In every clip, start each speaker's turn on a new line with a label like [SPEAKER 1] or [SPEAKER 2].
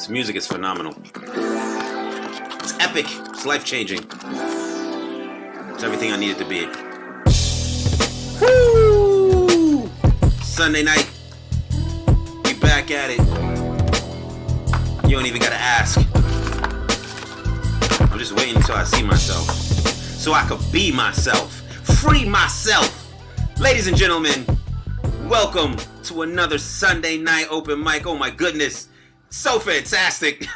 [SPEAKER 1] This music is phenomenal. It's epic. It's life-changing. It's everything I need it to be. Woo! Sunday night. We back at it. You don't even gotta ask. I'm just waiting until I see myself, so I could be myself, free myself. Ladies and gentlemen, welcome to another Sunday night open mic. Oh my goodness, so fantastic.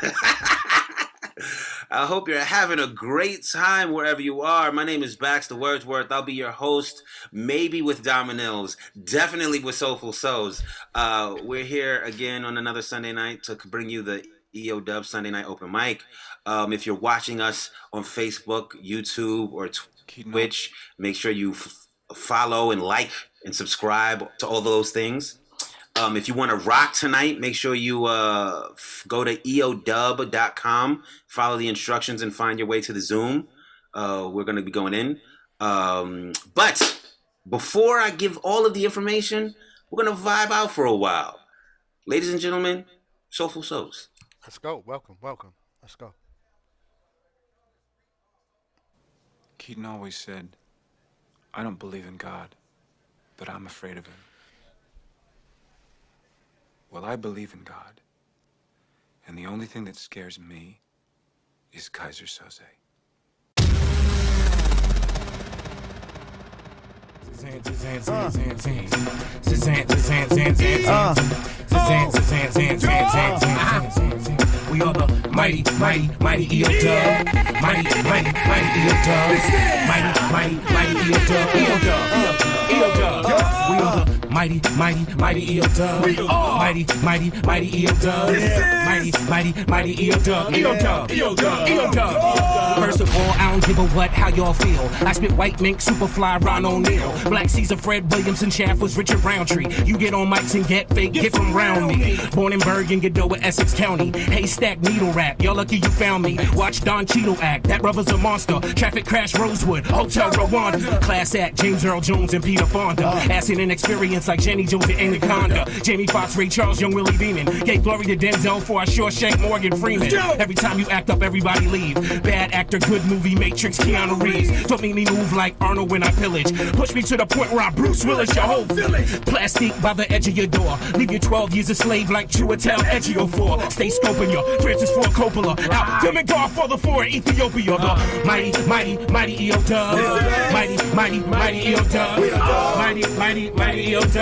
[SPEAKER 1] I hope you're having a great time wherever you are. My name is Baxter Words. I'll be your host, maybe with Dominoes, definitely with Soulful Soze. We're here again on another Sunday night to bring you the EOW Sunday Night Open Mic. If you're watching us on Facebook, YouTube, or Twitch, make sure you follow and like and subscribe to all those things. If you want to rock tonight, make sure you go to EODUB.com, follow the instructions, and find your way to the Zoom. We're going to be going in. But before I give all of the information, we're going to vibe out for a while. Ladies and gentlemen, Soulful Soze.
[SPEAKER 2] Let's go. Welcome. Let's go.
[SPEAKER 3] Keaton always said, I don't believe in God, but I'm afraid of him. Well, I believe in God, and the only thing that scares me is Kaiser Soze.
[SPEAKER 4] We are the mighty EOW. Mighty EOW. Mighty EOW. We are the mighty EOW. Mighty EOW. First of all, I don't give a what how y'all feel. I spit white mink, superfly, Ron O'Neal, Black Caesar, Fred Williamson, Shaft was Richard Roundtree. You get on mics and get fake, get from round me. Born in Bergen, Godot, Essex County. Haystack needle rap, y'all lucky you found me. Watch Don Cheadle act, that brother's a monster. Traffic crash, Rosewood, Hotel Rwanda. Class act, James Earl Jones and Peter Fonda. Acid and experience like Jenny Jones and Anaconda. Jamie Foxx, Ray Charles, Young Willie Beeman. Gave glory to Denzel for I sure shank Morgan Freeman. Every time you act up, everybody leave. Bad actor, good movie, Matrix, Keanu Reeves. Don't make me move like Arnold when I pillage. Push me to the point where I Bruce Willis your whole village. Plastic by the edge of your door. Leave you 12 years a slave like Chiwetel Ejiofor. Stay scoping you, Francis Ford Coppola. Out, demigod for the floor, Ethiopia. The mighty EOW. Mighty EOW. Mighty EOW.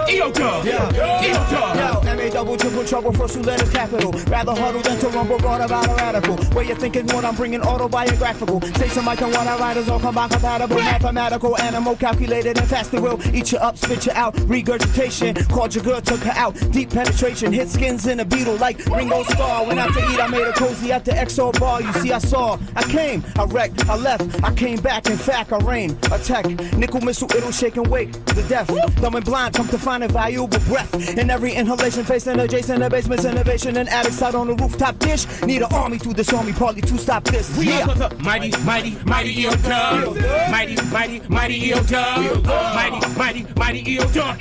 [SPEAKER 4] EOW.
[SPEAKER 5] M.A. double triple trouble for two letters capital. Rather huddle than to rumble broad about a radical. Where you thinking what I'm bringing autobiographical. Station Mike and what I writers all come by compatible. Mathematical, animal, calculated and faster will. Eat you up, spit you out. Regurgitation. Called your girl, took her out. Deep penetration. Hit skins in a beetle like Ringo Starr. When out to eat, I made a cozy at the XO bar. You see, I saw. I came. I wrecked. I left. I came back. In fact, I reign. Attack. Nickel missile, it'll shake and wake. The deaf. Dumb and blind. Come to find a valuable breath. In every inhalation, facing adjacent to basements, innovation and addicts out on the rooftop dish. Need an army through this army party to stop this.
[SPEAKER 4] We are the mighty EOW. Mighty EOW. Mighty EOW.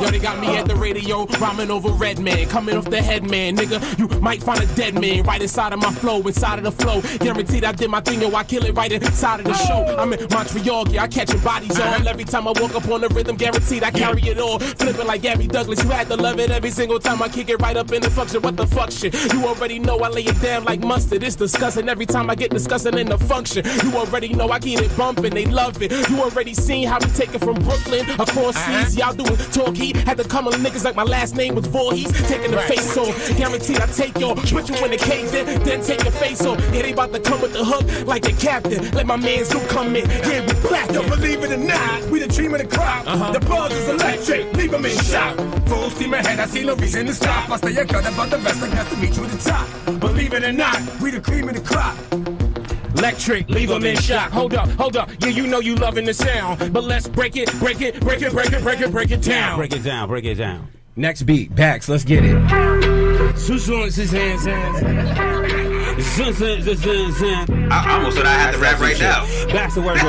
[SPEAKER 4] Yo, they got me at the radio, rhyming over red man, coming off the head man, nigga. You might find a dead man right inside of my flow, inside of the flow. Guaranteed I did my thing, yo, I kill it right inside of the show. I'm in Montreal, yeah, I catching bodies all. Every time I walk up on the rhythm, guaranteed I carry it all. Flipping like Gary Douglas, you had to love it every single time I kick it right up in the function. What the fuck shit? You already know I lay it down like mustard. It's disgusting every time I get discussing in the function. You already know I get it bumping, they love it. You already seen how we take it from Brooklyn across seas. Y'all doing talkie. Had to come on niggas like my last name was Voorhees. Taking the face off. Guaranteed I take y'all. Put you in the cage then take your face off. Yeah, they about to come with the hook like the captain. Let my man Zoo come in. Yeah, we black.
[SPEAKER 6] Don't believe it or not, we the cream of the crop. The buzz is electric, leave them in shock. Full steam ahead, I see no reason to stop. I stay a gun about the rest, I got to meet you at the top. Believe it or not, we the cream of the crop.
[SPEAKER 4] Electric, leave them in shock. Hold up. Yeah, you know you loving the sound, but let's break it down.
[SPEAKER 1] Break it down.
[SPEAKER 4] Next beat, Bax, let's get it. SoSoon.
[SPEAKER 1] I almost thought I had to rap right now.
[SPEAKER 7] Baxter Words.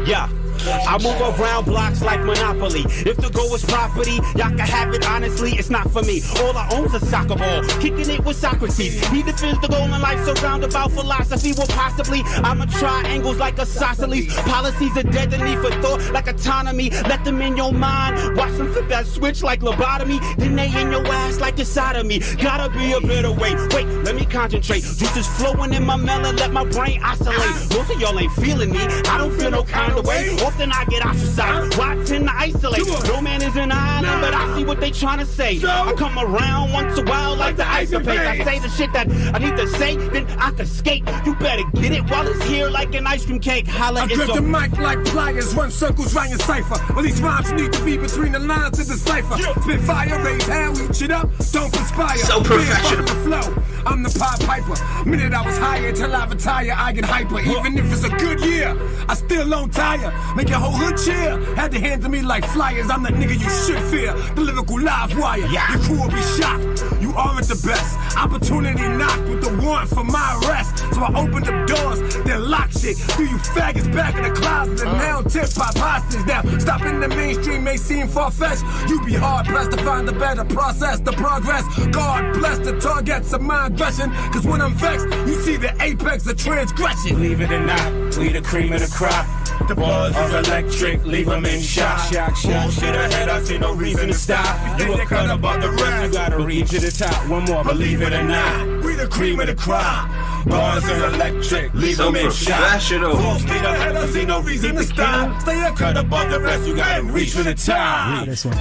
[SPEAKER 7] Yeah. I move around blocks like Monopoly. If the goal is property, y'all can have it. Honestly, it's not for me. All I own's a soccer ball, kicking it with Socrates. He defends the goal in life, surrounded by philosophy. Well, possibly I'ma try angles like a isosceles. Policies are dead, the need for thought like autonomy. Let them in your mind, watch them flip that switch like lobotomy. Then they in your ass like it's out of me. Gotta be a better way. Wait, let me concentrate. Juices flowing in my melon, let my brain oscillate. Most of y'all ain't feeling me. I don't feel no kind of way. Often I get ostracized. Why I tend to isolate? No man is an island, but I see what they trying to say. I come around once a while like the ice pace. I say the shit that I need to say, then I can skate. You better get it while it's here like an ice cream cake. Holla,
[SPEAKER 6] I grip the mic like pliers, run circles round your cipher. Well, these rhymes need to be between the lines to decipher. Spit fire, raise hell, eat it up, don't conspire.
[SPEAKER 1] So professional.
[SPEAKER 6] Flow. I'm the Pied Piper. Minute I was higher till I retire, I get hyper. Even if it's a good year, I still don't tire. Make your whole hood cheer. Had to hand to me like flyers. I'm that nigga you should fear. The lyrical live wire. Your crew will be shocked. You aren't the best. Opportunity knocked with the warrant for my arrest. So I opened up doors, then lock shit. Do you faggots back in the closet and now tip pop hostage now. Stop in the mainstream may seem far-fetched. You be hard pressed to find a better process to progress. God bless the targets of my aggression. Cause when I'm vexed, you see the apex of transgression.
[SPEAKER 7] Believe it or not, we the cream of the crop. The buzz is electric, leave them in shock. Bullshit ahead, I see no reason to stop. You a cut about the rest, you gotta reach to the top. One more, believe it or not, we the cream of the crop. Buzz is electric, leave them in shock. Full speed ahead, I see no reason to stop. Stay a cut above the rest, you gotta reach for the top.
[SPEAKER 4] This one.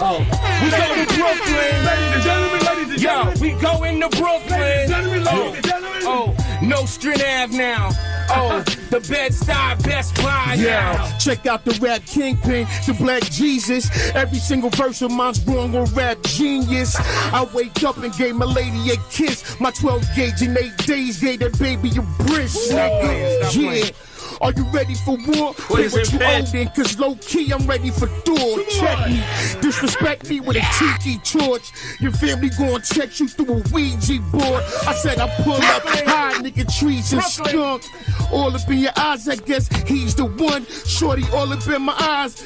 [SPEAKER 7] Oh, we go to Brooklyn, ladies and gentlemen, ladies and gentlemen. Yo, we go into Brooklyn. Ladies and gentlemen, ladies and gentlemen. Oh, Nostrand Ave now. Oh, the Bed-Stuy Best Buy now.
[SPEAKER 8] Check out the rap kingpin, the Black Jesus. Every single verse of mine's wrong on Rap Genius. I wake up and gave my lady a kiss. My 12 gauge in 8 days gave that baby a bris. Yeah. Are you ready for war? Say what you holding, cause low-key I'm ready for door. Check me, disrespect me with a tiki torch. Your family gon' check you through a Ouija board. I said I pull up high, nigga, trees and skunk. All up in your eyes, I guess he's the one. Shorty, all up in my eyes.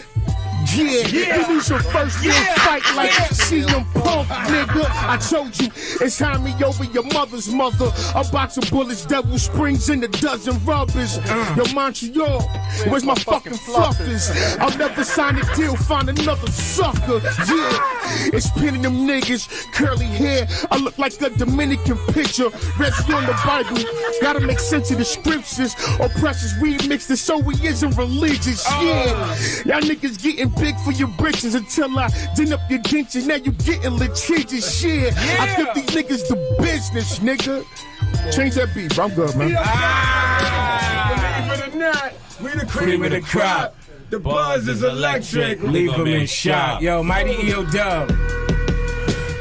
[SPEAKER 8] Yeah, you lose your first real fight like CM Punk, nigga. I told you, it's hand me over your mother's mother. A box of bullets, Devil Springs, and a dozen rubbers. Yo, Montreal, where's my fucking fluffers? I'll never sign a deal, find another sucker. Yeah, it's pinning them niggas, curly hair. I look like a Dominican picture. Rest on the Bible, gotta make sense of the scriptures. Oppressors remixed it so we isn't religious. Yeah, y'all niggas getting big for your britches until I din up your dentures. Now you getting litigious shit. I give these niggas the business, nigga. Change that beat, bro. I'm good, man.
[SPEAKER 6] Believe it or not, we the cream of the crop. The buzz is electric,
[SPEAKER 7] leave them in shock. Yo, mighty EOW.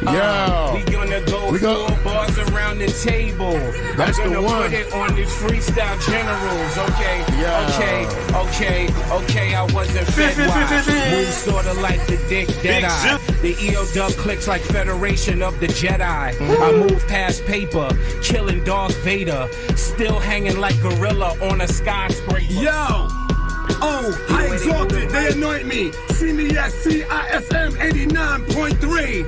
[SPEAKER 8] Yo,
[SPEAKER 7] we gonna go full bars around the table.
[SPEAKER 8] That's
[SPEAKER 7] I'm
[SPEAKER 8] the
[SPEAKER 7] gonna
[SPEAKER 8] one.
[SPEAKER 7] put it on these freestyle generals. Okay. I wasn't fed wise. Move sorta like the Dick Deadeye. The EOW clicks like Federation of the Jedi. I move past paper, killing Darth Vader. Still hanging like gorilla on a skyscraper.
[SPEAKER 6] Yo! Oh, I exalted, they anoint me. See me at CIFM 89.3.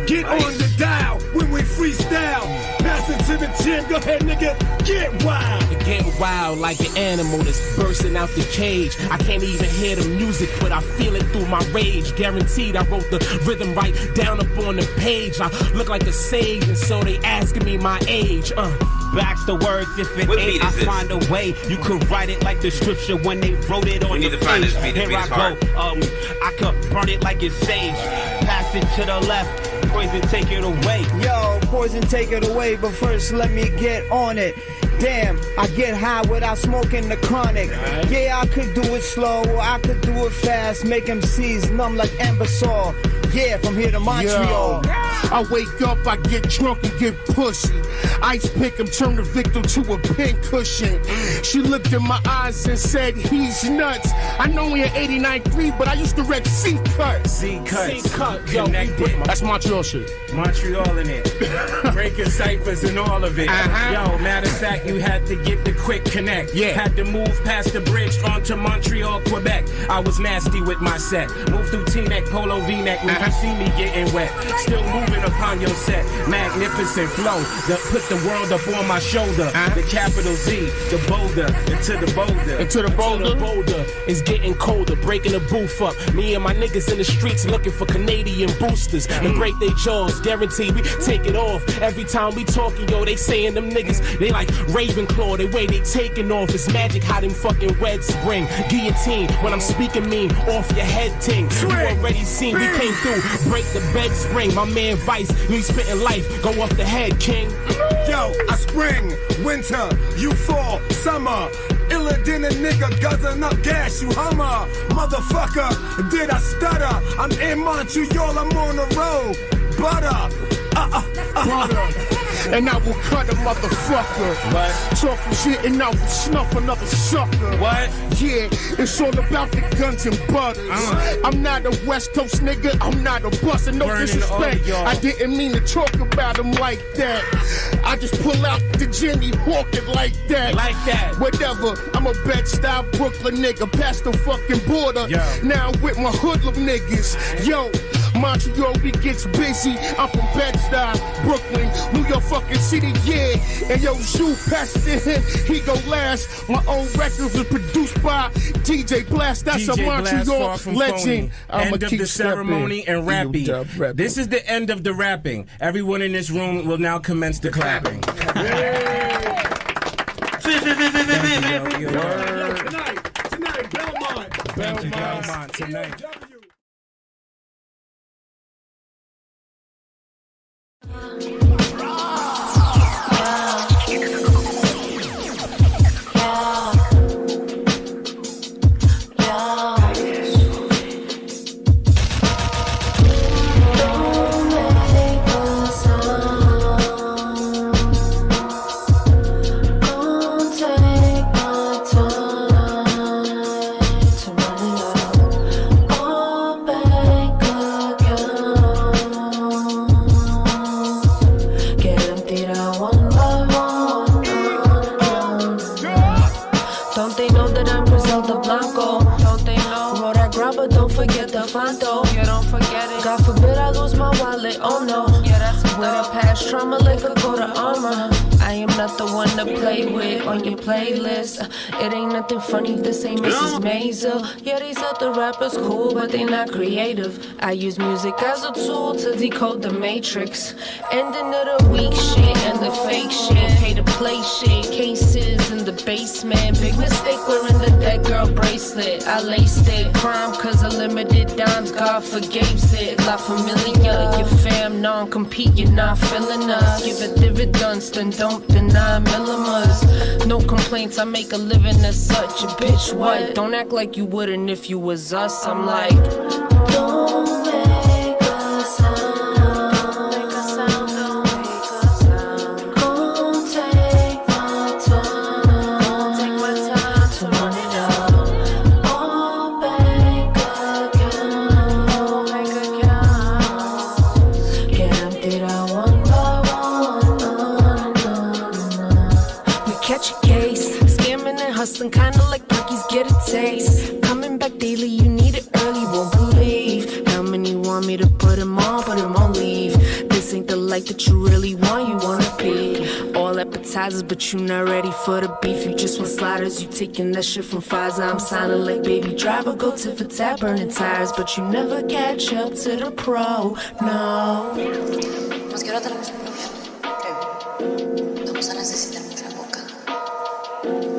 [SPEAKER 6] Get on the dial when we freestyle. Pass it to the gym, go ahead, nigga, get wild.
[SPEAKER 7] Get wild like an animal that's bursting out the cage. I can't even hear the music, but I feel it through my rage. Guaranteed I wrote the rhythm right down up on the page. I look like a sage, and so they asking me my age. Baxter Words, if it ain't, I find a way. You could write it like the scripture when they wrote it on the page. Here I go, I could burn it like it's sage. Pass it to the left, Poison, take it away.
[SPEAKER 5] Yo, Poison, take it away, but first let me get on it. Damn, I get high without smoking the chronic. Yeah, I could do it slow, I could do it fast. Make MCs numb like Ambassador. Yeah, from here to Montreal.
[SPEAKER 8] I wake up, I get drunk and get pussy. Ice pick him, turn the victim to a pin cushion. She looked in my eyes and said, he's nuts. I know he at 89.3, but I used to rep C-Cut.
[SPEAKER 7] C-Cut, yo,
[SPEAKER 8] that's Montreal shit.
[SPEAKER 7] Montreal in it. Breaking cyphers and all of it. Yo, matter of fact,
[SPEAKER 4] you had to get the quick connect. Yeah. Had to move past the bridge onto Montreal, Quebec. I was nasty with my set. Move through T-neck, polo V-neck when you see me getting wet. Still moving upon your set. Magnificent flow that put the world up on my shoulder. The capital Z, the boulder, into the boulder.
[SPEAKER 8] Into the boulder?
[SPEAKER 4] The boulder is getting colder, breaking the booth up. Me and my niggas in the streets looking for Canadian boosters and break their jaws. Guarantee we take it off. Every time we talking, yo, they saying them niggas, they like Ravenclaw. The way they taking off, it's magic how them fucking reds spring. Guillotine, when I'm speaking mean, off your head ting. You already seen, we came through, break the bed spring. My man Vice, me spitting life, go off the head, king.
[SPEAKER 6] Yo, I spring, winter, you fall, summer. Iller than a nigga guzzling up gas, you hummer. Motherfucker, did I stutter? I'm in Montreal, I'm on the road. Butter.
[SPEAKER 8] Butter. And I will cut a motherfucker.
[SPEAKER 4] What?
[SPEAKER 8] Talking shit and I will snuff another sucker.
[SPEAKER 4] What?
[SPEAKER 8] Yeah, it's all about the guns and butters. I'm not a West Coast nigga, I'm not a buster, no
[SPEAKER 4] Burning
[SPEAKER 8] disrespect. I didn't mean to talk about him like that. I just pull out the Jenny Hawkin' like that.
[SPEAKER 4] Like that.
[SPEAKER 8] Whatever, I'm a Bed-Stuy Brooklyn nigga, past the fucking border.
[SPEAKER 4] Yo.
[SPEAKER 8] Now I'm with my hoodlum niggas. Yo, Montreal, we gets busy. I'm from Bed-Stuy, Brooklyn, New York fucking city, yeah. And yo, Zoo passed to him, he go last. My own record was produced by DJ Blast. That's
[SPEAKER 4] DJ
[SPEAKER 8] a Montreal
[SPEAKER 4] End
[SPEAKER 8] legend.
[SPEAKER 4] of the ceremony and rapping. This is the end of the rapping. Everyone in this room will now commence the clapping.
[SPEAKER 6] Tonight, Belmont.
[SPEAKER 4] Tonight.
[SPEAKER 9] God forbid I lose my wallet, oh no. Yeah, that's with a past trauma like a coat of armor. I am not the one to play with on your playlist. It ain't nothing funny, this ain't Mrs. Maisel. Yeah, these other rappers cool, but they not creative. I use music as a tool to decode the matrix. Ending of the weak shit and the fake shit. Pay to play shit, cases in the basement. Big mistake wearing the dead girl bracelet. I laced it, crime cause of limited dimes, God forgives it. La Familia, your fam non-compete, you're not feeling us. Give it dividends, then don't deny millimers. No complaints, I make a living as such. A bitch, what? Don't act like you wouldn't if you was us. I'm like, don't make a sound. Make a sound, don't make a sound. Don't take my time. Take my time to run it up. All bank accounts. Bank accounts. Get emptied out one by one. We catch a case. Scamming and hustling, kinda like turkeys get a taste. Coming back daily, you need it early, won't believe how many want me to put him on, but him on leave. This ain't the life that you really want, you wanna be all appetizers, but you not ready for the beef. You just want sliders, you taking that shit from Pfizer. I'm sounding like Baby Driver, go tit for tat, burning tires, but you never catch up to the pro, no.
[SPEAKER 10] Pues que ahora tenemos un problema. Vamos a necesitar mucha boca.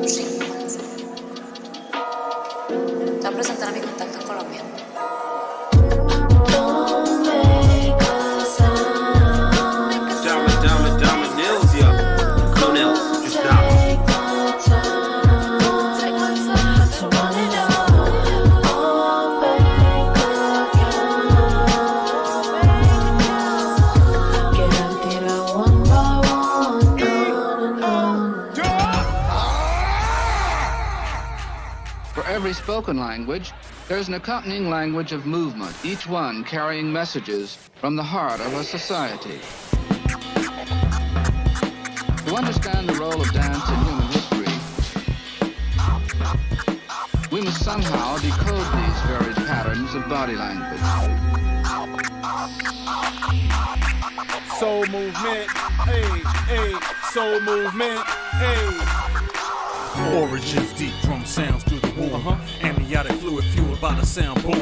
[SPEAKER 10] Sí, más. Te voy a presentar a mi contacto en Colombia.
[SPEAKER 9] Don't make a sound.
[SPEAKER 1] Dama Nils, yo. No Nils, just Dama.
[SPEAKER 9] Take my time to run it up. All bank accounts. Get emptied out one by one.
[SPEAKER 11] For every spoken language, there's an accompanying language of movement, each one carrying messages from the heart of a society. To understand the role of dance in human history, we must somehow decode these varied patterns of body language.
[SPEAKER 12] Soul movement, hey, hey, soul movement, hey.
[SPEAKER 4] Origins, deep drum sounds through the womb. Amniotic fluid fueled by the sound boom.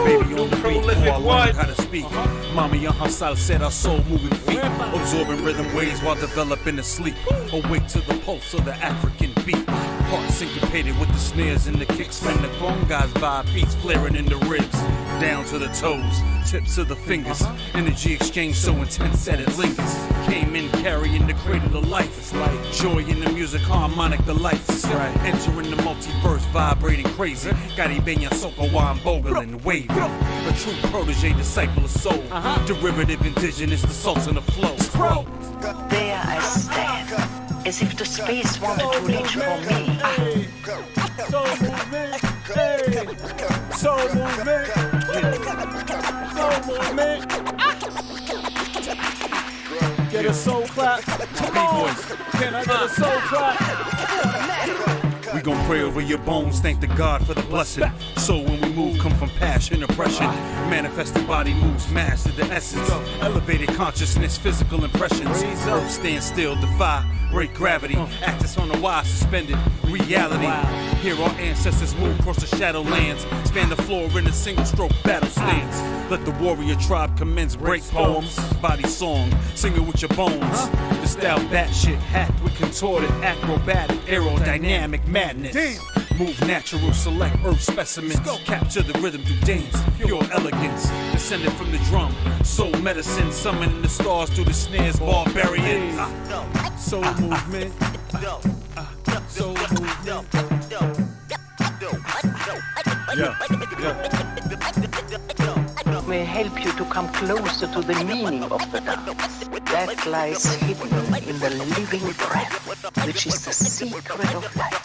[SPEAKER 4] Baby on the beat before I learned how to speak. Mommy on her salsera, soul moving feet. Absorbing rhythm waves while developing a sleep. Awake to the pulse of the African beat. Heart syncopated with the snares and the kicks. And the congas vibe beats flaring in the ribs. Down to the toes, tips of the fingers. Energy exchange so intense that it lingers. Came in carrying the cradle of life. It's like joy in the music, harmonic delights. Entering the multiverse, vibrating crazy. Caribeña soca while I'm bogling, waving. A true protege, disciple of soul. Derivative indigenous, the sultan of flow.
[SPEAKER 13] There I stand, as if the space wanted to reach for me.
[SPEAKER 12] Soul movement, hey, soul movement, soul movement. Get a soul clap, come on. Can I get a soul clap?
[SPEAKER 4] We gon' pray over your bones, thank the God for the blessing. So when we move, come from passion, oppression. Manifested body moves, mastered the essence. Elevated consciousness, physical impressions. Earth stand still, defy, break gravity. Axis on the wire, suspended reality. Here our ancestors move across the shadowlands. Span the floor in a single stroke battle stance. Let the warrior tribe commence break poems. Body song, sing it with your bones. The style batshit, hacked with contorted, acrobatic, aerodynamic madness. Move natural, select earth specimens. Capture the rhythm through dance, pure elegance. Descended from the drum, soul medicine. Summoning the stars through the snares, barbarians.
[SPEAKER 12] Soul movement, soul movement.
[SPEAKER 13] May help you to come closer to the meaning of the dance. That lies hidden in the living breath, which is the secret of life.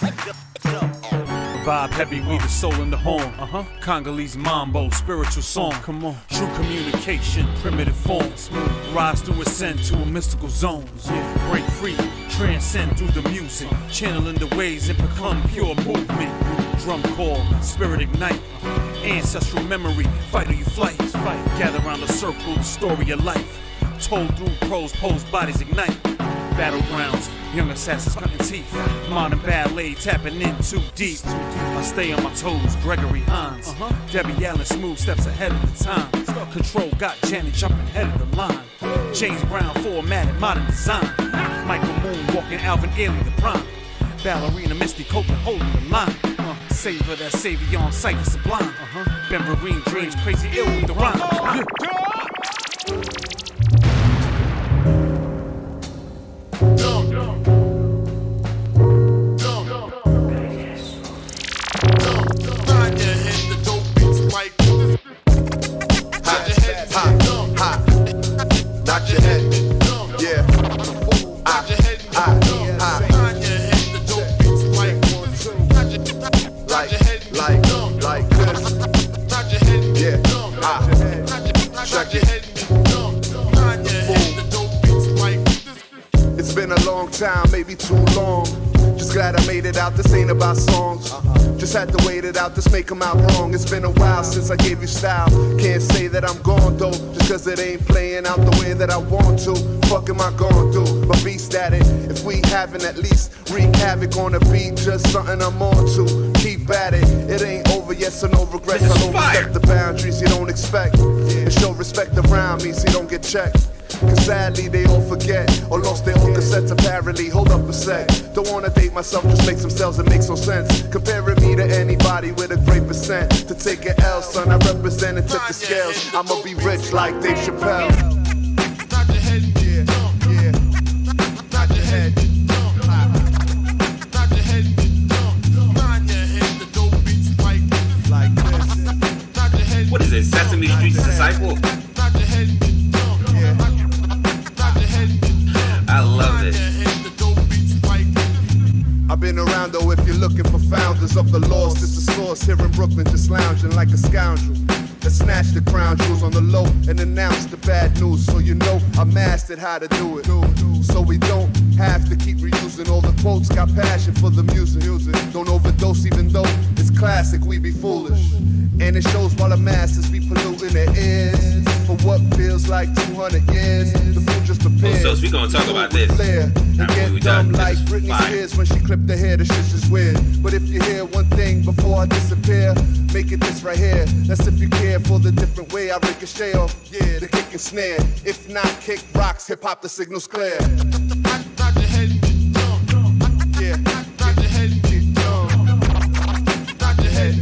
[SPEAKER 4] Vibe heavy, we the soul in the horn. Congolese mambo, spiritual song. Come on. True communication, primitive forms. Rise to ascend to a mystical zone. Break free, transcend through the music. Channeling the waves and become pure movement. Drum call, spirit ignite. Ancestral memory, fight or you flight. Gather around the circle, the story of life. Told through prose, posed bodies ignite. Battlegrounds, young assassins cutting teeth. Modern ballet tapping in too deep. I stay on my toes, Gregory Hines. Debbie Allen, smooth steps ahead of the time. Control got Janet jumping ahead of the line. James Brown, formatted, modern design. Michael Moon walking Alvin Ailey the prime. Ballerina Misty Copeland holding the line. Savor that Savion, cypher sublime. Ben Vereen dreams crazy ill with the rhyme.
[SPEAKER 14] Knock your head, yeah. Like this, yeah. Check it. It's been a long time, maybe too long. Just glad I made it out, this ain't about songs. Just had to wait it out, this may come out wrong. It's been a while since I gave you style. Can't say that I'm gone though, just cause it ain't playing out the way that I want to. Fuck am I gonna do? My beast at it. If we haven't at least wreak havoc on a beat, just something I'm on to. Keep at it, it ain't over yet, so no regrets. I'll overstep the boundaries you don't expect. And show respect around me so you don't get checked. Cause sadly they all forget or lost their own cassettes apparently. Hold up a sec, don't wanna date myself, just make some sales and make some sense. Comparing me to anybody with a great percent. To take an L, son, I represent and tip the scales. I'ma be rich like Dave Chappelle. Nod your head, yeah, yeah. Nod your head. Nod your head. Nod your head, the dope beats like this. Nod your head.
[SPEAKER 1] What is it, Sesame Street's disciple?
[SPEAKER 14] Nod your head.
[SPEAKER 1] I love this.
[SPEAKER 14] I've been around though if you're looking for founders of the lost. It's the source here in Brooklyn, just lounging like a scoundrel. that snatched the crown jewels on the low and announced the bad news. So you know I mastered how to do it. So we don't have to keep reusing all the quotes. Got passion for the music. Don't overdose even though it's classic, we be foolish. And it shows while the masters be polluting their ears. For what feels like 200 years, the food just prepared.
[SPEAKER 1] Oh, so we gonna talk about this.
[SPEAKER 14] And get dumb like Britney Spears when she clipped her hair, the shit's just weird. But if you hear one thing before I disappear, make it this right here. That's if you care for the different way I ricochet off, yeah, the kick and snare. If not kick rocks, hip hop, the signal's clear. Nod your head, jump. Yeah, nod your head, jump. Nod your head.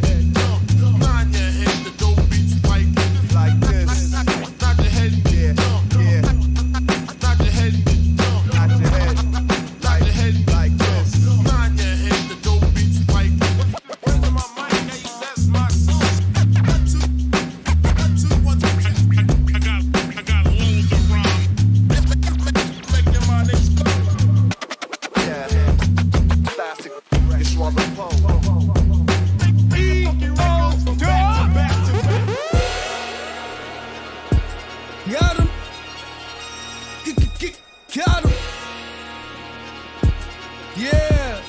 [SPEAKER 6] Got him. Yeah.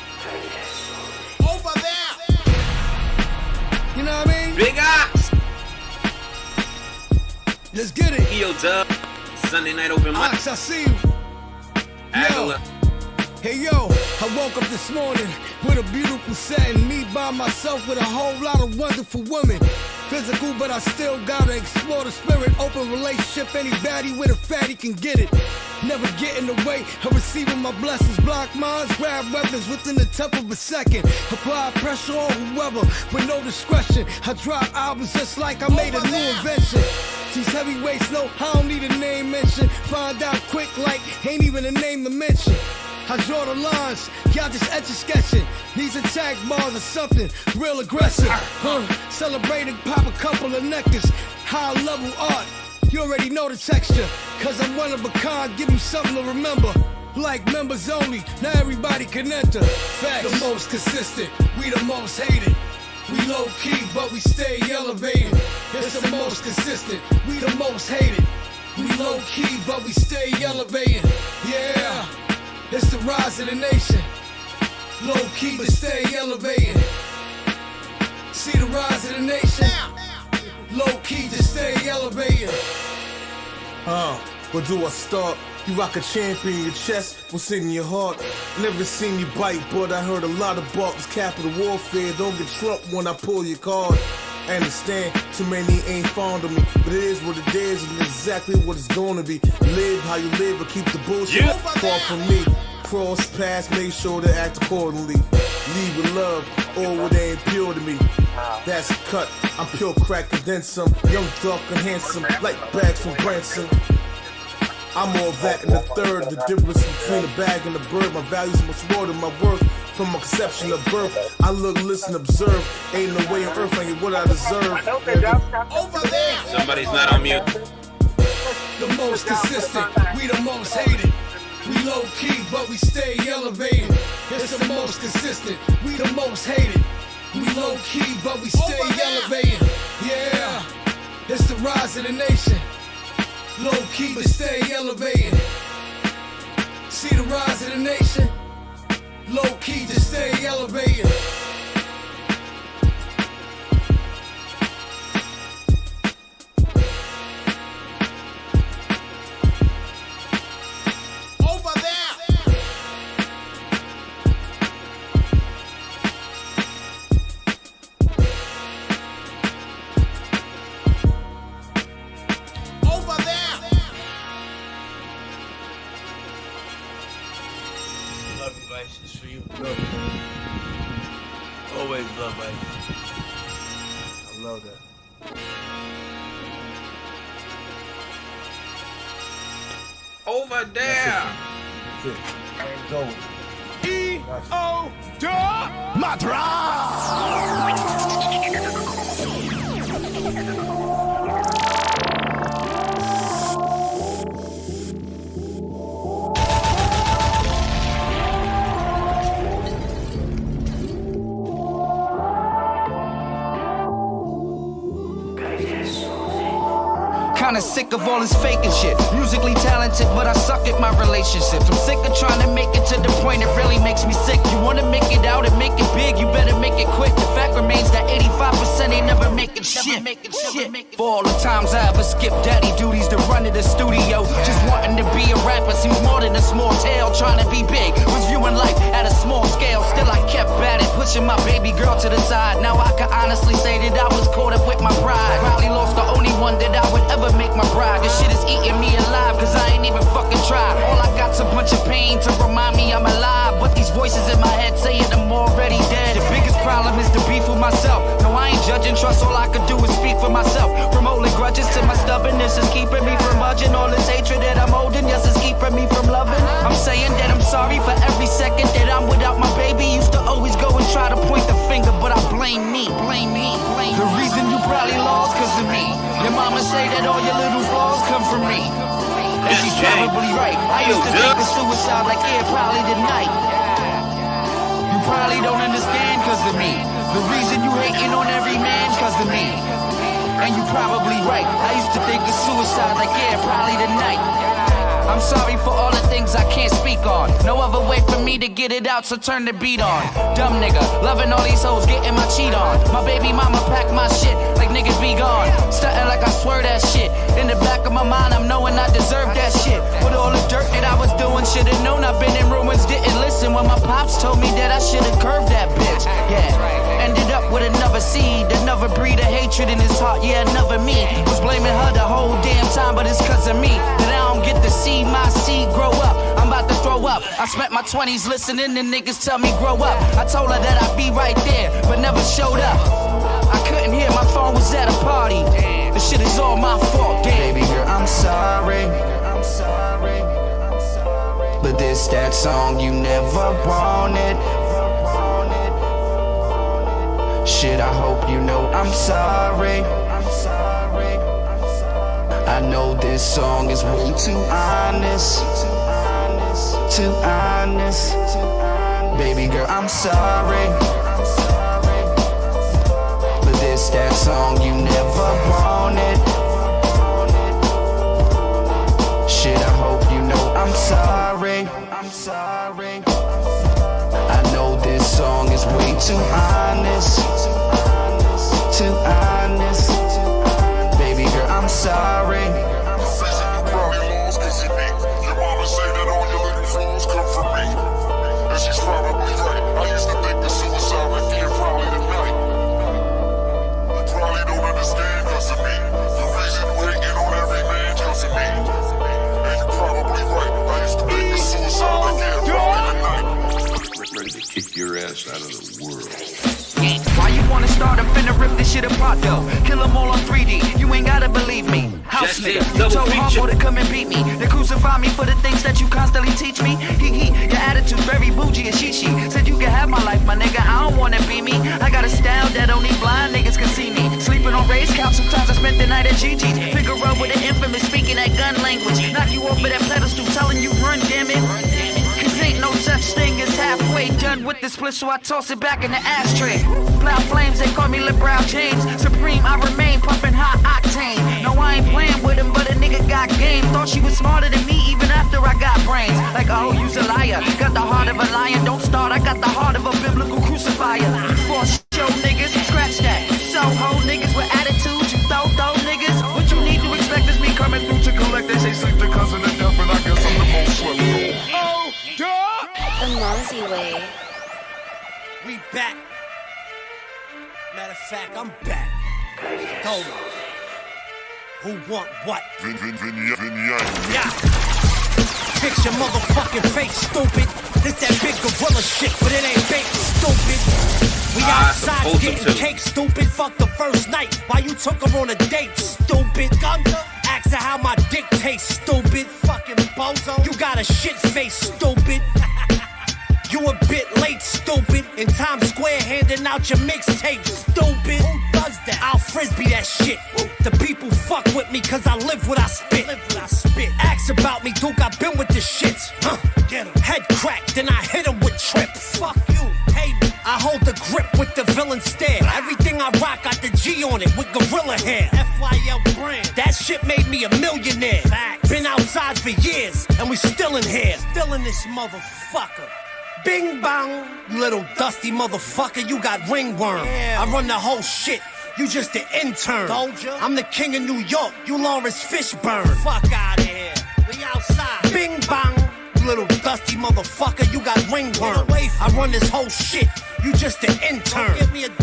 [SPEAKER 6] Over there. You know what I mean?
[SPEAKER 1] Big Ox.
[SPEAKER 6] Let's get it.
[SPEAKER 1] EODUB. Sunday night open mic.
[SPEAKER 6] Ox, I see you. Yo. Hey yo, I woke up this morning with a beautiful setting. Me by myself with a whole lot of wonderful women. Physical, but I still gotta explore the spirit. Open relationship, any baddie with a fatty can get it. Never get in the way of receiving my blessings. Block minds, grab weapons within the touch of a second. Apply pressure on whoever with no discretion. I drop albums just like I made a new invention. These heavyweights know I don't need a name mention. Find out quick like ain't even a name to mention. I draw the lines, y'all just etch a sketching. These attack bars are something real aggressive. Celebrating, pop a couple of nectars. High level art, you already know the texture. Cause I'm one of a kind, give you something to remember. Like members only, not everybody can enter. Facts. The most consistent, we the most hated. We low key, but we stay elevated. It's the most consistent, we the most hated. We low key, but we stay elevated. Yeah. It's the rise of the nation. Low key, but stay elevated. See the rise of the nation. Low key, just stay elevated.
[SPEAKER 8] Where do I start? You rock a champion in your chest, what's in your heart? Never seen you bite, but I heard a lot of bark was capital warfare. Don't get trumped when I pull your card. I understand, too many ain't fond of me, but it is what it is, and it's exactly what it's gonna be. Live how you live, but keep the bullshit far from me. Cross paths, make sure to act accordingly. Leave with love, or what ain't pure to me. That's a cut, I'm pure crack and then some. Young, dark, and handsome, like bags from Branson. I'm all that and a third. The difference between a bag and a bird. My value's much more than my worth. From my conception of birth, I look, listen, observe. Ain't no way on earth I get what I deserve.
[SPEAKER 6] Over there.
[SPEAKER 1] Somebody's not on mute.
[SPEAKER 6] The most consistent, we the most hated. We low key, but we stay elevated. It's the most consistent, we the most hated. We low key, but we stay elevated. Yeah, it's the rise of the nation. Low key, but stay elevated. See the rise of the nation. Low key, just stay elevated. Over there. Over there.
[SPEAKER 12] Love you, Vice. It's for you. Love you. Always love Vice. I love that.
[SPEAKER 1] Over there.
[SPEAKER 12] That's it. I ain't going.
[SPEAKER 6] EODUB
[SPEAKER 13] Caes
[SPEAKER 15] kinda sick of all this faking shit. Musically talented, but I suck at my relationships. I'm sick of trying to make it to the point it really makes me sick. You wanna make it out and make it big, you better make it quick. The fact remains that 85% ain't never making shit. For all the times I ever skipped daddy duties to run to the studio, just wanting to be a rapper seems more than a small tale. Trying to be big was viewing life at a small scale. Still I kept at it, pushing my baby girl to the side. Now I can honestly say that I was caught up with my pride. Probably lost the only one that I would ever make my bride. This shit is eating me alive, cause I ain't even fucking tried. All I got's a bunch of pain to remind me I'm alive, but these voices in my head saying I'm already dead. The biggest problem is the beef with myself. No, I ain't judging, trust, all I can do is speak for myself. From holding grudges to my stubbornness is keeping me from budging. All this hatred that I'm holding, yes, it's keeping me from loving. I'm saying that I'm sorry for every second that I'm without my baby. Used to always go and try to point the finger, but I blame me. The reason you probably lost cause of me. Your mama say that all your little flaws come from me. And she's probably right. I used to think of suicide like, yeah, probably tonight. You probably don't understand cause of me. The reason you hating on every man cause of me. And you probably right. I used to think of suicide like, yeah, probably tonight. I'm sorry for all the things I can't speak on. No other way for me to get it out, so turn the beat on. Dumb nigga, loving all these hoes, getting my cheat on. My baby mama pack my shit like niggas be gone. Stunting like I swear that shit. In the back of my mind, I'm knowing I deserve that shit. With all the dirt that I was doing, should've known I've been in ruins, didn't listen when my pops told me that I should've curved that bitch. Yeah, ended up with another seed, another breed of hatred in his heart. Yeah, another me. Was blaming her the whole damn time, but it's cause of me that I don't get to see my seed grow up. I'm about to throw up. I spent my 20s listening to niggas tell me grow up. I told her that I'd be right there, but never showed up. I couldn't hear, my phone was at a party. This shit is all my fault, damn. Baby girl, I'm sorry. But this that song you never wanted. Shit, I hope you know I'm sorry. I know this song is way too honest. Too honest. Baby girl, I'm sorry. But this that song you never wanted. Shit, I hope you know I'm sorry. I know this song is way too honest. Too honest. Baby girl, I'm sorry. You probably lost cause of me. Your mama say that all your little flaws come from me. And she's probably right. I used to think that suicide like, yeah, probably tonight. You probably don't understand cause of me. The reason you hating on every man cause of me. And you probably right. I used to think that suicide like, yeah, probably tonight.
[SPEAKER 16] Ready to kick your ass out of the world.
[SPEAKER 15] Why you wanna start up and rip this shit apart though? Kill them all on 3D, you ain't gotta believe me. House nigga, you told Harpo to come and beat me. They crucify me for the things that you constantly teach me. Your attitude's very bougie and she said you can have my life, my nigga, I don't wanna be me. I got a style that only blind niggas can see me. Sleeping on raised couch, sometimes I spent the night at Gigi's. Figure out with an infamous speaking that gun language. Knock you off of that pedestal telling you run, damn it. Ain't no such thing as halfway done with the split, so I toss it back in the ashtray. Loud flames, they call me LeBron James. Supreme, I remain pumping high octane. No, I ain't playing with him, but a nigga got game. Thought she was smarter than me even after I got brains. Like, oh, you's a liar. Got the heart of a lion, don't start. I got the heart of a biblical crucifier. For show niggas, scratch that. So-ho niggas with attitudes, you throw niggas. What you need to expect is me coming through to collect. They say sleep the cousin of death, and I guess I'm the most swept.
[SPEAKER 17] The Mosey way.
[SPEAKER 18] We back. Matter of fact, I'm back. Hold on. Who want what? Yeah. Fix your motherfucking face, stupid. This that big gorilla shit, but it ain't fake, stupid. We outside getting cake, stupid. Fuck the first night while you took her on a date, stupid. Ask her how my dick tastes, stupid. Fucking bozo. You got a shit face, stupid. You a bit late, stupid. In Times Square handing out your mixtape, stupid. Who does that? I'll frisbee that shit. The people fuck with me cause I live what I spit. Ask about me, Duke, I've been with the shits. Get him. Head cracked, then I hit him with trips. Fuck you, hey me. I hold the grip with the villain stare. Everything I rock got the G on it with gorilla hair. FYL brand. That That shit made me a millionaire. Been outside for years, and we still in here. Still in this motherfucker. Bing bong, you little dusty motherfucker, you got ringworm. I run the whole shit, you just the intern. I'm the king of New York, you Lawrence Fishburne. Fuck out of here, we outside. Bing bong, you little dusty motherfucker, you got ringworm. I run this whole shit, you just the intern.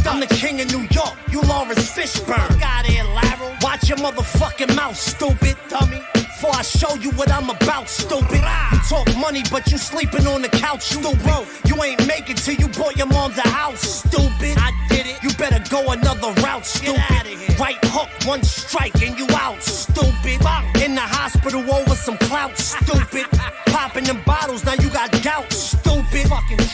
[SPEAKER 18] I'm the king of New York, you Lawrence Fishburne. Fuck out of here, Larry. Watch your motherfucking mouth, stupid dummy. Before I show you what I'm about, stupid. You talk money, but you sleeping on the couch, stupid. You ain't make it till you bought your mom's a house, stupid. I did it. You better go another route, stupid. Right hook, one strike, and you out, stupid. In the hospital over some clout, stupid. Popping them bottles, now you got gout, stupid.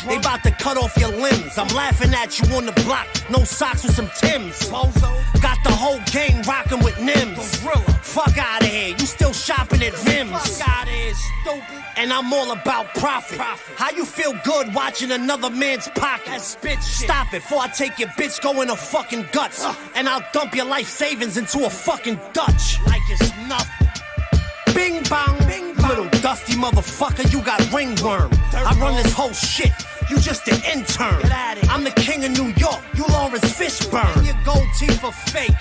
[SPEAKER 18] They about to cut off your limbs. I'm laughing at you on the block, no socks with some Timbs. Got the whole gang rocking with Nims. Fuck out of here, you still shopping at Vims. Fuck out of here, stupid. And I'm all about profit. How you feel good watching another man's pockets? Stop it, before I take your bitch, go in her fucking guts. And I'll dump your life savings into a fucking Dutch. Like it's nothing. Bing bong, little dusty motherfucker, you got ringworm. I run this whole shit, you just an intern. I'm the king of New York, you Lawrence Fishburne. And your gold teeth are fake.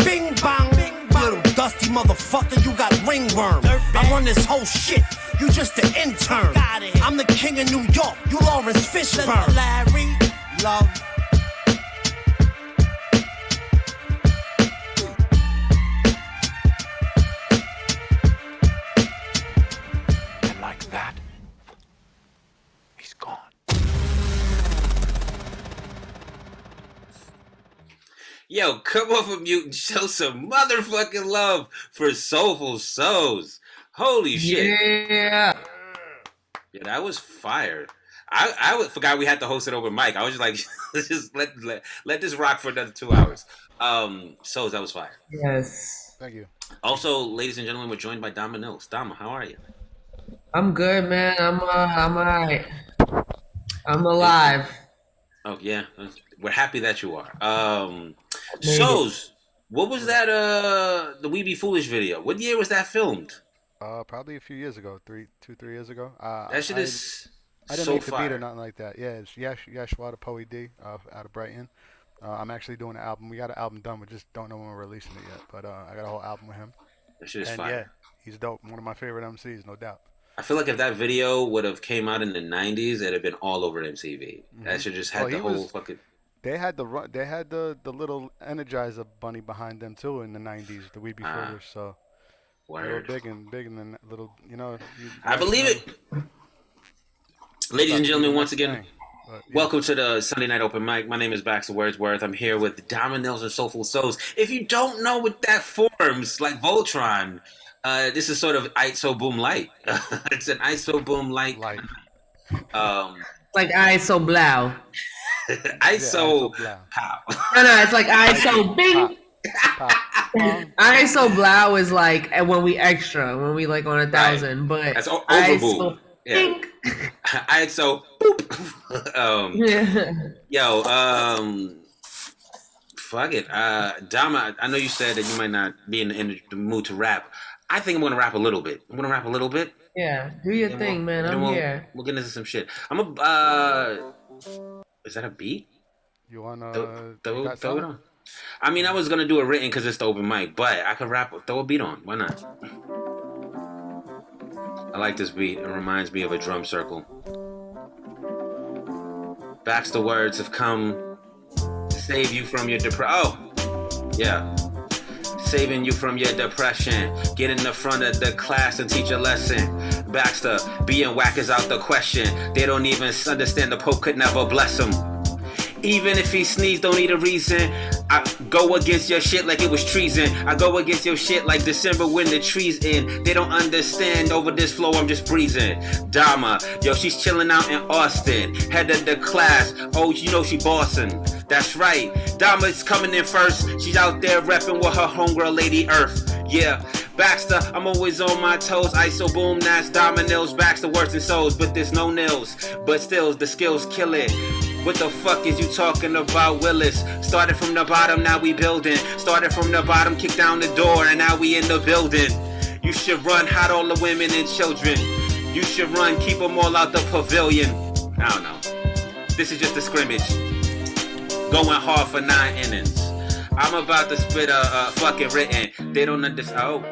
[SPEAKER 18] Bing bong, little dusty motherfucker, you got ringworm. I run this whole shit, you just an intern. I'm the king of New York, you Lawrence Fishburne. Larry, love.
[SPEAKER 3] And like that, he's gone.
[SPEAKER 1] Yo, come off of mute and show some motherfucking love for Soulful Soze. Holy shit.
[SPEAKER 19] Yeah.
[SPEAKER 1] Yeah, that was fire. I forgot we had to host it open mic. I was just like, let's just let this rock for another 2 hours. Soze, that was fire.
[SPEAKER 19] Yes.
[SPEAKER 2] Thank you.
[SPEAKER 1] Also, ladies and gentlemen, we're joined by Dama Nils. Dama, how are you?
[SPEAKER 19] I'm good, man. I'm alright. I'm alive.
[SPEAKER 1] Oh yeah, we're happy that you are. Soze, what was that? The We Be Foolish video. What year was that filmed?
[SPEAKER 2] Probably a few years ago, 3 years ago.
[SPEAKER 1] That shit is
[SPEAKER 2] I didn't
[SPEAKER 1] so
[SPEAKER 2] make the beat
[SPEAKER 1] fire.
[SPEAKER 2] or nothing like that. Yeah, it's Yashwada Poe D out of Brighton. I'm actually doing an album. We got an album done. We just don't know when we're releasing it yet. But I got a whole album with him.
[SPEAKER 1] That shit is
[SPEAKER 2] and
[SPEAKER 1] fire.
[SPEAKER 2] Yeah, he's dope. One of my favorite MCs, no doubt.
[SPEAKER 1] I feel like if that video would have came out in the 90s, it'd have been all over MTV. That should just had the whole fucking...
[SPEAKER 2] They had the little Energizer bunny behind them too in the 90s, the We Be Foolish. So they were big and then little, you know.
[SPEAKER 1] I believe it. Ladies and gentlemen, once again, welcome to the Sunday Night Open Mic. My name is Baxter Words. I'm here with Dama Nils and Soulful Soze. If you don't know what that forms, like Voltron, this is sort of ISO Boom Light. It's an ISO Boom Light.
[SPEAKER 19] Like ISO Blau.
[SPEAKER 1] ISO Pow.
[SPEAKER 19] No, it's like ISO Bing. ISO Blau is like when we extra, when we like on 1,000, but
[SPEAKER 1] that's
[SPEAKER 19] ISO
[SPEAKER 1] Bing. ISO fuck it. Dama, I know you said that you might not be in the mood to rap. I think I'm gonna rap a little bit.
[SPEAKER 19] Yeah, do your thing, man. I'm here.
[SPEAKER 1] We'll get into some shit. Is that a beat?
[SPEAKER 2] You wanna
[SPEAKER 1] throw it on? I mean, I was gonna do it written because it's the open mic, but I could rap. Throw a beat on. Why not? I like this beat. It reminds me of a drum circle. Baxter Words have come to save you from your depression. Oh, yeah. Saving you from your depression. Get in the front of the class and teach a lesson. Baxter, being whack is out the question. They don't even understand the Pope could never bless them. Even if he sneezed, don't need a reason. I go against your shit like it was treason. I go against your shit like December when the trees in. They don't understand over this flow, I'm just breezing. Dama, yo, she's chilling out in Austin. Head of the class, oh, you know she bossing. That's right, Dama's coming in first. She's out there repping with her homegirl Lady Earth. Yeah, Baxter, I'm always on my toes. ISO Boom, that's Dama Nils, Baxter Words and Soze, but there's no nils. But still, the skills kill it. What the fuck is you talking about, Willis? Started from the bottom, now we building. Started from the bottom, kicked down the door, and now we in the building. You should run, hide all the women and children. You should run, keep them all out the pavilion. I don't know. This is just a scrimmage. Going hard for 9 innings. I'm about to spit a fucking written. They don't understand. Oh,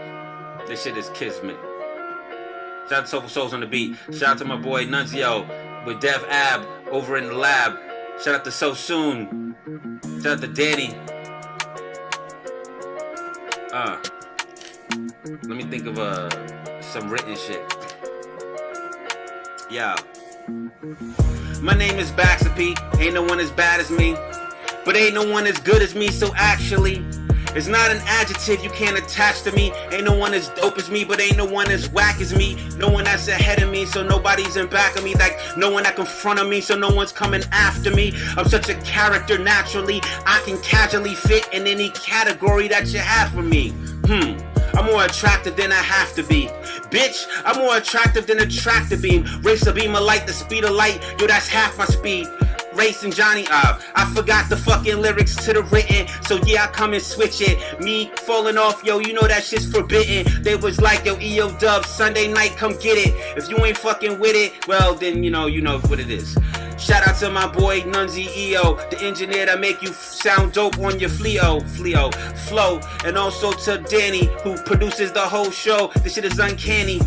[SPEAKER 1] this shit is kismet. Shout out to Soulful Souls on the beat. Shout out to my boy Nunzio with Dev AB over in the lab. Shout out to SoSoon. Shout out to Danny. Let me think of some written shit. Yeah. My name is Baxter P. Ain't no one as bad as me, but ain't no one as good as me. So actually, it's not an adjective you can't attach to me. Ain't no one as dope as me, but ain't no one as whack as me. No one that's ahead of me, so nobody's in back of me. Like no one that can front of me, so no one's coming after me. I'm such a character naturally. I can casually fit in any category that you have for me. I'm more attractive than I have to be. Bitch, I'm more attractive than a tractor beam. Race a beam of light, the speed of light. Yo, that's half my speed. Racing Johnny I forgot the fucking lyrics to the written. So yeah, I come and switch it. Me falling off, yo, you know that shit's forbidden. They was like, yo, EOW, Sunday night, come get it. If you ain't fucking with it, well, then you know what it is. Shout out to my boy Nunzi EO, the engineer that make you sound dope on your flow. And also to Danny, who produces the whole show. This shit is uncanny.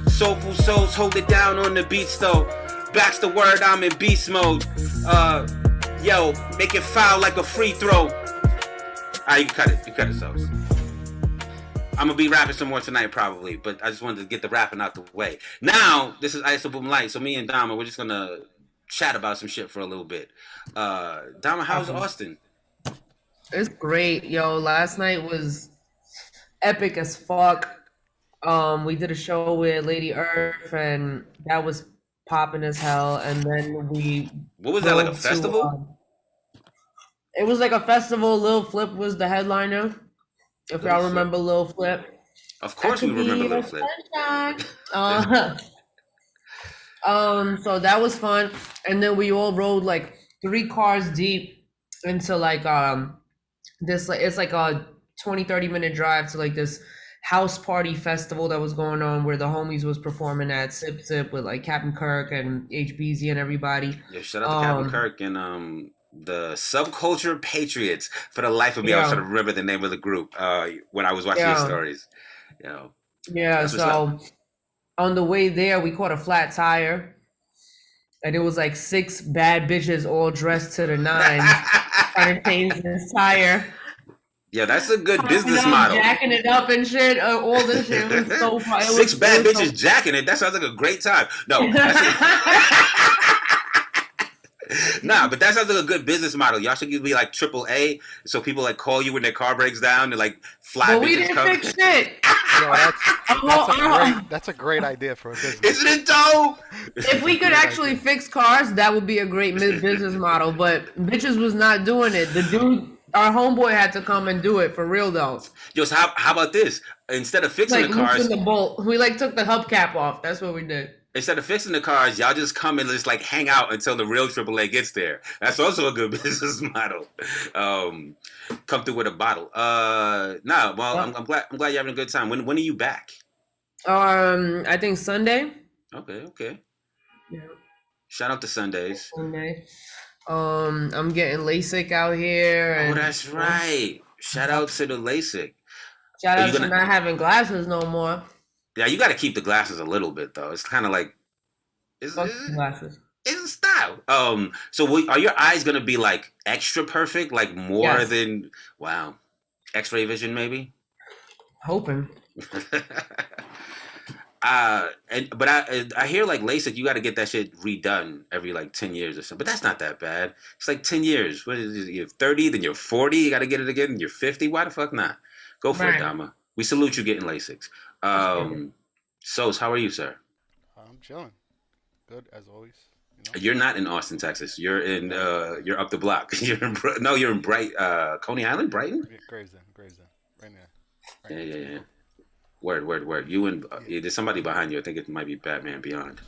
[SPEAKER 1] Soulful Souls hold it down on the beats though. Baxter Word, I'm in beast mode. Yo, make it foul like a free throw. You cut it, Soze. I'm gonna be rapping some more tonight probably, but I just wanted to get the rapping out the way. Now, this is Ice Boom Light, so me and Dama, we're just gonna chat about some shit for a little bit. Dama, how's Austin?
[SPEAKER 19] It's great, yo. Last night was epic as fuck. We did a show with Lady Earth, and that was popping as hell. And then
[SPEAKER 1] what was that, like a festival?
[SPEAKER 19] It was like a festival. Lil Flip was the headliner. If y'all remember Lil Flip.
[SPEAKER 1] Of course we remember Lil Flip.
[SPEAKER 19] So that was fun. And then we all rode like 3 cars deep into like this, like it's like a 20-30 minute drive to like this house party festival that was going on where the homies was performing at Sip Sip with like Captain Kirk and HBZ and everybody.
[SPEAKER 1] Yeah, shout out to Captain Kirk and the Subculture Patriots. For the life of me, I was trying to remember the name of the group when I was watching your stories.
[SPEAKER 19] Yeah, so on the way there, we caught a flat tire. And it was like 6 bad bitches all dressed to the nines trying to change this tire.
[SPEAKER 1] Yeah, that's a good business model.
[SPEAKER 19] Jacking it up and shit. All this shit was so fun.
[SPEAKER 1] 6 bad bitches jacking it. That sounds like a great time. No. Nah, but that sounds like a good business model. Y'all should be like AAA, so people like call you when their car breaks down and like fly
[SPEAKER 19] bitches. We didn't fix shit.
[SPEAKER 2] Yo, that's a great idea for a business.
[SPEAKER 1] Isn't it dope?
[SPEAKER 19] If we could actually fix cars, that would be a great business model. But bitches was not doing it. The dude, our homeboy, had to come and do it for real though.
[SPEAKER 1] Yo, so how about this? Instead of fixing the cars,
[SPEAKER 19] the bolt. We like took the hubcap off. That's what we did.
[SPEAKER 1] Instead of fixing the cars, y'all just come and just like hang out until the real AAA gets there. That's also a good business model. Come through with a bottle. I'm glad you're having a good time. When are you back?
[SPEAKER 19] I think Sunday.
[SPEAKER 1] Okay.
[SPEAKER 19] Yeah.
[SPEAKER 1] Shout out to Sundays.
[SPEAKER 19] Sunday. I'm getting LASIK out here.
[SPEAKER 1] And that's right. Shout out to the LASIK.
[SPEAKER 19] Shout out to not having glasses no more.
[SPEAKER 1] Yeah, you got to keep the glasses a little bit though. It's kind of like
[SPEAKER 19] glasses.
[SPEAKER 1] It's a style. So are your eyes gonna be like extra perfect, like more than X-ray vision maybe?
[SPEAKER 19] Hoping.
[SPEAKER 1] But I hear like LASIK, you got to get that shit redone every like 10 years or something. But that's not that bad. It's like 10 years. What is it? You're 30, then you're 40. You got to get it again. You're 50. Why the fuck not? Go for it, Dama. We salute you getting LASIKs. Soze, how are you, sir?
[SPEAKER 2] I'm chilling. Good as always.
[SPEAKER 1] You're not in Austin, Texas. You're in. You're up the block. You're in Bright, Coney Island, Brighton.
[SPEAKER 2] Gravesend, right now.
[SPEAKER 1] Yeah. Word. You and there's somebody behind you. I think it might be Batman Beyond.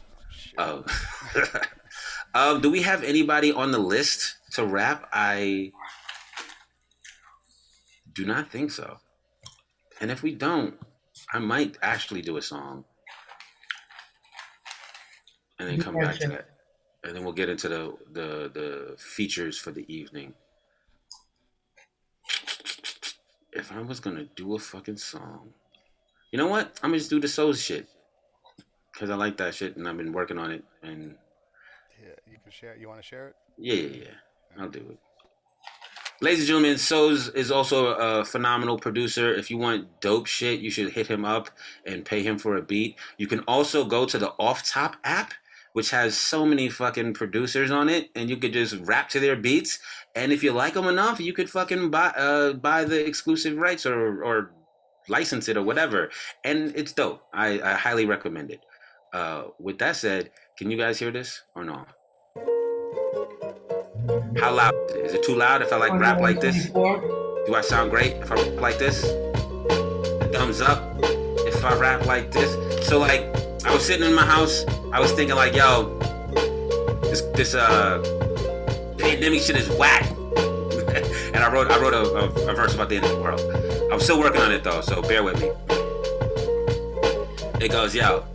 [SPEAKER 1] Do we have anybody on the list to rap? I do not think so. And if we don't, I might actually do a song and then come back to that. And then we'll get into the features for the evening. If I was gonna do a fucking song, you know what? I'm gonna just do the Soze shit because I like that shit and I've been working on it. And
[SPEAKER 2] yeah, you can share. You want to share it?
[SPEAKER 1] Yeah. I'll do it. Ladies and gentlemen, Soze is also a phenomenal producer. If you want dope shit, you should hit him up and pay him for a beat. You can also go to the Off Top app, which has so many fucking producers on it, and you could just rap to their beats. And if you like them enough, you could fucking buy the exclusive rights or license it or whatever. And it's dope. I highly recommend it. With that said, can you guys hear this or no? How loud is it? Is it too loud if I like rap like this? Do I sound great if I rap like this? Thumbs up if I rap like this. So like, I was sitting in my house, I was thinking like, yo, this pandemic shit is whack. And I wrote a verse about the end of the world. I'm still working on it though, so bear with me. It goes, yo.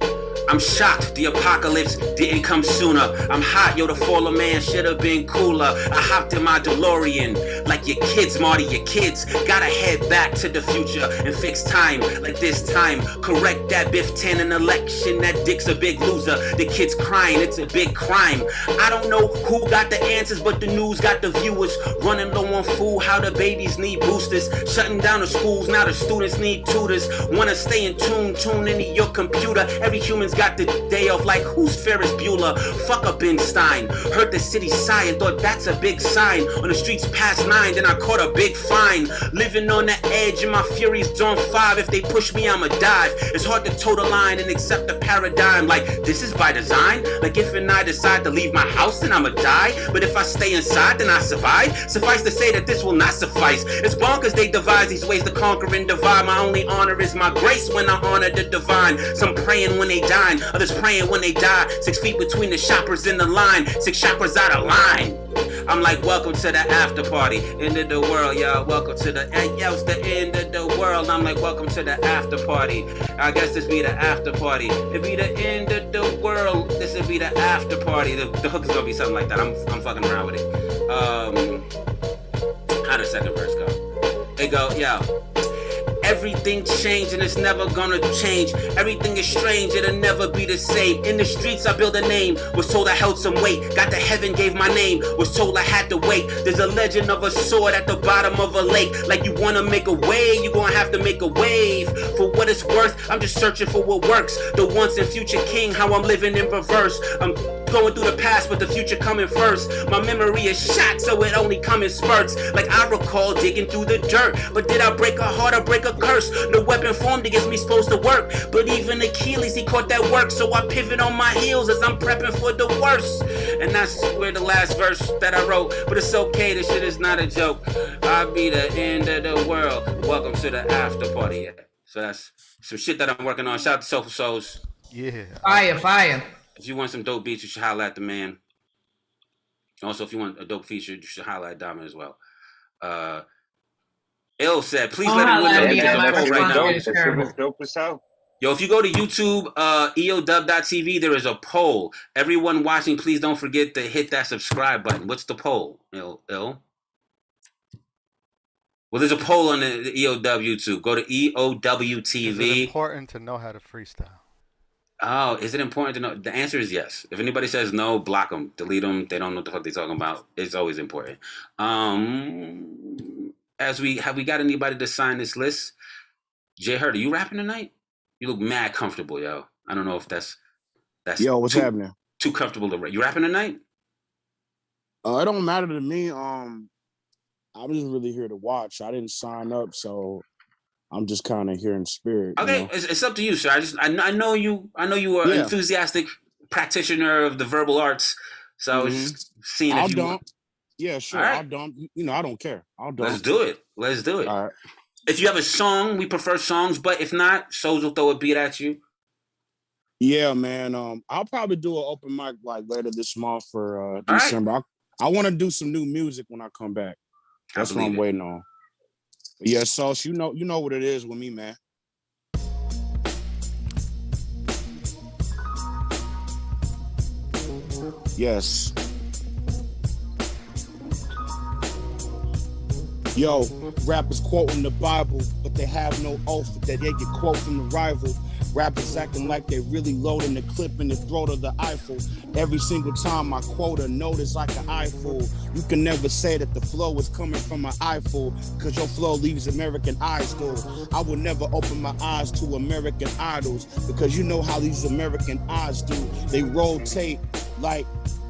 [SPEAKER 1] I'm shocked the apocalypse didn't come sooner. I'm hot, yo, the fall of man should have been cooler. I hopped in my DeLorean like your kids, Marty, your kids. Gotta head back to the future and fix time like this time. Correct that Biff Tannen election, that dick's a big loser. The kid's crying, it's a big crime. I don't know who got the answers, but the news got the viewers. Running low on food, how the babies need boosters. Shutting down the schools, now the students need tutors. Wanna stay in tune into your computer. Every human's got the day off like who's Ferris Bueller? Fuck up Einstein. Heard the city sigh and thought that's a big sign. On the streets past 9, then I caught a big fine. Living on the edge and my fury's Dawn 5. If they push me, I'ma dive. It's hard to toe the line and accept the paradigm. Like this is by design. Like if and I decide to leave my house, then I'ma die. But if I stay inside, then I survive. Suffice to say that this will not suffice. It's bonkers they devise these ways to conquer and divide. My only honor is my grace when I honor the divine. Some praying when they die. Others praying when they die. 6 feet between the shoppers in the line. 6 shoppers out of line. I'm like, welcome to the after party. End of the world, y'all. Welcome to the it's the end of the world. I'm like, welcome to the after party. I guess this be the after party. It be the end of the world. This would be the after party. The hook is gonna be something like that. I'm fucking around with it. How the second verse go? It go, yo. Everything changed and it's never gonna change. Everything is strange, it'll never be the same. In the streets I built a name. Was told I held some weight. Got to heaven, gave my name. Was told I had to wait. There's a legend of a sword at the bottom of a lake. Like you wanna make a way, you gonna have to make a wave. For what it's worth, I'm just searching for what works. The once and future king, how I'm living in reverse. I'm going through the past, but the future coming first. My memory is shot, so it only come in spurts. Like I recall digging through the dirt. But did I break a heart or break a curse? No weapon formed against me supposed to work. But even Achilles, he caught that work. So I pivot on my heels as I'm prepping for the worst. And that's where the last verse that I wrote. But it's okay, this shit is not a joke. I'll be the end of the world. Welcome to the after party. Yeah. So that's some shit that I'm working on. Shout out to Soulful Soze.
[SPEAKER 2] Yeah.
[SPEAKER 19] Fire.
[SPEAKER 1] If you want some dope beats, you should holler at the man. Also, if you want a dope feature, you should holler at Diamond as well. Ill said, please let him know there's a poll right now. Yo, if you go to YouTube, EODUB.TV, there is a poll. Everyone watching, please don't forget to hit that subscribe button. What's the poll, Ill? Well, there's a poll on the EOW YouTube. Go to EOW TV.
[SPEAKER 2] Is it important to know how to freestyle?
[SPEAKER 1] Oh, is it important to know? The answer is yes. If anybody says no, block them, delete them. They don't know what the fuck they're talking about. It's always important. Have we got anybody to sign this list? J Hurd, are you rapping tonight? You look mad comfortable, yo. I don't know if that's
[SPEAKER 20] yo. What's happening?
[SPEAKER 1] Too comfortable to rap. You rapping tonight?
[SPEAKER 20] It don't matter to me. I'm just really here to watch. I didn't sign up, so I'm just kind of here in spirit.
[SPEAKER 1] Okay,
[SPEAKER 20] you know?
[SPEAKER 1] It's up to you, sir. I know you are an enthusiastic practitioner of the verbal arts. So I was just seeing if you
[SPEAKER 20] dump. Yeah, sure.
[SPEAKER 1] Right.
[SPEAKER 20] I'll dump. You know, I don't care. I'll dump.
[SPEAKER 1] Let's do it.
[SPEAKER 20] All right.
[SPEAKER 1] If you have a song, we prefer songs, but if not, Soze will throw a beat at you.
[SPEAKER 20] Yeah, man. I'll probably do an open mic like later this month for December. Right. I want to do some new music when I come back. That's what I'm waiting on. But yeah, so you know what it is with me, man. Yes. Yo, rappers quoting the Bible, but they have no oath that they get quote from the rival. Rappers acting like they really loading the clip in the throat of the Eiffel. Every single time I quote a note is like an eyeful. You can never say that the flow is coming from an eyeful, cause your flow leaves American eyes dull. I will never open my eyes to American idols, because you know how these American eyes do. They rotate like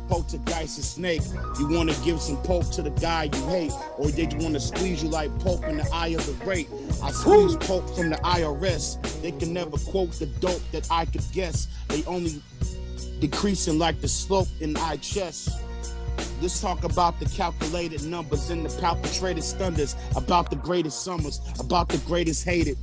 [SPEAKER 20] poltergeist and snake. You want to give some poke to the guy you hate, or they want to squeeze you like Pope in the eye of the great. I squeeze Pope from the IRS. They can never quote the dope that I could guess. They only decreasing like the slope in eye chest. Let's talk about the calculated numbers and the palpitated thunders, about the greatest summers, about the greatest hated.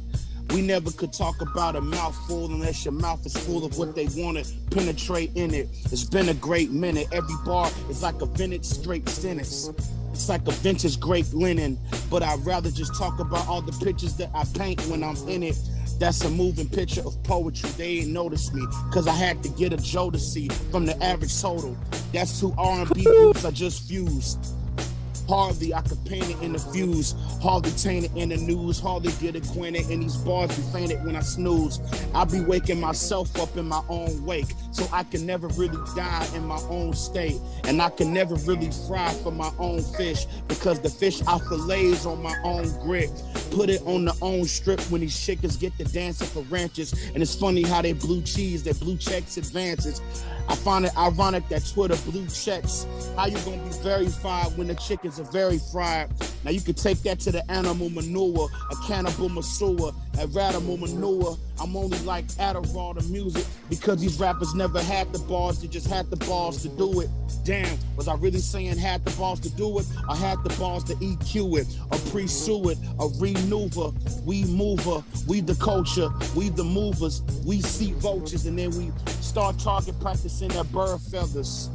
[SPEAKER 20] We never could talk about a mouthful unless your mouth is full of what they want to penetrate in it. It's been a great minute. Every bar is like a vintage straight sentence. It's like a vintage grape linen. But I'd rather just talk about all the pictures that I paint when I'm in it. That's a moving picture of poetry. They ain't noticed me, cause I had to get a Jodeci from the average total. That's two R&B groups I just fused. Hardly I could paint it in the fuse, hardly taint it in the news, hardly get acquainted in these bars be fainted when I snooze. I be waking myself up in my own wake, so I can never really die in my own state. And I can never really fry for my own fish, because the fish I fillets on my own grit. Put it on the own strip when these chickens get the dancing for ranches. And it's funny how they blue cheese, their blue checks advances. I find it ironic that Twitter blue checks. How you gonna be verified when the chickens are very fried? Now you can take that to the animal manure, a cannibal masseur, a radical manure. I'm only like Adderall to music, because these rappers never had the bars, they just had the balls to do it. Damn, was I really saying had the balls to do it? I had the balls to EQ it, or pursue it, or renewer. We mover, we the culture, we the movers, we see vultures, and then we start target practicing their bird feathers.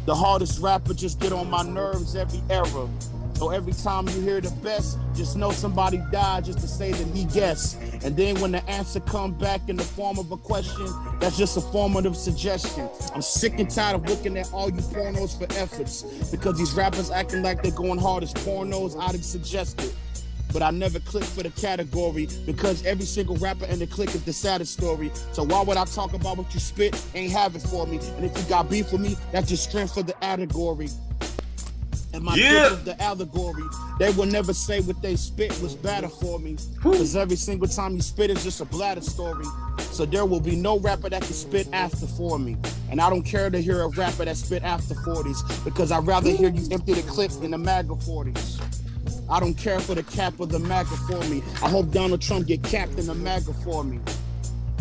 [SPEAKER 20] The hardest rapper just get on my nerves every era. So every time you hear the best, just know somebody died just to say that he guessed. And then when the answer come back in the form of a question, that's just a formative suggestion. I'm sick and tired of looking at all you pornos for efforts, because these rappers acting like they're going hard as pornos I'd suggested. But I never click for the category, because every single rapper in the clique is the saddest story. So why would I talk about what you spit? Ain't have it for me. And if you got beef with me, that's just strength for the allegory. And my gift of the allegory, they will never say what they spit was better for me, because every single time you spit is just a bladder story. So there will be no rapper that can spit after for me. And I don't care to hear a rapper that spit after 40s, because I'd rather hear you empty the clip in the MAGA 40s. I don't care for the cap of the MAGA for me. I hope Donald Trump get capped in the MAGA for me.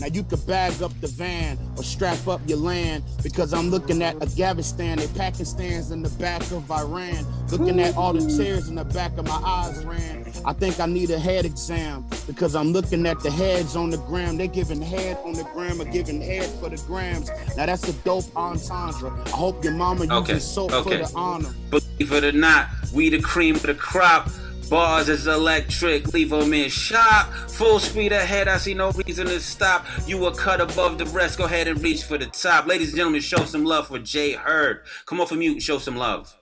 [SPEAKER 20] Now you could bag up the van or strap up your land, because I'm looking at Afghanistan and Pakistan's in the back of Iran. Looking at all the tears in the back of my eyes ran. I think I need a head exam, because I'm looking at the heads on the gram. They giving head on the gram or giving head for the grams. Now that's a dope entendre. I hope your mama uses soap for the honor.
[SPEAKER 1] Believe it or not, we the cream of the crop. Bars is electric, leave them in shock. Full speed ahead, I see no reason to stop. You a cut above the rest, go ahead and reach for the top. Ladies and gentlemen, show some love for Jay Hurd. Come off of mute and show some love.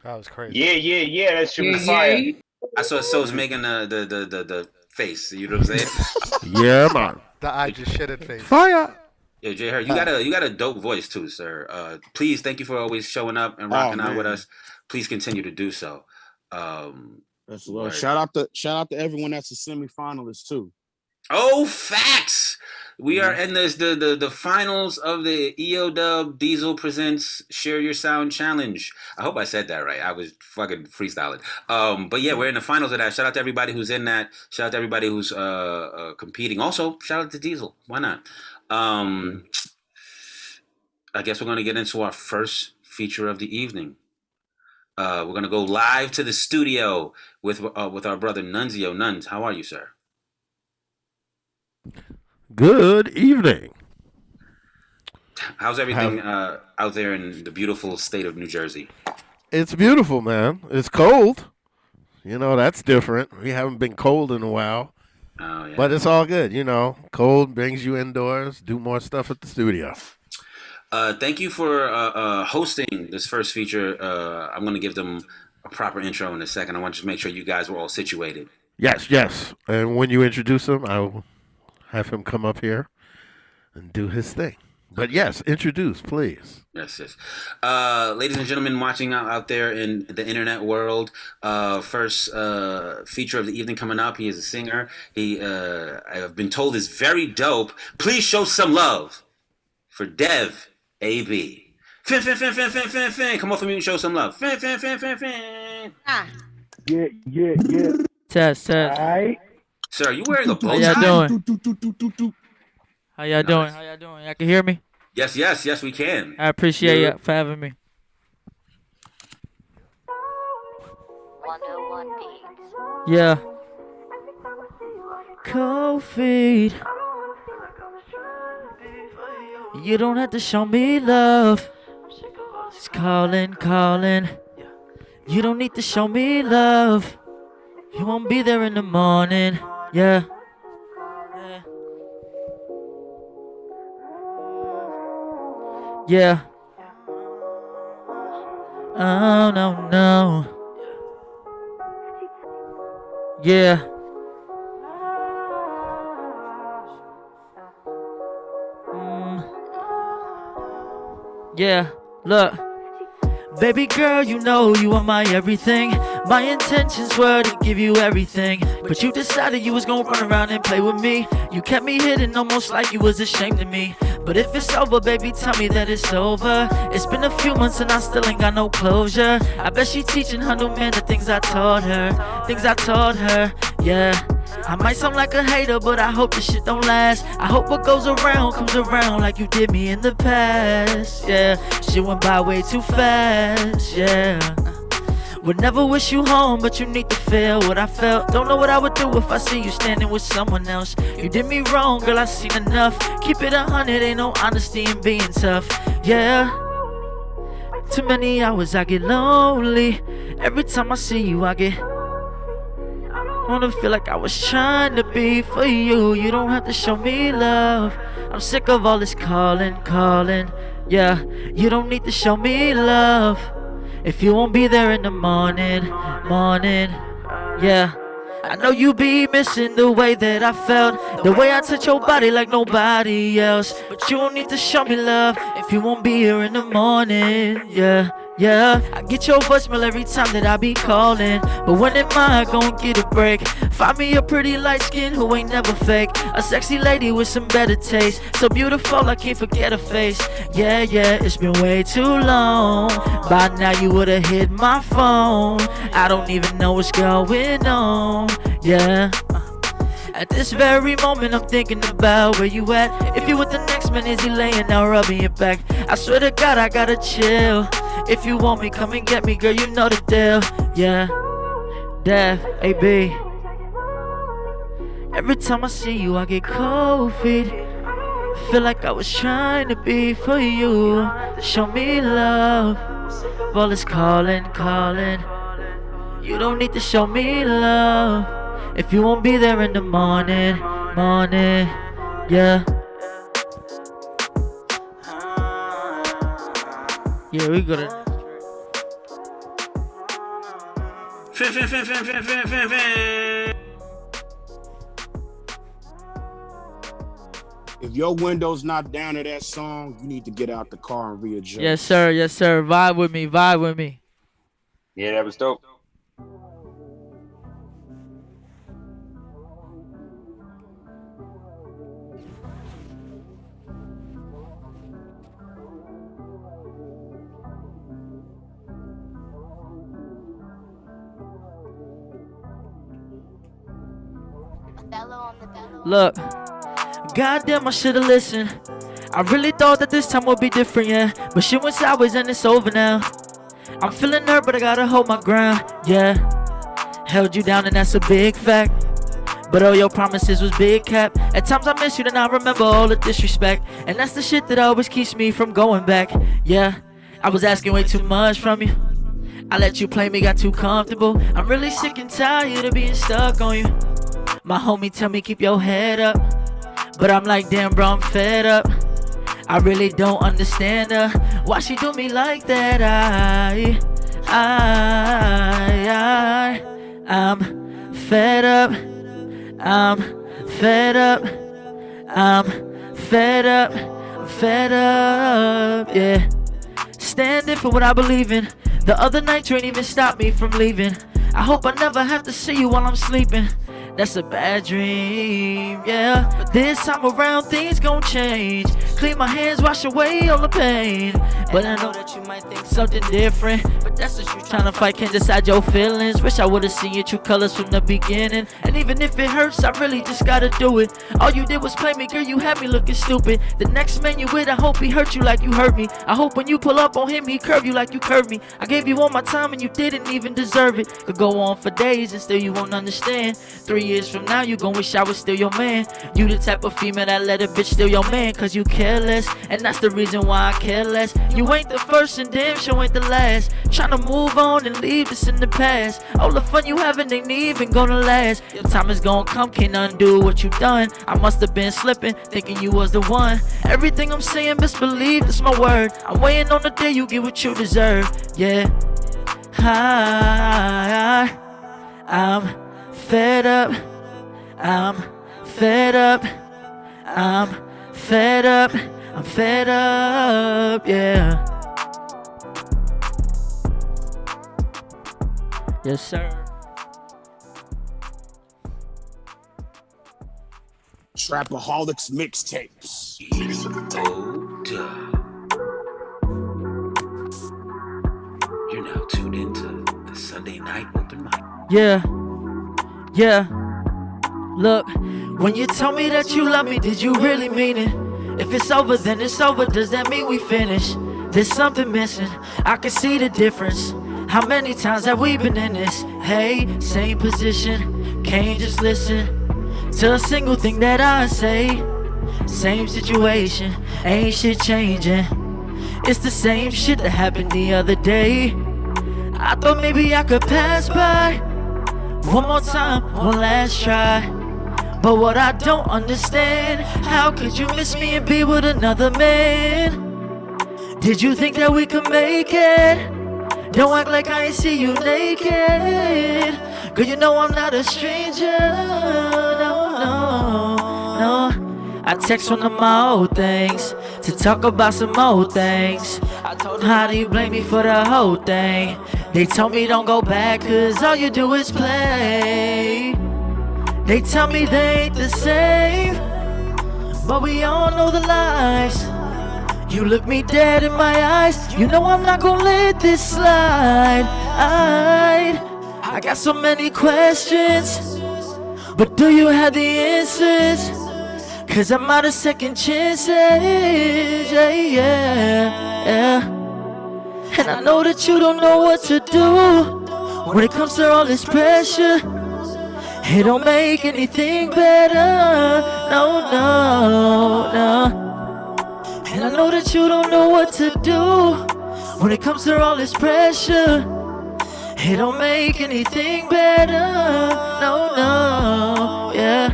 [SPEAKER 2] That was crazy.
[SPEAKER 21] Yeah, that shit was fire.
[SPEAKER 1] I saw Soze making the face, you know what I'm saying?
[SPEAKER 22] Yeah, man.
[SPEAKER 2] The I just shitted face.
[SPEAKER 22] Fire.
[SPEAKER 1] Yeah, Jay Hurd, you got a dope voice too, sir. Please, thank you for always showing up and rocking out with us. Please continue to do so.
[SPEAKER 20] That's a lot. Shout out to everyone that's a semi-finalist too.
[SPEAKER 1] Oh, facts! We are in the finals of the EOW Diesel Presents Share Your Sound Challenge. I hope I said that right. I was fucking freestyling. But yeah, we're in the finals of that. Shout out to everybody who's in that. Shout out to everybody who's competing. Also, shout out to Diesel. Why not? I guess we're gonna get into our first feature of the evening. We're gonna go live to the studio with our brother Nunzio. Nuns, how are you, sir?
[SPEAKER 22] Good evening.
[SPEAKER 1] How's everything out there in the beautiful state of New Jersey?
[SPEAKER 5] It's beautiful, man. It's cold. You know, that's different. We haven't been cold in a while.
[SPEAKER 1] Oh, yeah.
[SPEAKER 5] But it's all good, you know. Cold brings you indoors, do more stuff at the studio.
[SPEAKER 1] Thank you for hosting this first feature. I'm going to give them a proper intro in a second. I want to make sure you guys were all situated.
[SPEAKER 5] Yes. And when you introduce him, I will have him come up here and do his thing. But yes, introduce, please.
[SPEAKER 1] Yes. Ladies and gentlemen watching out there in the internet world, first feature of the evening coming up. He is a singer. He, I have been told, is very dope. Please show some love for Dev AB. Fin. Come off of mute and show some love. Fin.
[SPEAKER 22] Yeah. Test.
[SPEAKER 1] All right. Sir, are you wearing a bow tie?
[SPEAKER 22] How y'all doing? How y'all doing? Y'all can hear me?
[SPEAKER 1] Yes, we can.
[SPEAKER 22] I appreciate you for having me.
[SPEAKER 17] 101 Beats.
[SPEAKER 22] Yeah. Cold feet. You don't have to show me love. It's calling. You don't need to show me love. You won't be there in the morning. Yeah. Yeah. Oh, no. Yeah. Yeah. Look. Baby girl, you know you are my everything. My intentions were to give you everything, but you decided you was gonna run around and play with me. You kept me hidden almost like you was ashamed of me. But if it's over, baby, tell me that it's over. It's been a few months and I still ain't got no closure. I bet she teaching her new man the things I taught her. Yeah. I might sound like a hater, but I hope this shit don't last. I hope what goes around comes around like you did me in the past. Yeah, shit went by way too fast. Yeah. Would never wish you home, but you need to feel what I felt. Don't know what I would do if I see you standing with someone else. You did me wrong, girl, I seen enough. Keep it 100, ain't no honesty in being tough. Yeah. Too many hours, I get lonely. Every time I see you, I wanna feel like I was trying to be for you. You don't have to show me love. I'm sick of all this calling. Yeah, you don't need to show me love if you won't be there in the morning. Yeah, I know you be missing the way that I felt, the way I touch your body like nobody else. But you don't need to show me love if you won't be here in the morning. Yeah, I get your voicemail every time that I be calling, but when am I gonna get a break? Find me a pretty light skin who ain't never fake, a sexy lady with some better taste, so beautiful I can't forget her face. Yeah, it's been way too long. By now you would've hit my phone. I don't even know what's going on. Yeah. At this very moment I'm thinking about where you at. If you with the next man, is he laying down rubbing your back? I swear to God I gotta chill. If you want me, come and get me, girl, you know the deal. Yeah, Dev AB. Every time I see you I get cold feet. Feel like I was trying to be for you. Show me love. All this calling. You don't need to show me love if you won't be there in the morning. Yeah. Yeah, we gotta.
[SPEAKER 20] If your window's not down to that song, you need to get out the car and readjust.
[SPEAKER 22] Yes, sir. Vibe with me.
[SPEAKER 21] Yeah, that was dope.
[SPEAKER 22] Look, goddamn, I should've listened. I really thought that this time would be different, yeah. But shit went sideways and it's over now. I'm feeling hurt, but I gotta hold my ground, yeah. Held you down and that's a big fact. But all your promises was big cap. At times I miss you, then I remember all the disrespect. And that's the shit that always keeps me from going back. Yeah, I was asking way too much from you. I let you play me, got too comfortable. I'm really sick and tired of being stuck on you. My homie tell me keep your head up, but I'm like, damn bro, I'm fed up. I really don't understand her. Why she do me like that? I'm fed up. I'm fed up. I'm fed up. I'm fed up. Yeah. Standing for what I believe in. The other night you ain't even stopped me from leaving. I hope I never have to see you while I'm sleeping. That's a bad dream, yeah. But this time around things gon' change. Clean my hands, wash away all the pain. But I know that you might think something different. But that's what you tryna fight, can't decide your feelings. Wish I would've seen your true colors from the beginning. And even if it hurts, I really just gotta do it. All you did was play me, girl, you had me looking stupid. The next man you with, I hope he hurt you like you hurt me. I hope when you pull up on him, he curve you like you curved me. I gave you all my time and you didn't even deserve it. Could go on for days and still you won't understand. 3 years from now, you gon' wish I was still your man. You the type of female that let a bitch steal your man, cause you care less, and that's the reason why I care less. You ain't the first and damn sure ain't the last. Tryna move on and leave this in the past. All the fun you having ain't even gonna last. Your time is gonna come, can't undo what you done. I must have been slipping, thinking you was the one. Everything I'm saying, best believe it's my word. I'm waiting on the day you get what you deserve. Yeah, I'm fed up. I'm fed up. I'm fed up. I'm fed up. Yeah. Yes, sir.
[SPEAKER 20] Trapaholics mixtapes.
[SPEAKER 1] EODUB. You're now tuned into the Sunday night open mic.
[SPEAKER 22] Yeah. Yeah. Look, when you told me that you love me, did you really mean it? If it's over, then it's over. Does that mean we finished? There's something missing. I can see the difference. How many times have we been in this? Hey, same position. Can't just listen to a single thing that I say. Same situation. Ain't shit changing. It's the same shit that happened the other day. I thought maybe I could pass by. One more time, one last try. But what I don't understand, how could you miss me and be with another man? Did you think that we could make it? Don't act like I ain't see you naked. Girl, you know I'm not a stranger. No. I text one of my old things to talk about some old things. I told them, how do you blame me for the whole thing? They told me don't go back, cause all you do is play. They tell me they ain't the same, but we all know the lies. You look me dead in my eyes, you know I'm not gonna let this slide. I got so many questions, but do you have the answers? Cause I'm out of second chances, yeah. And I know that you don't know what to do when it comes to all this pressure. It don't make anything better, no. And I know that you don't know what to do when it comes to all this pressure. It don't make anything better, no, yeah.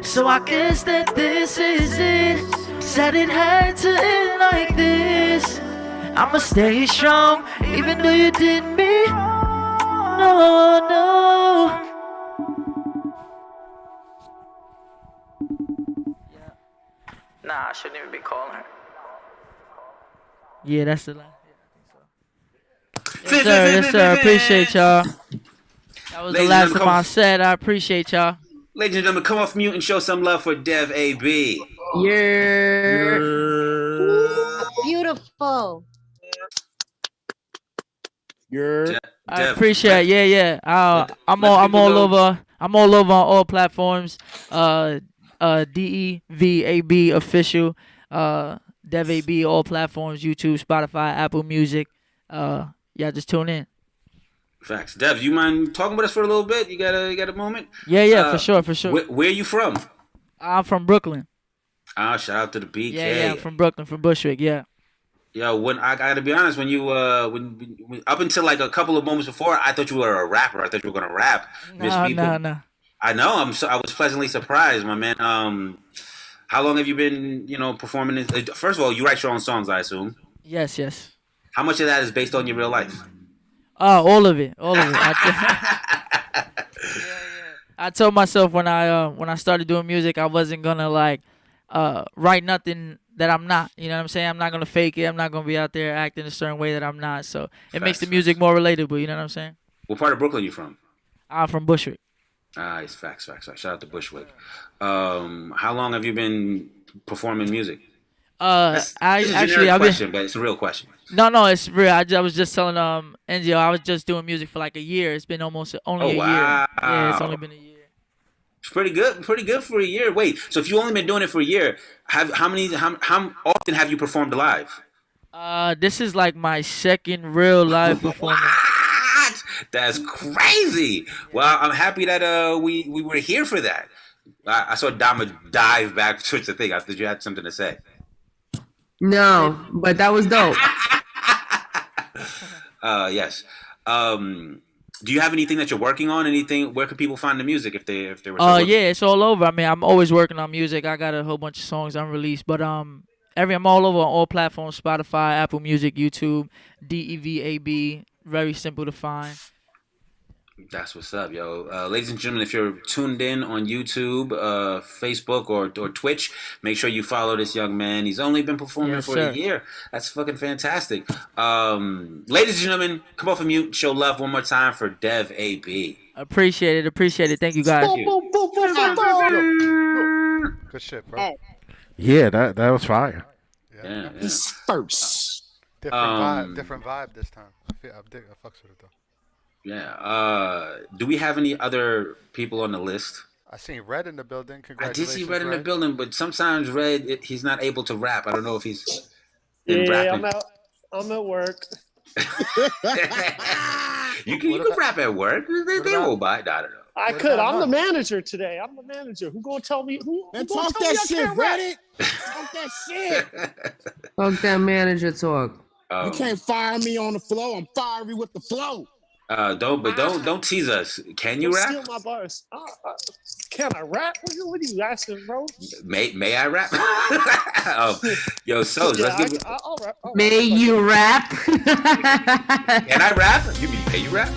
[SPEAKER 22] So I guess that this is it. Said it had to end like this. I'ma stay strong, even though you did me. No. Nah, I shouldn't even be calling her. Yeah, that's the last. Yes, sir. Appreciate y'all. That was the last of my set. I appreciate y'all.
[SPEAKER 1] Ladies and gentlemen, come off mute and show some love for Dev AB.
[SPEAKER 19] Yeah.
[SPEAKER 7] Beautiful.
[SPEAKER 22] I appreciate it. Yeah. I'm all over on all platforms. DEVAB official. Dev AB, all platforms, YouTube, Spotify, Apple Music. Y'all just tune in.
[SPEAKER 1] Facts. Dev, you mind talking with us for a little bit? You got a moment?
[SPEAKER 22] Yeah, for sure.
[SPEAKER 1] Where are you from?
[SPEAKER 22] I'm from Brooklyn.
[SPEAKER 1] Shout out to the BK.
[SPEAKER 22] Yeah, I'm from Brooklyn, from Bushwick. Yeah.
[SPEAKER 1] Yo, when I gotta be honest, when you when up until like a couple of moments before, I thought you were a rapper. I thought you were gonna rap.
[SPEAKER 22] No.
[SPEAKER 1] I know. I was pleasantly surprised, my man. How long have you been, performing? First of all, you write your own songs, I assume.
[SPEAKER 22] Yes.
[SPEAKER 1] How much of that is based on your real life?
[SPEAKER 22] All of it. I told myself when I started doing music, I wasn't gonna write nothing that I'm not. You know what I'm saying? I'm not gonna fake it. I'm not gonna be out there acting a certain way that I'm not. So it makes the music more relatable. You know what I'm saying?
[SPEAKER 1] What part of Brooklyn you from?
[SPEAKER 22] I'm from Bushwick.
[SPEAKER 1] It's facts. Shout out to Bushwick. How long have you been performing music? It's a generic question, but it's a real question.
[SPEAKER 22] No, it's real. I was just telling NGO, I was just doing music for like a year. It's been only a year. Yeah, it's only been a year.
[SPEAKER 1] It's pretty good for a year. Wait, so if you only been doing it for a year, how often have you performed live?
[SPEAKER 22] This is like my second real live performance.
[SPEAKER 1] What? That's crazy. Well, I'm happy that we were here for that. I saw Dama dive back towards the thing. Did you have something to say?
[SPEAKER 19] No, but that was dope.
[SPEAKER 1] Yes. Do you have anything that you're working on? Anything? Where can people find the music if they were?
[SPEAKER 22] Yeah, it's all over. I mean, I'm always working on music. I got a whole bunch of songs unreleased, but I'm all over on all platforms: Spotify, Apple Music, YouTube, Dev AB. Very simple to find.
[SPEAKER 1] That's what's up, yo. Ladies and gentlemen, if you're tuned in on YouTube, Facebook, or Twitch, make sure you follow this young man. He's only been performing for a year. That's fucking fantastic. Ladies and gentlemen, come off of mute. Show love one more time for Dev AB.
[SPEAKER 22] Appreciate it. Thank you, guys.
[SPEAKER 2] Good shit, bro.
[SPEAKER 5] Yeah, that was fire.
[SPEAKER 1] Yeah.
[SPEAKER 20] First.
[SPEAKER 2] Different vibe this time. I fucks with it though.
[SPEAKER 1] Yeah. Do we have any other people on the list?
[SPEAKER 2] I seen Red in the building. Congratulations.
[SPEAKER 1] I did see Red in the building, but sometimes Red, he's not able to rap. I don't know if he's
[SPEAKER 7] rapping. I'm at work.
[SPEAKER 1] You can rap at work. They won't buy it. I don't know.
[SPEAKER 7] I could. I'm the manager today. I'm the manager. Who gonna tell me? Who
[SPEAKER 20] talk that shit, Reddit? Talk that shit.
[SPEAKER 19] Talk that manager talk.
[SPEAKER 20] You can't fire me on the flow. I'm fiery with the flow.
[SPEAKER 1] Don't tease us. Can you rap?
[SPEAKER 7] Steal my bars. Can I rap? What are you asking, bro?
[SPEAKER 1] May I rap? Yo, Soze, let's give.
[SPEAKER 7] I'll rap.
[SPEAKER 19] May you rap?
[SPEAKER 1] Can I rap? You mean may you rap?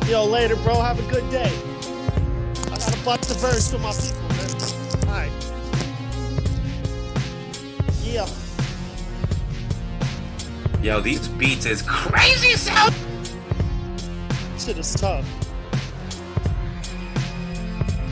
[SPEAKER 7] Yo, later, bro. Have a good day. I got a bunch of verse for my people, man. All right. Yeah.
[SPEAKER 1] Yo, these beats is crazy sound.
[SPEAKER 7] Shit is tough.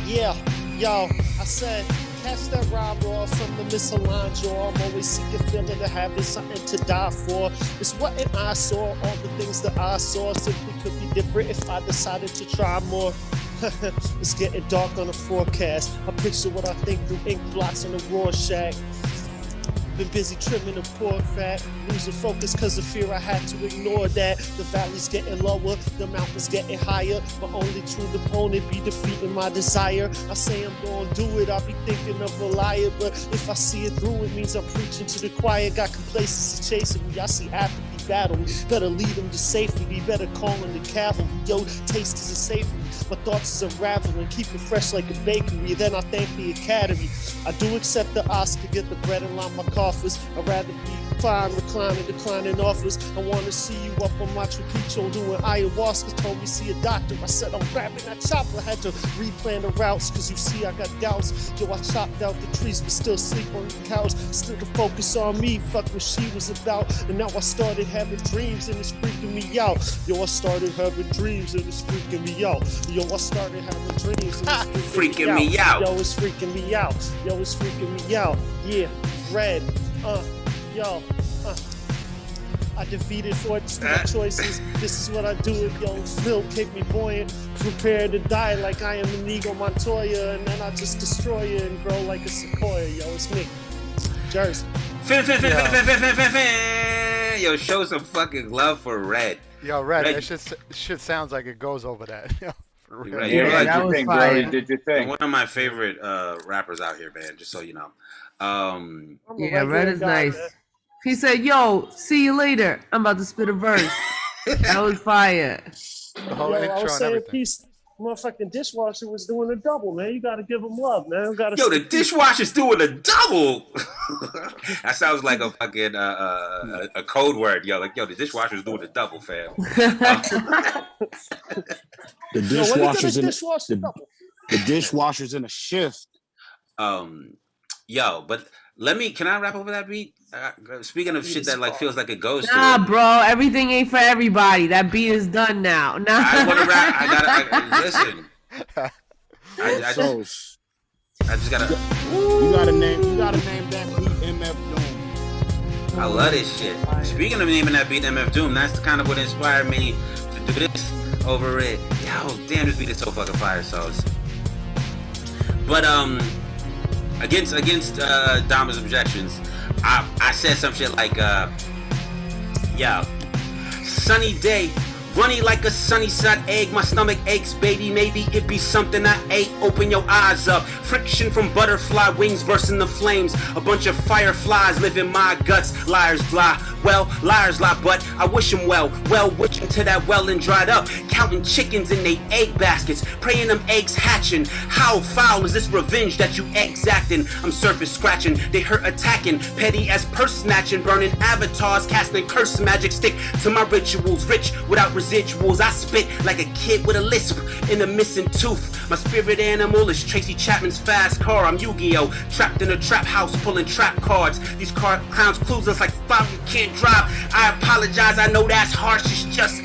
[SPEAKER 7] Yeah, yo, I said, catch that rhyme raw from the misaligned jaw. I'm always seeking feeling to have it, something to die for. It's what an I saw, all the things that I saw simply could be different if I decided to try more. It's getting dark on the forecast. I picture what I think through ink blots on the Rorschach. Been busy trimming the pork fat, losing focus cause of fear I had to ignore that. The valley's getting lower, the mountain's getting higher. My only true opponent be defeating my desire. I say I'm gonna do it, I'll be thinking of a liar. But if I see it through, it means I'm preaching to the choir. Got complacency chasing me, I see apathy battle me. Better lead them to safety, be better calling the cavalry. Yo, taste is a savory, my thoughts is unraveling. Keep it fresh like a bakery, then I thank the academy. I do accept the Oscar, get the bread and line my coffers. I'd rather be fine, reclining, declining offers. I want to see you up on Machu Picchu doing ayahuasca. Told me see a doctor. I said I'm grabbing that chopper. I had to replan the routes cause you see I got doubts. Yo, I chopped out the trees but still sleep on the couch. Still to focus on me, fuck what she was about. And now I started having dreams and it's freaking me out. Yo, I started having dreams and it's freaking me out. Yo, I started having dreams and it's freaking me out. Yo, it's freaking me out. Yo, it's freaking me out. Yeah, Red. I defeated 4 choices. This is what I do. Yo, Phil kick me buoyant. Prepare to die like I am Inigo Montoya. And then I just destroy you and grow like a sequoia. Yo, it's me. Jersey.
[SPEAKER 1] Yo, show some fucking love for Red.
[SPEAKER 2] Yo, Red, that shit sounds like it goes over that. For real.
[SPEAKER 1] Right.
[SPEAKER 21] Yeah,
[SPEAKER 19] that was fire.
[SPEAKER 21] You did your thing.
[SPEAKER 1] One of my favorite rappers out here, man. Just so you know.
[SPEAKER 19] Yeah, Red is nice. Man. He said, "Yo, see you later. I'm about to spit a verse." That was fire.
[SPEAKER 2] The whole intro
[SPEAKER 7] I was
[SPEAKER 2] and
[SPEAKER 7] saying,
[SPEAKER 2] everything.
[SPEAKER 7] peace. Motherfucking dishwasher was doing a double, man. You gotta give him love, man.
[SPEAKER 1] Yo, the dishwasher's doing a double. That sounds like a fucking a code word. Yo, like, yo, the dishwasher's doing a double, fam.
[SPEAKER 20] The dishwasher's the dishwasher's in a shift.
[SPEAKER 1] Yo, but can I rap over that beat? Speaking of shit that like feels like it goes
[SPEAKER 19] Nah,
[SPEAKER 1] to.
[SPEAKER 19] bro, everything ain't for everybody. That beat is done now. Nah.
[SPEAKER 1] I want to rap. I listen. I just gotta.
[SPEAKER 20] You gotta name that beat MF Doom.
[SPEAKER 1] I love this shit. Speaking of naming that beat MF Doom, that's the kind of what inspired me to do this over it. Yo, damn, this beat is so fucking fire, Soze. But against Dama's objections, I said some shit like, yo, sunny day, runny like a sunny side egg, my stomach aches, baby, maybe it be something I ate, open your eyes up, friction from butterfly wings bursting the flames, a bunch of fireflies live in my guts, liars lie, well, liars lie, but I wish them well, wishing to that well and dried up, counting chickens in they egg baskets, praying them eggs hatching, how foul is this revenge that you exacting, I'm surface scratching, they hurt attacking, petty as purse snatching, burning avatars, casting curse magic, stick to my rituals, rich without residuals, I spit like a kid with a lisp in a missing tooth, my spirit animal is Tracy Chapman's fast car, I'm Yu-Gi-Oh! Trapped in a trap house pulling trap cards, these clowns clueless like five you can't drive, I apologize, I know that's harsh, it's just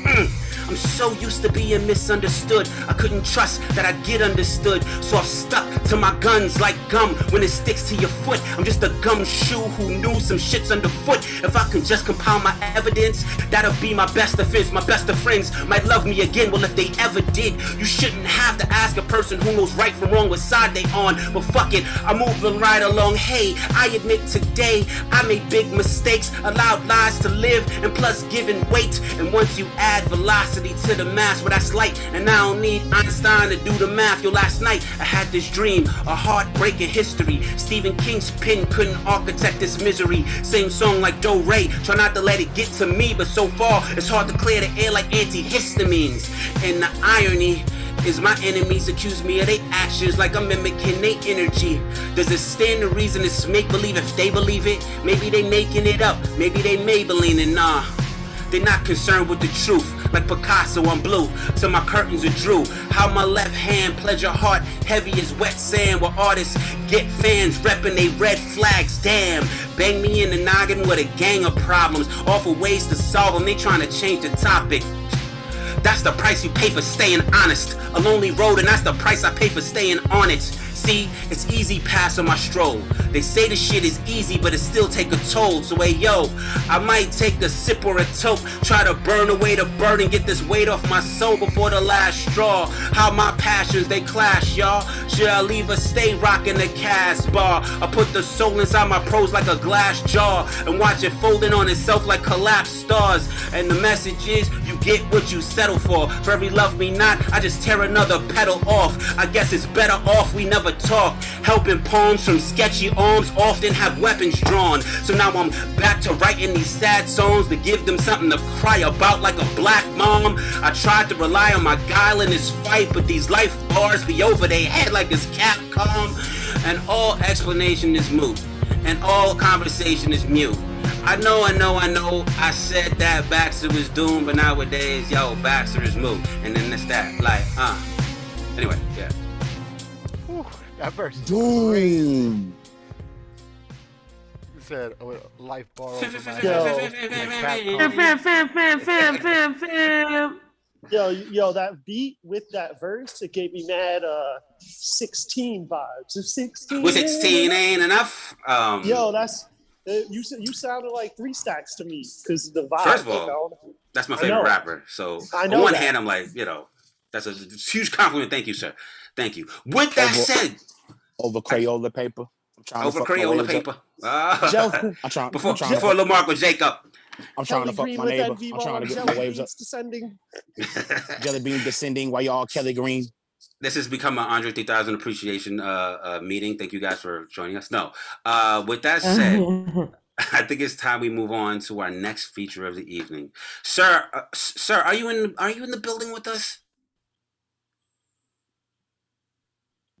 [SPEAKER 1] I'm so used to being misunderstood, I couldn't trust that I'd get understood, so I've stuck to my guns like gum when it sticks to your foot, I'm just a gumshoe who knew some shit's underfoot, if I can just compound my evidence, that'll be my best defense, my best of friends might love me again, well if they ever did, you shouldn't have to ask a person who knows right from wrong what side they on, but fuck it, I'm moving right along, hey, I admit today, I made big mistakes, allowed lies to live, and plus giving weight, and once you add velocity to the mass, well that's light, and I don't need Einstein to do the math, yo last night I had this dream, a heartbreaking history, Stephen King's pen couldn't architect this misery, same song like Do Ray, try not to let it get to me, but so far it's hard to clear the air like antihistamines, and the irony is my enemies accuse me of their actions like I'm mimicking their energy. Does it stand to reason it's make-believe if they believe it? Maybe they making it up, maybe they Maybelline, nah. They're not concerned with the truth, like Picasso on blue, till my curtains are drew. How my left hand pledge a heart, heavy as wet sand, where artists get fans repping they red flags, damn. Bang me in the noggin with a gang of problems, offer ways to solve them, they trying to change the topic. That's the price you pay for staying honest. A lonely road, and that's the price I pay for staying on it. See, it's easy pass on my stroll. They say the shit is easy, but it still take a toll. So hey yo, I might take a sip or a toke, try to burn away the burden, get this weight off my soul before the last straw. How my passions they clash, y'all. Should I leave or stay rocking the cast bar? I put the soul inside my prose like a glass jar and watch it folding on itself like collapsed stars. And the message is, you get what you settle for. For every love me not, I just tear another petal off. I guess it's better off we never talk. Helping pawns from sketchy arms often have weapons drawn. So now I'm back to writing these sad songs to give them something to cry about like a black mom. I tried to rely on my guile in this fight, but these life bars be over their head like it's Capcom. And all explanation is moot, and all conversation is mute. I know, I said that Baxter was doomed, but nowadays, yo, Baxter is moot. And then it's that, like, Anyway, yeah.
[SPEAKER 2] Whew, that verse.
[SPEAKER 20] Doom.
[SPEAKER 2] You said life bar over my
[SPEAKER 7] Fam. Yo, that beat with that verse, it gave me mad 16 vibes. If 16
[SPEAKER 1] was 16 ain't enough?
[SPEAKER 7] Yo, that's you sounded like 3 stacks to me because the vibe.
[SPEAKER 1] First of all, that's my favorite rapper. So on one hand, I'm like, that's a huge compliment. Thank you, sir. Thank you. With that said,
[SPEAKER 20] over Crayola paper.
[SPEAKER 1] Over Crayola paper.
[SPEAKER 20] I'm trying
[SPEAKER 1] Before Lamarco Jacob.
[SPEAKER 20] I'm trying to fuck
[SPEAKER 7] Green
[SPEAKER 20] my
[SPEAKER 7] with
[SPEAKER 20] neighbor.
[SPEAKER 7] envy
[SPEAKER 20] I'm
[SPEAKER 7] while
[SPEAKER 20] trying
[SPEAKER 7] I'm
[SPEAKER 20] to get my
[SPEAKER 7] jelly
[SPEAKER 20] waves up.
[SPEAKER 7] beans descending.
[SPEAKER 20] Jelly bean descending while y'all Kelly Green.
[SPEAKER 1] This has become an Andre 3000 appreciation meeting. Thank you guys for joining us. No, with that said, I think it's time we move on to our next feature of the evening. Sir, sir, are you in the building with us?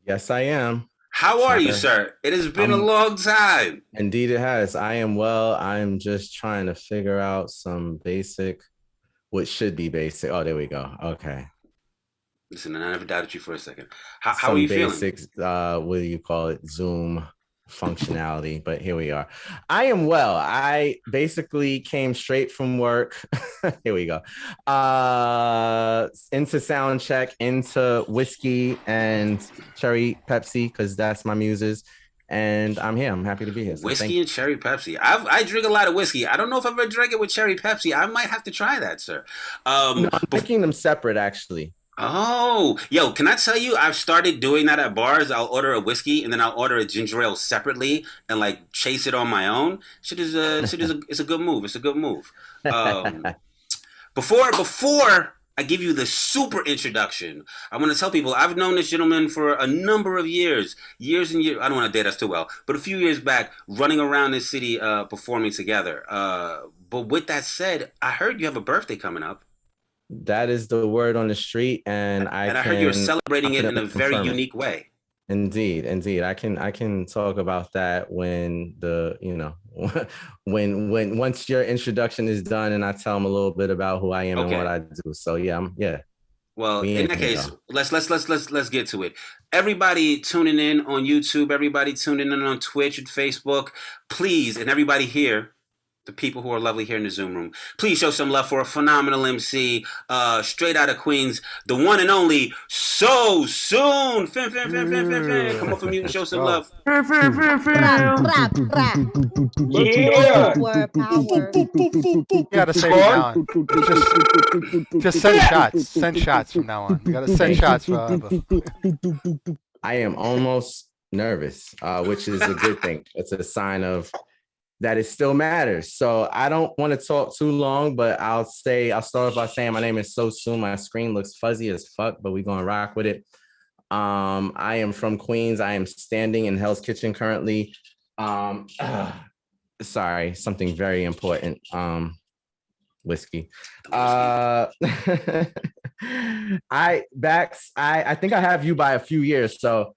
[SPEAKER 9] Yes, I am.
[SPEAKER 1] How are you, sir? It has been a long time.
[SPEAKER 9] Indeed, it has. I am well. I am just trying to figure out some basic, what should be basic. Oh, there we go. Okay.
[SPEAKER 1] Listen, I never doubted you for a second. How are you
[SPEAKER 9] basic, feeling? What do you call it? Zoom functionality, but here we are. I am well. I basically came straight from work. Here we go. Into sound check, into whiskey and cherry Pepsi, because that's my muses. And I'm here. I'm happy to be here. So
[SPEAKER 1] whiskey and cherry Pepsi. I drink a lot of whiskey. I don't know if I've ever drank it with cherry Pepsi. I might have to try that, sir.
[SPEAKER 9] No, I'm making them separate, actually.
[SPEAKER 1] Oh, yo, can I tell you, I've started doing that at bars. I'll order a whiskey and then I'll order a ginger ale separately and like chase it on my own. It's a good move. It's a good move. Before I give you the super introduction, I want to tell people I've known this gentleman for a number of years and years. I don't want to date us too well, but a few years back, running around this city, performing together. But with that said, I heard you have a birthday coming up.
[SPEAKER 9] That is the word on the street, and I
[SPEAKER 1] heard you're celebrating it in a very unique way.
[SPEAKER 9] Indeed. I can talk about that when when once your introduction is done, and I tell them a little bit about who I am and what I do. So yeah.
[SPEAKER 1] Well, in that case, let's get to it. Everybody tuning in on YouTube, everybody tuning in on Twitch and Facebook, please, and everybody here. The people who are lovely here in the Zoom room. Please show some love for a phenomenal MC, straight out of Queens, the one and only SoSoon. Come on from mute and show some love.
[SPEAKER 2] Yeah. You gotta say from now on. Just send shots. Send shots from now on. You gotta send shots forever.
[SPEAKER 9] I am almost nervous, which is a good thing. It's a sign of that it still matters. So I don't want to talk too long, but I'll start off by saying my name is SoSoon. My screen looks fuzzy as fuck, but we're gonna rock with it. I am from Queens. I am standing in Hell's Kitchen currently. Sorry, something very important. Whiskey. I think I have you by a few years, so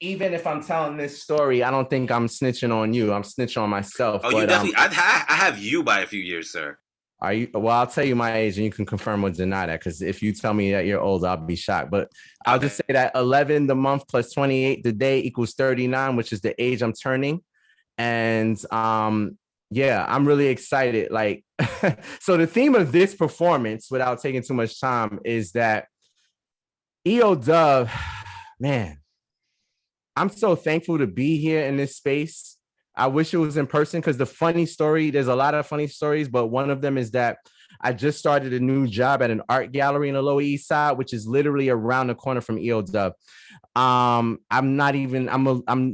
[SPEAKER 9] even if I'm telling this story, I don't think I'm snitching on you. I'm snitching on myself.
[SPEAKER 1] Oh, you definitely. I have you by a few years, sir.
[SPEAKER 9] Are you? Well, I'll tell you my age, and you can confirm or deny that. Because if you tell me that you're old, I'll be shocked. But I'll just say that 11 the month plus 28 the day equals 39, which is the age I'm turning. And yeah, I'm really excited. Like, so the theme of this performance, without taking too much time, is that EODUB, man. I'm so thankful to be here in this space. I wish it was in person because the funny story, there's a lot of funny stories, but one of them is that I just started a new job at an art gallery in the Lower East Side, which is literally around the corner from EODUB. I'm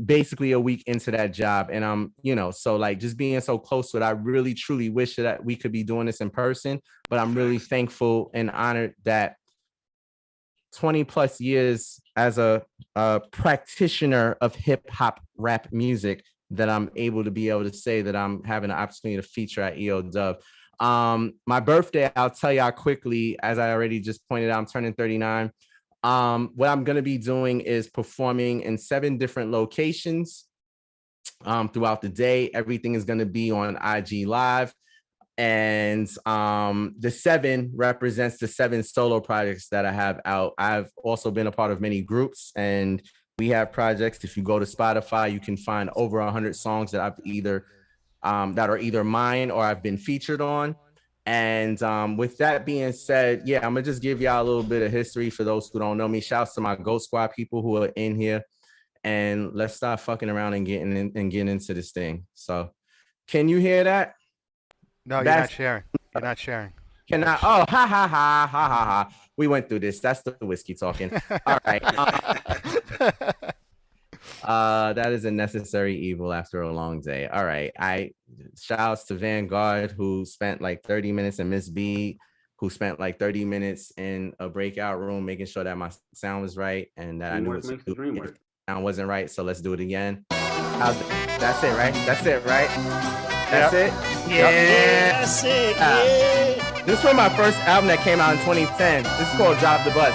[SPEAKER 9] basically a week into that job, and I'm, so like just being so close to it, I really truly wish that we could be doing this in person, but I'm really thankful and honored that 20 plus years as a practitioner of hip hop rap music that I'm able to say that I'm having an opportunity to feature at EODUB. My birthday, I'll tell y'all quickly, as I already just pointed out, I'm turning 39. What I'm going to be doing is performing in 7 different locations throughout the day. Everything is going to be on IG Live. And the 7 represents the 7 solo projects that I have out. I've also been a part of many groups, and we have projects. If you go to Spotify, you can find over 100 songs that I've either that are either mine or I've been featured on. And with that being said, yeah, I'm gonna just give y'all a little bit of history for those who don't know me. Shouts to my Ghost Squad people who are in here, and let's start fucking around and getting into this thing. So, can you hear that?
[SPEAKER 2] No, you're not sharing. You're not sharing.
[SPEAKER 9] Can I? Oh, ha ha ha ha ha ha. We went through this. That's the whiskey talking. All right. That is a necessary evil after a long day. All right. Shout outs to Vanguard, who spent like 30 minutes, and Miss B, who spent like 30 minutes in a breakout room making sure that my sound was right and that I knew what to do. If sound wasn't right, so let's do it again. That's it, right? That's it, right? That's it? Yeah.
[SPEAKER 7] That's it. Yeah.
[SPEAKER 9] This was my first album that came out in 2010. This is called Drop the Bus.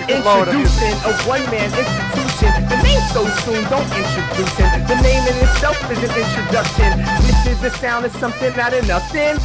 [SPEAKER 9] Introducing a one-man institution. The name SoSoon, don't introduce him. The name in itself is an introduction. This is the sound of something out of nothing.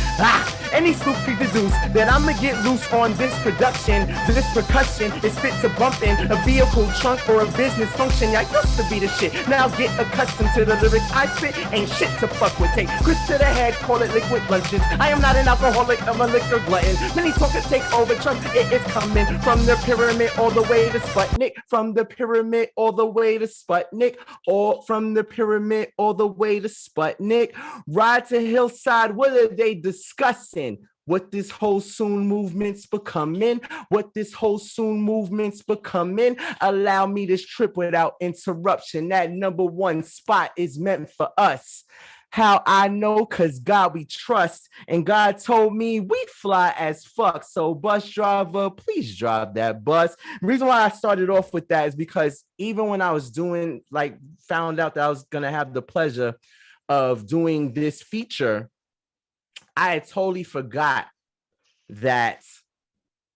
[SPEAKER 9] Any sloop can deduce that I'ma get loose on this production. This percussion is fit to bump in a vehicle trunk or a business function. I used to be the shit. Now get accustomed to the lyrics I spit. Ain't shit to fuck with. Take grip to the head, call it liquid lunches. I am not an alcoholic, I'm a liquor glutton. Many talk to take over, trust it is coming from the pyramid all the way to Sputnik. From the pyramid all the way to Sputnik. Or from the pyramid all the way to Sputnik. Ride to Hillside, what are they discussing? What this whole soon movement's becoming, what this whole soon movement's becoming. Allow me this trip without interruption. That number one spot is meant for us. How I know? Cause God we trust, and God told me we'd fly as fuck. So bus driver, please drive that bus. The reason why I started off with that is because even when I was doing, like, found out that I was gonna have the pleasure of doing this feature, I had totally forgot that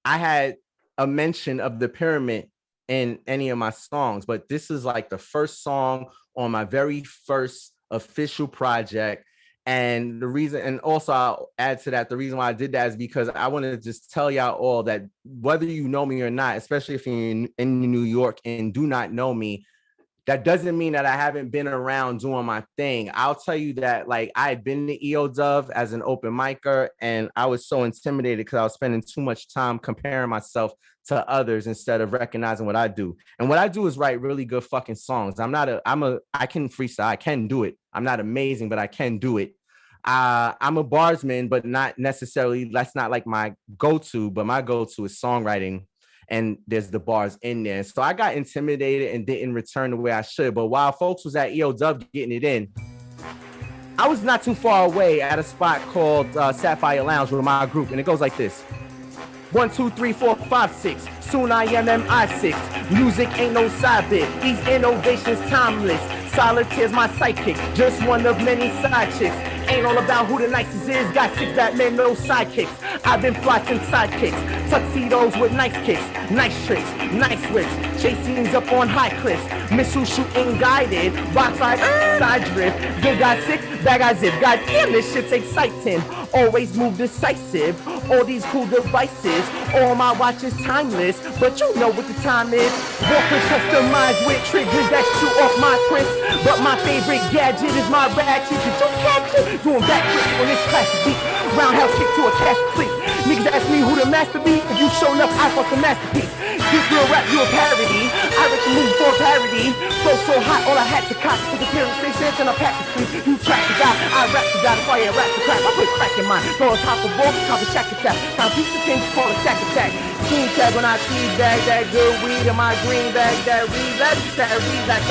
[SPEAKER 9] I had a mention of the pyramid in any of my songs, but this is like the first song on my very first official project. And the reason, and also I'll add to that, the reason why I did that is because I want to just tell y'all all that whether you know me or not, especially if you're in New York and do not know me, that doesn't mean that I haven't been around doing my thing. I'll tell you that, like, I had been to EODUB as an open micer, and I was so intimidated because I was spending too much time comparing myself to others instead of recognizing what I do. And what I do is write really good fucking songs. I can freestyle, I can do it. I'm not amazing, but I can do it. I'm a barsman, but not necessarily, that's not like my go-to, but my go-to is songwriting. And there's the bars in there. So I got intimidated and didn't return the way I should. But while folks was at EOW getting it in, I was not too far away at a spot called Sapphire Lounge with my group. And it goes like this. 1, 2, 3, 4, 5, 6. Soon I am MI6. Music ain't no side bit. These innovations timeless. Solitaire's my sidekick. Just one of many side chicks. Ain't all about who the nicest is. Got 6 Batman, no sidekicks. I've been flocking sidekicks. Tuxedos with nice kicks. Nice tricks, nice whips. Chase scenes up on high cliffs. Missile shooting guided. Box side drift. Good guy sick, bad guy zip. God damn, this shit's exciting. Always move decisive. All these cool devices. All my watches timeless. But you know what the time is. Walkers customized with triggers that shoot off my crisp. But my favorite gadget is my ratchet. Did you catch it? Doing backflips on this classic beat. Roundhouse kick to a cast clip. Niggas ask me who the master be. If you show up, I fuck the masterpiece. This real rap, you a parody. I write the movie for a parody. Flow so hot, all I had to cop was the parents. 6 cents and a pack of streets. You track the guy, I rap the guy, fire rap the crack. I put crack in mine. Throw a top of ball, top of shack attack. Now piece of things call a sack attack. Team tag when I see bag that good weed in my green bag. That relax,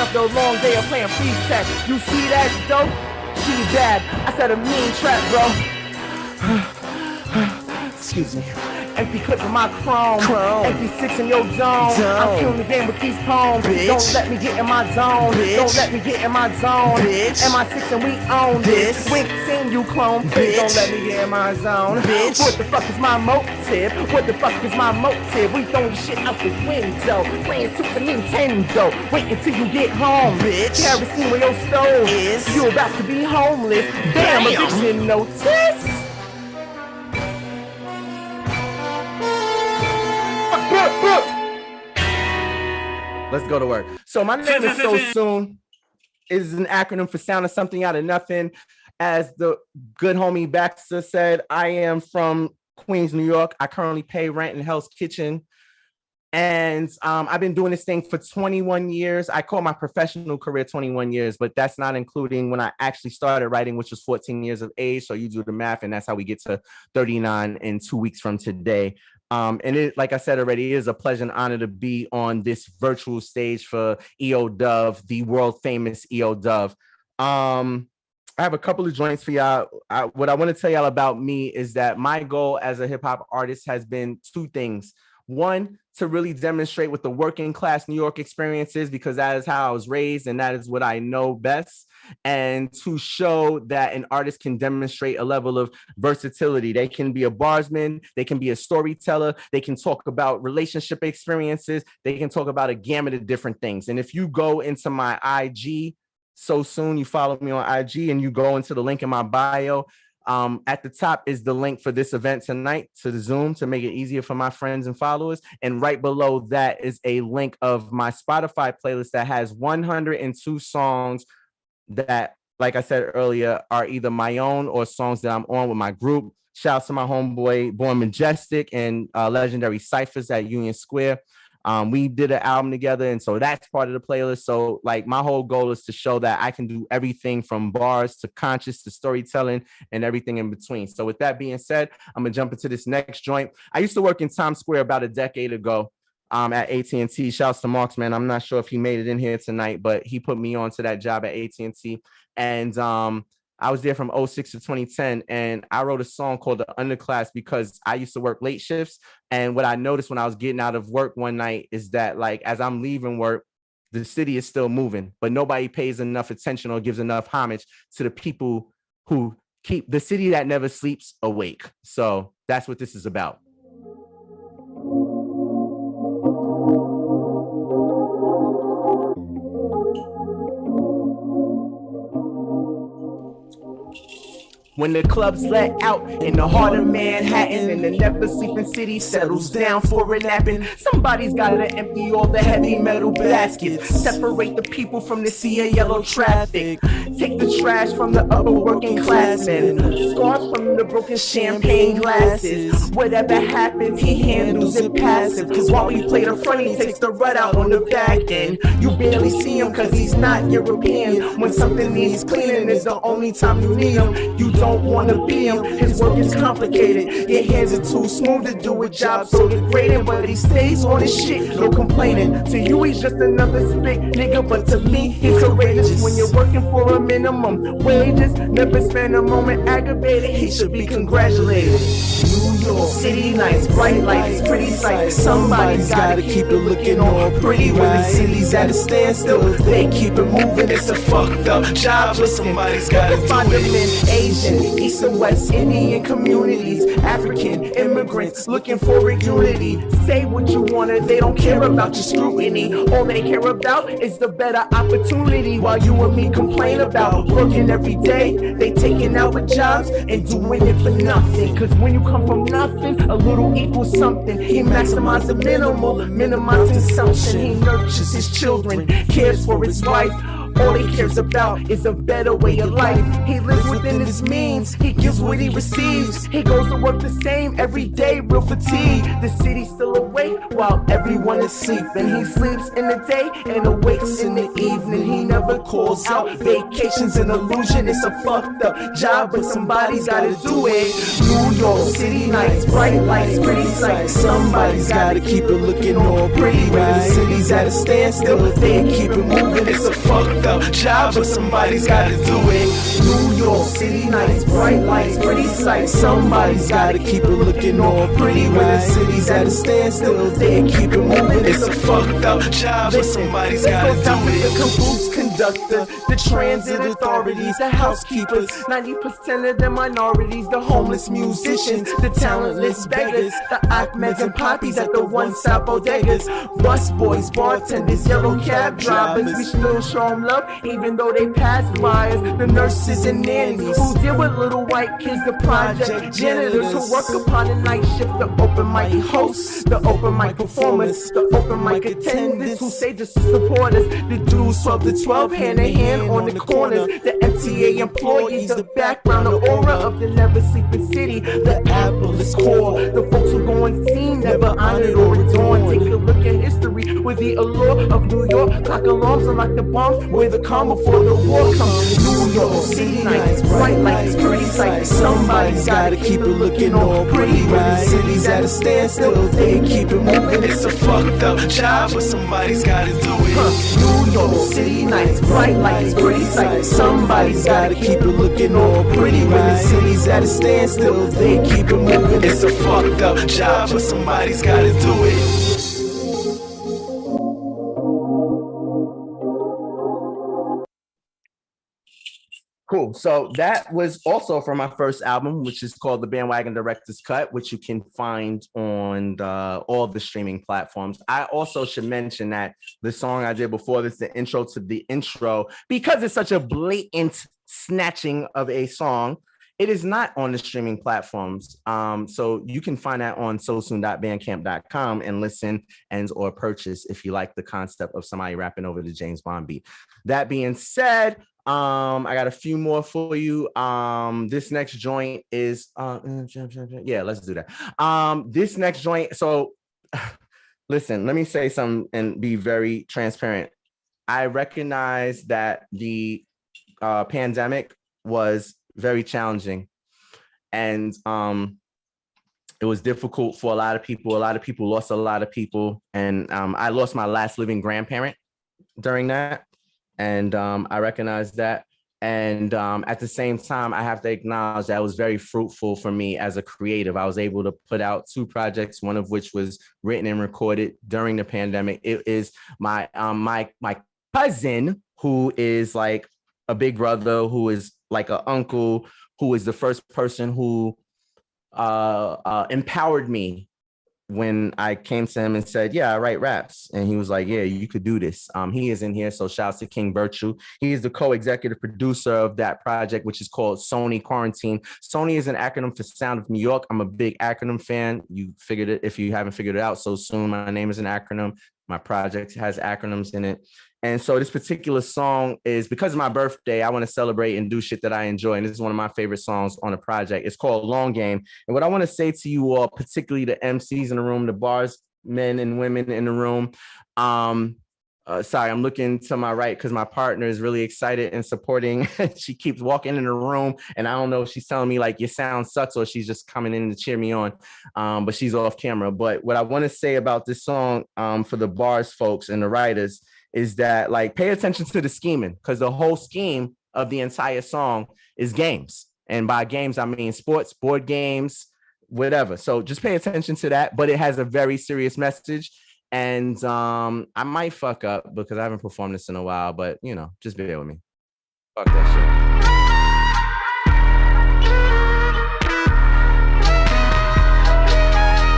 [SPEAKER 9] after a long day of playing freeze tag. You see that dope? She's bad. I said a mean trap, bro. Excuse me. Empty clip of my chrome. Empty 6 in your dome. I'm killing the game with these poems. Bitch. Don't let me get in my zone. Bitch. Don't let me get in my zone. Bitch. MI6 and we own this. We ain't seen you clone. Bitch. Don't let me get in my zone. Bitch. What the fuck is my motive? What the fuck is my motive? We throwing shit out the window. Playing Super Nintendo. Wait until you get home. Bitch. Kerosene where your stove is. You about to be homeless. Damn. Eviction notice. Let's go to work. So my name is SoSoon. It is an acronym for sound of something out of nothing. As the good homie Baxter said, I am from Queens, New York. I currently pay rent in Hell's Kitchen. And I've been doing this thing for 21 years. I call my professional career 21 years, but that's not including when I actually started writing, which was 14 years of age. So you do the math, and that's how we get to 39 in 2 weeks from today. And it, like I said already, it is a pleasure and honor to be on this virtual stage for EODUB, the world famous EODUB. I have a couple of joints for y'all. What I want to tell y'all about me is that my goal as a hip hop artist has been two things. One, to really demonstrate what the working class New York experience is, because that is how I was raised and that is what I know best. And to show that an artist can demonstrate a level of versatility. They can be a barsman, they can be a storyteller, they can talk about relationship experiences, they can talk about a gamut of different things. And if you go into my IG, SoSoon, you follow me on IG and you go into the link in my bio, at the top is the link for this event tonight to the Zoom to make it easier for my friends and followers. And right below that is a link of my Spotify playlist that has 102 songs that, like I said earlier, are either my own or songs that I'm on with my group. Shout out to my homeboy Born Majestic and legendary Cyphers at Union Square. We did an album together, and so that's part of the playlist. So like my whole goal is to show that I can do everything from bars to conscious to storytelling and everything in between. So with that being said, I'm gonna jump into this next joint. I used to work in Times Square about a decade ago at AT&T. Shouts to MarXmen. I'm not sure if he made it in here tonight, but he put me on to that job at AT&T. And I was there from 06 to 2010, and I wrote a song called The Underclass because I used to work late shifts. And what I noticed when I was getting out of work one night is that, like, as I'm leaving work, the city is still moving, but nobody pays enough attention or gives enough homage to the people who keep the city that never sleeps awake. So that's what this is about. When the clubs let out in the heart of Manhattan and the never sleeping city settles down for a napping, somebody's gotta empty all the heavy metal baskets, separate the people from the sea of yellow traffic, take the trash from the upper working class men, scars from the broken champagne glasses. Whatever happens, he handles it passive, cause while we play the front, he takes the rut out on the back end. You barely see him cause he's not European. When something needs cleaning, it's the only time you need him. You don't want to be him, his work is complicated, your hands are too smooth to do a job so degrading, but he stays on his shit, no complaining. To you he's just another spick nigga, but to me he's courageous. When you're working for a minimum wages, never spend a moment aggravated, he should be congratulated. New York City nights, bright lights, pretty sights, somebody's gotta keep it looking all pretty. When the city's at a standstill, they keep it moving, it's a fucked up job, but somebody's gotta do it. Asian, East and West Indian communities, African immigrants looking for a unity. Say what you wanna, they don't care about your scrutiny. All they care about is the better opportunity. While you and me complain about working every day, they taking out with jobs and doing it for nothing. Cause when you come from nothing, a little equals something. He maximizes the minimal, minimize consumption. He nurtures his children, cares for his wife. All he cares about is a better way of life. He lives within his means, he gives what he receives. He goes to work the same every day, real fatigue. The city's still awake while everyone is sleeping. He sleeps in the day and awakes in the evening. He never calls out, vacation's an illusion. It's a fucked up job, but somebody's gotta do it. New York City nights, bright lights, pretty sights, somebody's gotta keep it looking all pretty. When the city's at a standstill, they keep it moving. It's a fucked up job, but somebody's gotta do it. New York City nights, bright lights, pretty sights, somebody's gotta keep it looking all pretty. When the city's at a standstill, they keep it moving. It's a fucked up job, but somebody's gotta do it. The caboose conductor, the transit authorities, the housekeepers, 90% of them minorities, the homeless musicians, the talentless beggars, the Ahmeds and Poppies at the one-stop bodegas, bus boys, bartenders, yellow cab drivers. We still show them love even though they pass by us. The nurses and nannies who deal with little white kids, the project janitors who work upon the night shift, the open mic hosts, the open mic performers, the open mic attendants who say just to support us, the dudes 12 to 12 hand in hand on the corners. The MTA employees, the background, the aura of the never sleeping city. The apple is core. The folks who go unseen, never honored or adorned. Take a look at history with the allure of New York. Clock alarms are like the bomb where the calm before the war comes. New York City nights, bright lights, pretty sights. Somebody's gotta keep it looking all pretty. When the city's at a standstill, they keep it moving. It's a fucked up job, but somebody's gotta do it. New York City nights, bright lights, pretty sights. Somebody's gotta keep it looking all pretty. When the city's at a standstill, they keep it moving. It's a fucked up job, but somebody's gotta do it. Cool. So that was also from my first album, which is called The Bandwagon Director's Cut, which you can find on all the streaming platforms. I also should mention that the song I did before this, the intro to the intro, because it's such a blatant snatching of a song, it is not on the streaming platforms. So you can find that on sosoon.bandcamp.com and listen and or purchase if you like the concept of somebody rapping over the James Bond beat. That being said, I got a few more for you. This next joint is yeah, let's do that. This next joint, so listen, let me say something and be very transparent. I recognize that the pandemic was very challenging, and it was difficult for a lot of people. A lot of people lost a lot of people, and I lost my last living grandparent during that. And I recognize that. And at the same time, I have to acknowledge that it was very fruitful for me as a creative. I was able to put out 2 projects, one of which was written and recorded during the pandemic. It is my cousin, who is like a big brother, who is like an uncle, who is the first person who empowered me when I came to him and said, yeah, I write raps. And he was like, yeah, you could do this. He is in here. So shout out to King Virtue. He is the co-executive producer of that project, which is called Sony Quarantine. Sony is an acronym for Sound of New York. I'm a big acronym fan. You figured it. If you haven't figured it out, so soon. My name is an acronym. My project has acronyms in it. And so this particular song is because of my birthday. I want to celebrate and do shit that I enjoy. And this is one of my favorite songs on the project. It's called Long Game. And what I want to say to you all, particularly the MCs in the room, the bars, men and women in the room. Sorry, I'm looking to my right because my partner is really excited and supporting. She keeps walking in the room, and I don't know if she's telling me like your sound sucks or she's just coming in to cheer me on. But she's off camera. But what I want to say about this song for the bars folks and the writers is that like pay attention to the scheming, because the whole scheme of the entire song is games. And by games, I mean sports, board games, whatever. So just pay attention to that. But it has a very serious message. And I might fuck up because I haven't performed this in a while, but you know, just bear with me. Fuck that shit.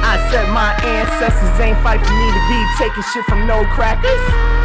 [SPEAKER 9] I said my ancestors ain't fight for me to be taking shit from no crackers.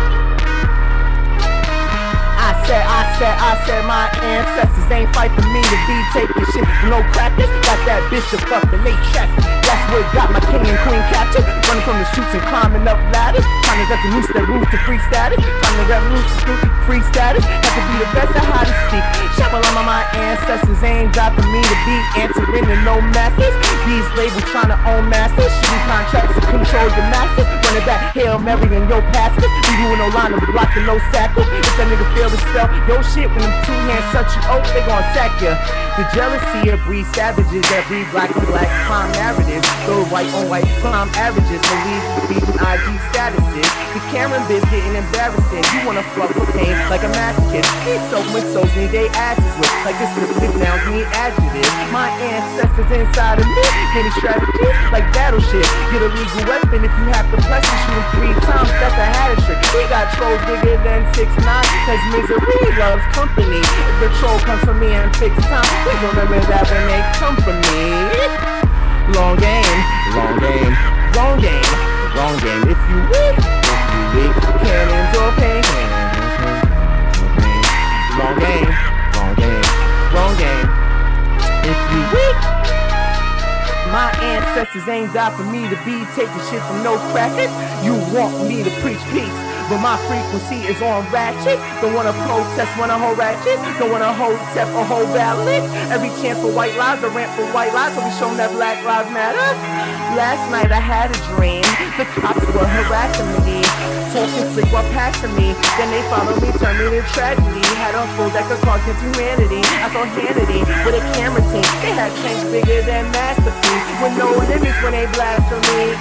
[SPEAKER 9] I said my ancestors ain't fight for me to be taking shit from no crackers. Got that bishop up and they trapping. That's what got my king and queen captured. Running from the shoots and climbing up ladders. Trying to revolute that roof to free status. Trying to revolute to free status. Have to be the best at how to seek. Shabalama, my ancestors ain't got for me to be answering to no masters. These labels trying to own masters. Shooting contracts to control your masters. Running back Hail Mary and yo pastor. We doing no line of block and no sackle. If that nigga feel himself, yo shit, when them 2 hands touch you, oh, they gon' sack ya. The jealousy of breed savages that breed black on black crime narratives. Those white on white crime averages. Believe beating IG statuses. The Karen biz getting embarrassing. You wanna fuck with pain like a masochist. These so-and-sos need they asses with. Like this lipstick nouns need adjectives. My ancestors inside of me. Give me strategies like battleship. Get a legal weapon if you have to press and shoot them 3 times. That's a hat trick. We got trolls bigger than 6'9", cause misery loves company. If the troll comes for me and fix time, we remember that when they come for me. Long game, long game, long game, long game. If you weak, cannons or pain. Long game, long game, long game. If you weak, my ancestors ain't died for me to be taking shit from no crackers. You want me to preach peace, but my frequency is on ratchet. Don't wanna protest, wanna hold ratchet. Don't wanna hold step or hold valid. Every chance for white lies, the rant for white lies, so we show that Black Lives Matter. Last night I had a dream. The cops were harassing me, talking slick while passing me. Then they followed me, turned me to tragedy. Had a full deck of cards against humanity. I saw Hannity with a camera team. They had tanks bigger than Masterpiece, with no limits when they blasphemy.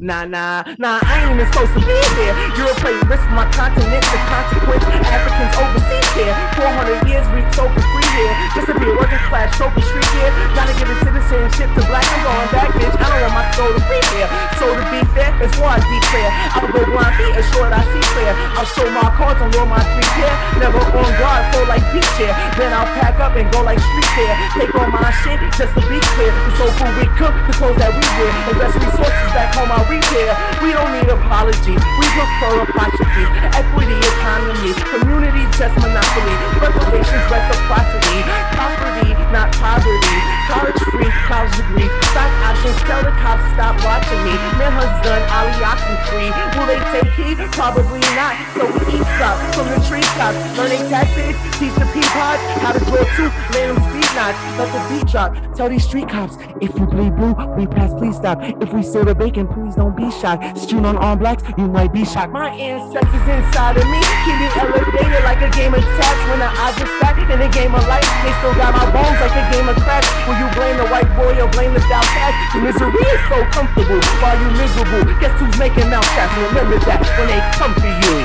[SPEAKER 9] Nah, I ain't even supposed to be here. Europe risk my continent, the consequence. Africans overseas here. 400 years reach open free here. Just to be a working class trophy street here. Gotta give a citizenship to black. I'm going back, bitch. I don't want my soul to free here. So to be fair, as far as be clear, I'll go blind feet, assured I see clear. I'll show my cards and roll my street here. Never on guard, full like beach here. Then I'll pack up and go like street here. Take on my shit just to be clear. The soul food we cook, the clothes that we wear. Invest resources back home, I'll repair. We don't need apology, we prefer apostrophe. Equity, economy, community, just monopoly. Reparations, reciprocity. Property, not poverty. College free, college degree. Stock options, tell the cops stop watching me. Manhunt's done, Ali oxen free. Will they take heed? Probably not. So we eat stop from the treetops. Learning tactics, teach the peapods how to draw tooth, land them speed knots. Let the beat drop. Tell these street cops, if you bleed blue, we pass, please stop. If we steal the bacon, please don't be shocked. Strewn on all blacks, you might be shocked. My ancestors inside of me keep me elevated like a game of taps. When the odds are stacked in a game of life, they still got my bones like a game of craps. Will you blame the white boy or blame the South cat? The misery is so comfortable while you miserable. Guess who's making mouth traps? Remember that when they come for you.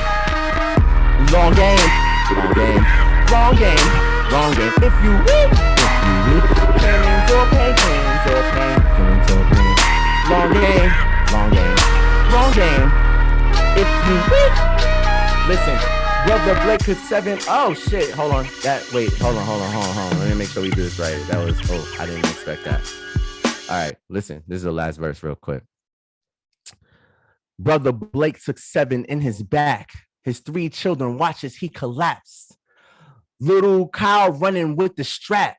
[SPEAKER 9] Long game, long game, long game, long game. If you win, cannons or pain, cannons or pain, cannons or pain. Long game, long game, long game. If you win, listen. Brother Blake could 7. Oh shit! Hold on. Hold on. Let me make sure we do this right. That was. Oh, I didn't expect that. All right, listen. This is the last verse, real quick. Brother Blake took 7 in his back. His 3 children watch as he collapsed. Little Kyle running with the strap.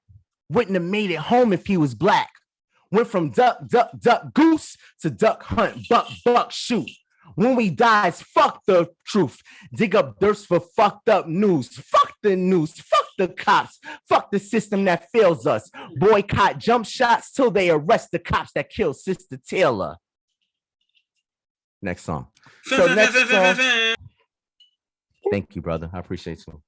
[SPEAKER 9] Wouldn't have made it home if he was black. Went from duck, goose to duck, hunt, buck, shoot. When we die, fuck the truth. Dig up dirt for fucked up news. Fuck the news. Fuck the cops. Fuck the system that fails us. Boycott jump shots till they arrest the cops that killed Sister Taylor. Next song. So next song. Thank you, brother. I appreciate you.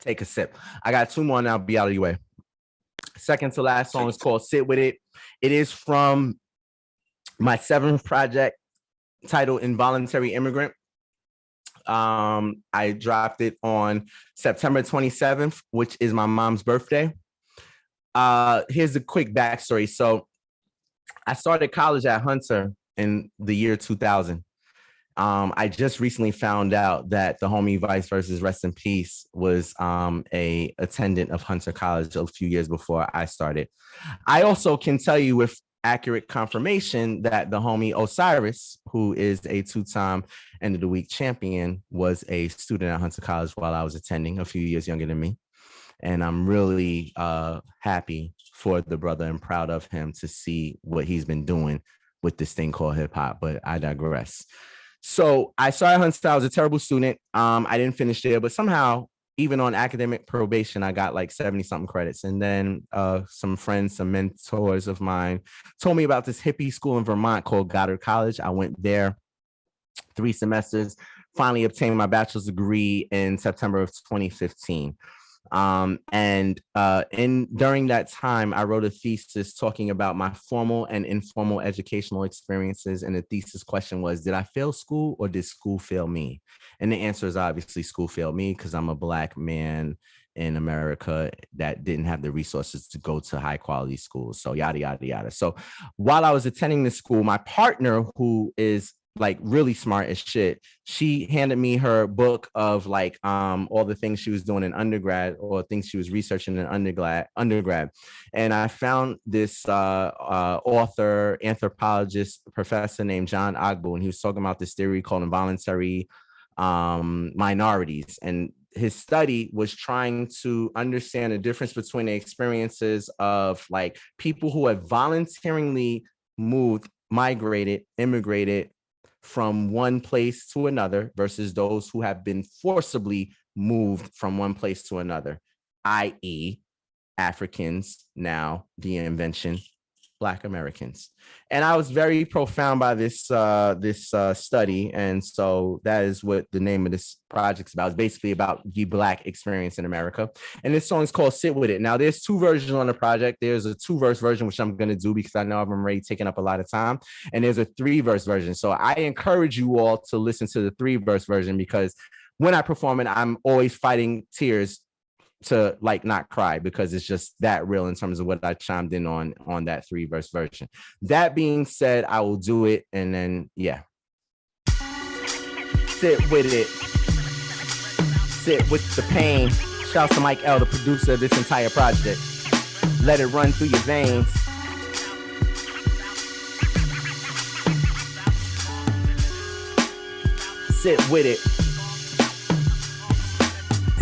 [SPEAKER 9] Take a sip. I got 2 more and I'll be out of your way. Second to last song is called Sit With It. It is from my 7th project titled Involuntary Immigrant. I dropped it on September 27th, which is my mom's birthday. Here's a quick backstory. So I started college at Hunter in the year 2000. I just recently found out that the homie Vice versus Rest in Peace was a attendant of Hunter College a few years before I started. I also can tell you with accurate confirmation that the homie Osiris, who is a 2-time end of the week champion, was a student at Hunter College while I was attending, a few years younger than me. And I'm really happy for the brother and proud of him to see what he's been doing with this thing called hip hop, but I digress. So I started Hunter. I was a terrible student. I didn't finish there, but somehow, even on academic probation, I got like 70-something credits. And then some friends, some mentors of mine told me about this hippie school in Vermont called Goddard College. I went there 3 semesters, finally obtained my bachelor's degree in September of 2015. During that time, I wrote a thesis talking about my formal and informal educational experiences. And the thesis question was, did I fail school or did school fail me? And the answer is obviously school failed me because I'm a Black man in America that didn't have the resources to go to high quality schools. So yada, yada, yada. So while I was attending this school, my partner, who is like really smart as shit, she handed me her book of like all the things she was doing in undergrad or things she was researching in undergrad. And I found this author, anthropologist, professor named John Ogbu, and he was talking about this theory called involuntary minorities. And his study was trying to understand the difference between the experiences of like people who have voluntarily moved immigrated from one place to another versus those who have been forcibly moved from one place to another, i.e. Africans, now the invention, Black Americans. And I was very profound by this study. And so that is what the name of this project's about. It's basically about the Black experience in America. And this song is called Sit With It. Now, there's 2 versions on the project. There's a 2-verse version, which I'm going to do because I know I'm already taking up a lot of time. And there's a 3-verse version. So I encourage you all to listen to the 3-verse version because when I perform it, I'm always fighting tears to like not cry because it's just that real in terms of what I chimed in on that 3-verse version. That being said, I will do it and then sit with it. Sit with the pain. Shout out to Mike L, the producer of this entire project. Let it run through your veins. Sit with it.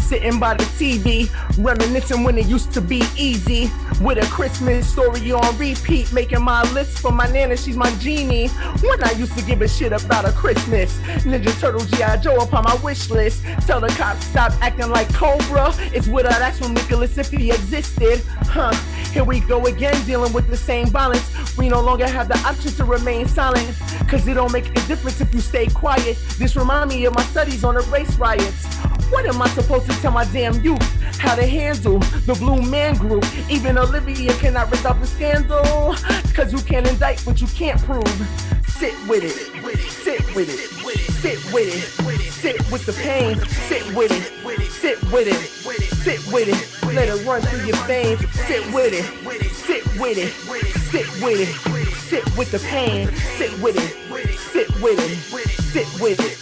[SPEAKER 9] Sitting by the TV, reminiscing when it used to be easy. With a Christmas story on repeat, making my list for my nana, she's my genie. When I used to give a shit about a Christmas, Ninja Turtle G.I. Joe upon my wish list. Tell the cops stop acting like Cobra. It's what I'd ask from Nicholas if he existed. Here we go again, dealing with the same violence. We no longer have the option to remain silent, cause it don't make a difference if you stay quiet. This remind me of my studies on the race riots. What am I supposed to tell my damn youth? How to handle the blue man group? Even Olivia cannot resolve the scandal, cause you can't indict what you can't prove. Sit with it, sit with it, sit with it, sit with the pain, sit with it, sit with it, sit with it, let it run through your veins, sit with it, sit with it, sit with it, sit with the pain, sit with it, sit with it, sit with it.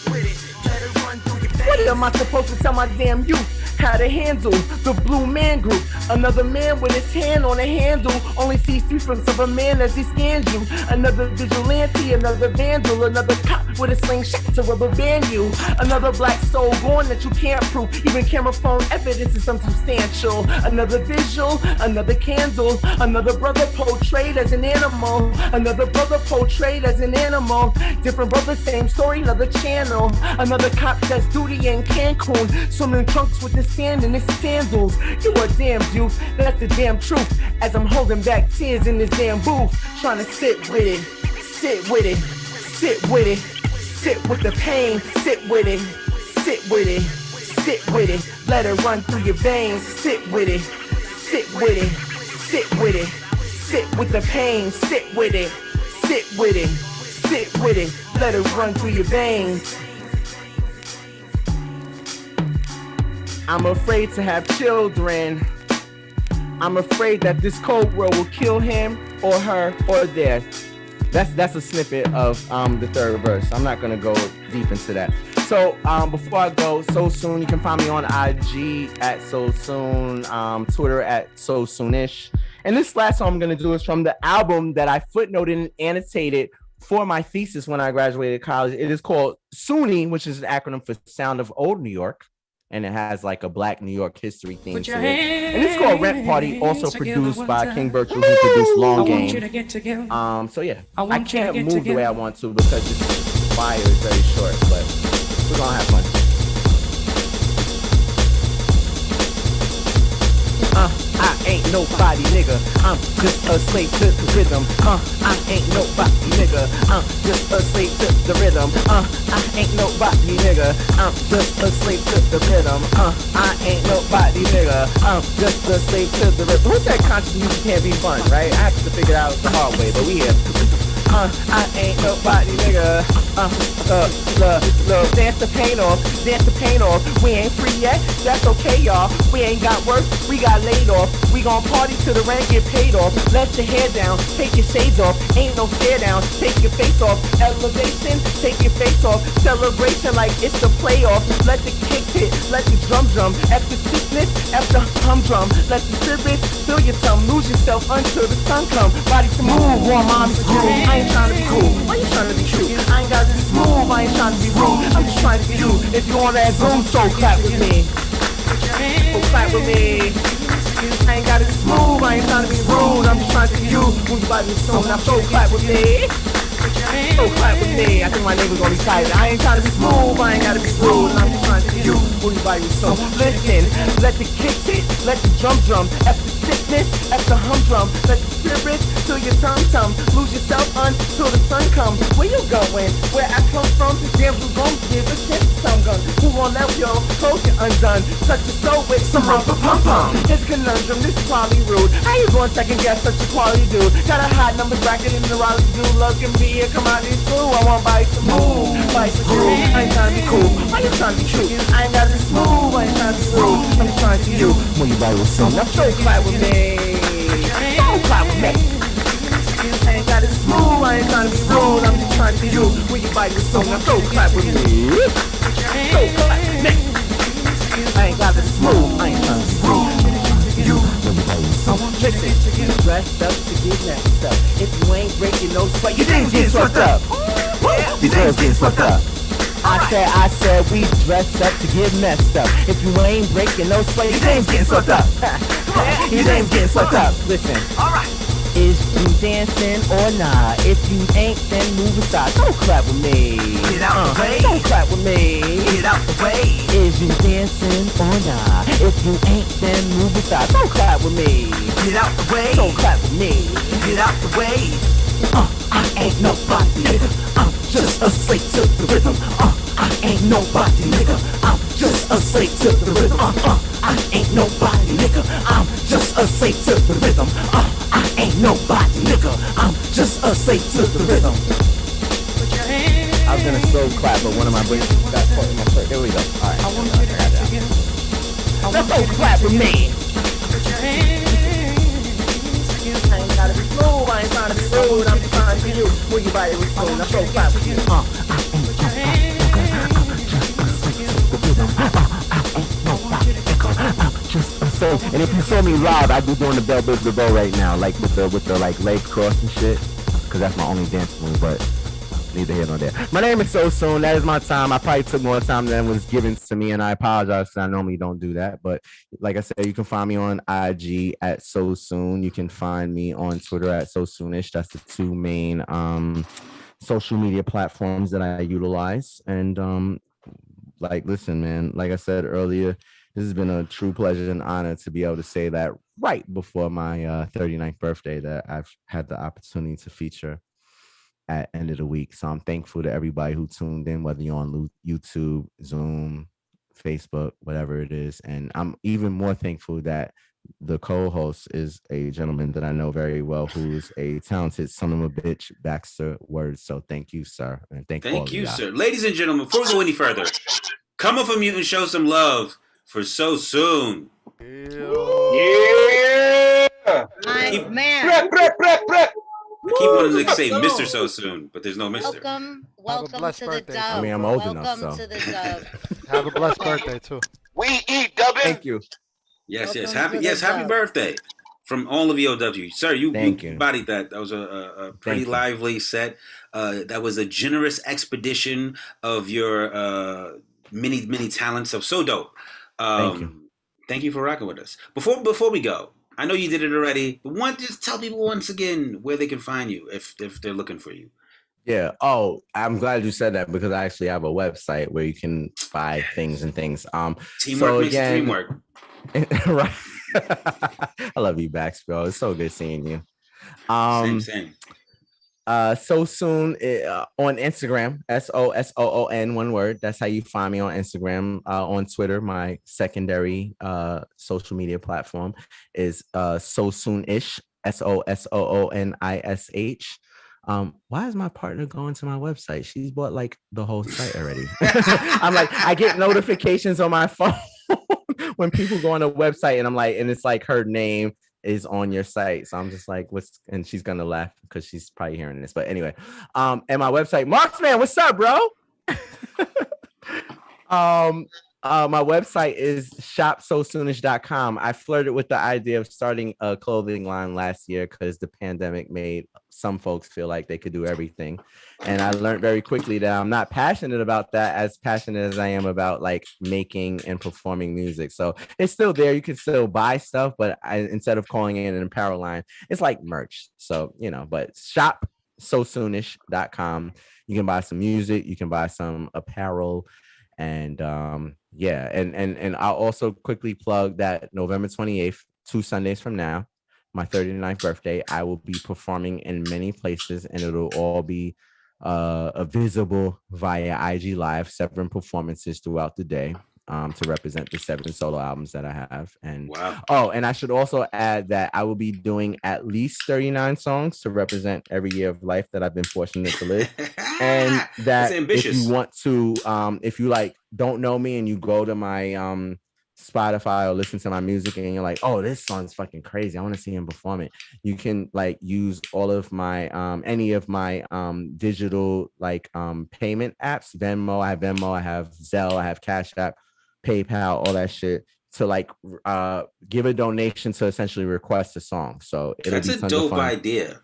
[SPEAKER 9] What am I supposed to tell my damn youth? How to handle the blue man group? Another man with his hand on a handle only sees 3 fronts of a man as he scans you. Another vigilante, another vandal, another cop with a slingshot to rubber band you. Another black soul born that you can't prove. Even camera phone evidence is unsubstantial. Another visual, another candle, another brother portrayed as an animal. Another brother portrayed as an animal. Different brother, same story, another channel. Another cop that's duty in Cancun, swimming trunks with the sand in his sandals. You are damned youth, that's the damn truth. As I'm holding back tears in this damn booth, trying to sit with it, sit with it, sit with it, sit with the pain, sit with it, sit with it, sit with it, let it run through your veins, sit with it, sit with it, sit with it, sit with the pain, sit with it, sit with it, sit with it, let it run through your veins. I'm afraid to have children. I'm afraid that this cold world will kill him or her or their. That's a snippet of the 3rd verse. I'm not gonna go deep into that. So before I go, SoSoon, you can find me on IG at SoSoon, Twitter at SoSoonish. And this last song I'm gonna do is from the album that I footnoted and annotated for my thesis when I graduated college. It is called SOONY, which is an acronym for Sound of Old New York. And it has like a Black New York history theme to it. And it's called Rent Party, also produced by King Virtual, who produced Long Game. So yeah, I can't move the way I want to because this fire is very short, but we're gonna have fun. I ain't nobody, nigga. I'm just a slave to the rhythm. I ain't nobody, nigga. I'm just a slave to the rhythm. I ain't nobody, nigga. I'm just a slave to the rhythm. I ain't nobody, nigga. I'm just a slave to the rhythm. Who said conscious music can't be fun, right? I have to figure it out the hard way, but we here. I ain't nobody, nigga. Look, dance the pain off, dance the pain off. We ain't free yet, that's okay, y'all. We ain't got work, we got laid off. We gon' party till the rent get paid off. Let your hair down, take your shades off. Ain't no stare down, take your face off. Elevation, take your face off. Celebration like it's the playoff. Let the kicks hit, let the drum. After sickness, after humdrum. Let the spirit fill your tongue. Lose yourself until the sun come. Body to move, warm arms to groove. I ain't trying to be cool, why you trying to be true? I ain't gotta be smooth, I ain't trying to be rude. I'm just trying to be you. If you on that Zoom, so clap with me. So clap with me. I ain't gotta be smooth, I ain't trying to be rude. I'm just trying to be you. Move by me soon, now so clap with me. So clap with me. I think my neighbor's gonna be tight. I ain't trying to be smooth, I ain't gotta be smooth. I'm just trying to do everybody with some. Listen, let the kick hit, let the drum, F the sickness, F the humdrum, let the spirit to your tum-tum. Lose yourself until the sun comes. Where you going? Where I come from? Damn, you gon' give a shit to some gun. Who won't let your clothes get undone? Touch your soul with some rumpa-pum-pum. It's a conundrum, this is probably rude. How you gonna second guess such a quality dude? Got a hot number bracket in the neurology dude. Look at me and come out these two. I want bodies to move, bodies to groove. I ain't trying to be cool, I ain't trying to be true. I ain't gotta be smooth, I ain't trying to be rude. I'm just trying to you. When you body with some, now show clap with me. Don't clap with me. I ain't gotta be smooth, I ain't trying to be rude. I'm just trying to be you. When you body with some, now show clap with me. Show clap with me. I ain't gotta be smooth, I ain't trying to be rude. You, listen, dressed up to get messed up. If you ain't breaking no sweat, your name's getting swept up. Your name's getting swept up. I said we dressed up to get messed up. If you ain't breaking no sweat, your name's getting swept up. Your name's getting swept up. Listen. Alright. Is you dancing or not? If you ain't, then move aside. Don't clap with me. Get out the way. Don't clap with me. Get out the way. Is you dancing or not? If you ain't, then move aside. Don't clap with me. Get out the way. Don't clap with me. Get out the way. I ain't nobody, nigga. I'm just a slave to the rhythm. I ain't nobody, nigga. I'm just a slave to the rhythm. I ain't nobody, nigga. I'm just a slave to the rhythm. I ain't nobody, nigga. I'm just a slave to the rhythm. I was gonna slow clap, but one of my brains got caught in my shirt. There we go. All right. Let's go clap with me. I ain't gotta be smooth, I ain't trying to be rude. I'm just trying to be you. When you body with smooth, let's go clap with you. So, and if you saw me live, I'd be doing the bell big bow right now, like with the like legs crossed and shit, cause that's my only dance move. But neither here nor there. My name is SoSoon. That is my time. I probably took more time than was given to me, and I apologize because I normally don't do that. But like I said, you can find me on IG at SoSoon. You can find me on Twitter at SoSoonish. That's the two main social media platforms that I utilize. And like, listen, man, like I said earlier, this has been a true pleasure and honor to be able to say that right before my 39th birthday that I've had the opportunity to feature at end of the week. So I'm thankful to everybody who tuned in, whether you're on YouTube, Zoom, Facebook, whatever it is. And I'm even more thankful that the co-host is a gentleman that I know very well, who is a talented son of a bitch, Baxter Words. So thank you, sir. And thank you,
[SPEAKER 1] sir. Ladies and gentlemen, before we go any further, come off a mute and show some love for SoSoon.
[SPEAKER 21] Yeah!
[SPEAKER 10] Man.
[SPEAKER 1] I keep wanting to say Mr. SoSoon, but there's no Mr.
[SPEAKER 10] Welcome to the dub.
[SPEAKER 9] I mean, I'm old enough,
[SPEAKER 10] Welcome
[SPEAKER 9] so.
[SPEAKER 10] to the dub.
[SPEAKER 2] Have a blessed birthday too.
[SPEAKER 21] We EOW.
[SPEAKER 9] Thank you.
[SPEAKER 1] Yes,
[SPEAKER 10] Welcome to the
[SPEAKER 1] happy
[SPEAKER 10] dub.
[SPEAKER 1] birthday from all of EOW. Sir, you
[SPEAKER 9] Thank you.
[SPEAKER 1] bodied that. That was a pretty lively set. That was a generous expedition of your many talents. So dope.
[SPEAKER 9] Thank you.
[SPEAKER 1] Thank you for rocking with us. Before we go, I know you did it already, but just tell people once again where they can find you if they're looking for you.
[SPEAKER 9] Yeah. Oh, I'm glad you said that because I actually have a website where you can buy things and things.
[SPEAKER 1] Teamwork makes the dream work.
[SPEAKER 9] Right. I love you, Bax, bro. It's so good seeing you.
[SPEAKER 1] Same.
[SPEAKER 9] SoSoon on Instagram, SoSoon, one word. That's how you find me on Instagram. On Twitter, my secondary social media platform is SoSoonish, SoSoonish. Why is my partner going to my website? She's bought like the whole site already. I'm like, I get notifications on my phone when people go on a website, and I'm like, and it's like her name is on your site. So I'm just like, and she's gonna laugh because she's probably hearing this. But anyway, and my website, MarXmen, what's up, bro? My website is shopsosoonish.com. I flirted with the idea of starting a clothing line last year because the pandemic made some folks feel like they could do everything. And I learned very quickly that I'm not passionate about that as passionate as I am about like making and performing music. So it's still there. You can still buy stuff, but instead of calling it an apparel line, it's like merch. So, but SoSoonish.com. You can buy some music, you can buy some apparel, and yeah, and I'll also quickly plug that November 28th, 2 Sundays from now, my 39th birthday, I will be performing in many places, and it'll all be visible via IG Live, 7 performances throughout the day. To represent the 7 solo albums that I have. And
[SPEAKER 1] wow.
[SPEAKER 9] Oh, and I should also add that I will be doing at least 39 songs to represent every year of life that I've been fortunate to live. And that if you want to, if you like don't know me and you go to my Spotify or listen to my music and you're like, oh, this song's fucking crazy, I want to see him perform it, you can like use all of my any of my digital like payment apps. Venmo, I have Zelle, I have Cash App, PayPal, all that shit, to like give a donation to essentially request a song. So
[SPEAKER 1] that's a dope idea.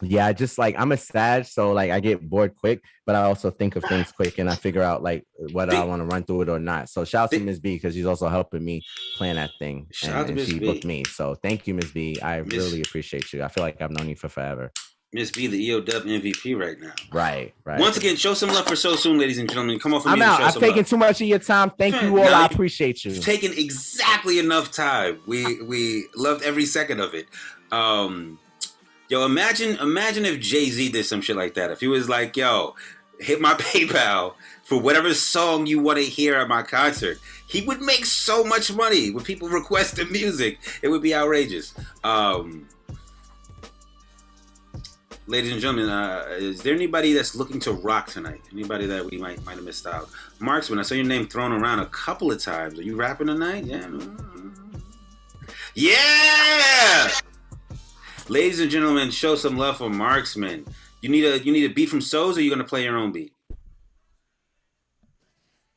[SPEAKER 9] Yeah, I just like, I'm a Sag, so like I get bored quick, but I also think of things quick and I figure out like whether I want to run through it or not. So shout out to Ms. B, because she's also helping me plan that thing. And she booked me. So thank you, Ms. B. I really appreciate you. I feel like I've known you for forever.
[SPEAKER 1] Miss B, the EOW MVP right now.
[SPEAKER 9] Right.
[SPEAKER 1] Once again, show some love for SoSoon, ladies and gentlemen. Come off.
[SPEAKER 9] I'm out. I've taken too much of your time. Thank you all. I appreciate you.
[SPEAKER 1] Taking exactly enough time. We loved every second of it. Yo, imagine if Jay-Z did some shit like that. If he was like, yo, hit my PayPal for whatever song you want to hear at my concert. He would make so much money when people request the music. It would be outrageous. Ladies and gentlemen, is there anybody that's looking to rock tonight? Anybody that we might have missed out? MarXmen, I saw your name thrown around a couple of times. Are you rapping tonight? Yeah. Yeah! Ladies and gentlemen, show some love for MarXmen. You need a beat from Soze, or you gonna play your own beat?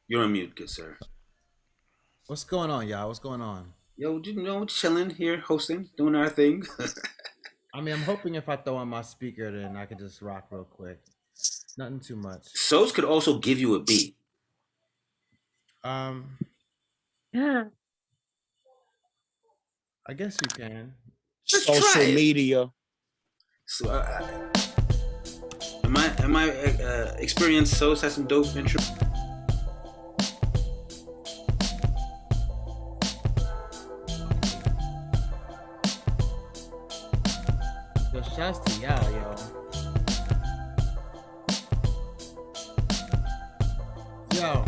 [SPEAKER 1] You're on mute, good sir.
[SPEAKER 4] What's going on, y'all? What's going on?
[SPEAKER 1] Yo, we're chilling here, hosting, doing our thing.
[SPEAKER 4] I mean, I'm hoping if I throw on my speaker, then I can just rock real quick. Nothing too much.
[SPEAKER 1] Soze could also give you a beat.
[SPEAKER 4] Yeah. I guess you can.
[SPEAKER 20] Social media.
[SPEAKER 1] So, am I experienced? Soze has some dope intro.
[SPEAKER 4] Yo, shouts to y'all, yo. Yo.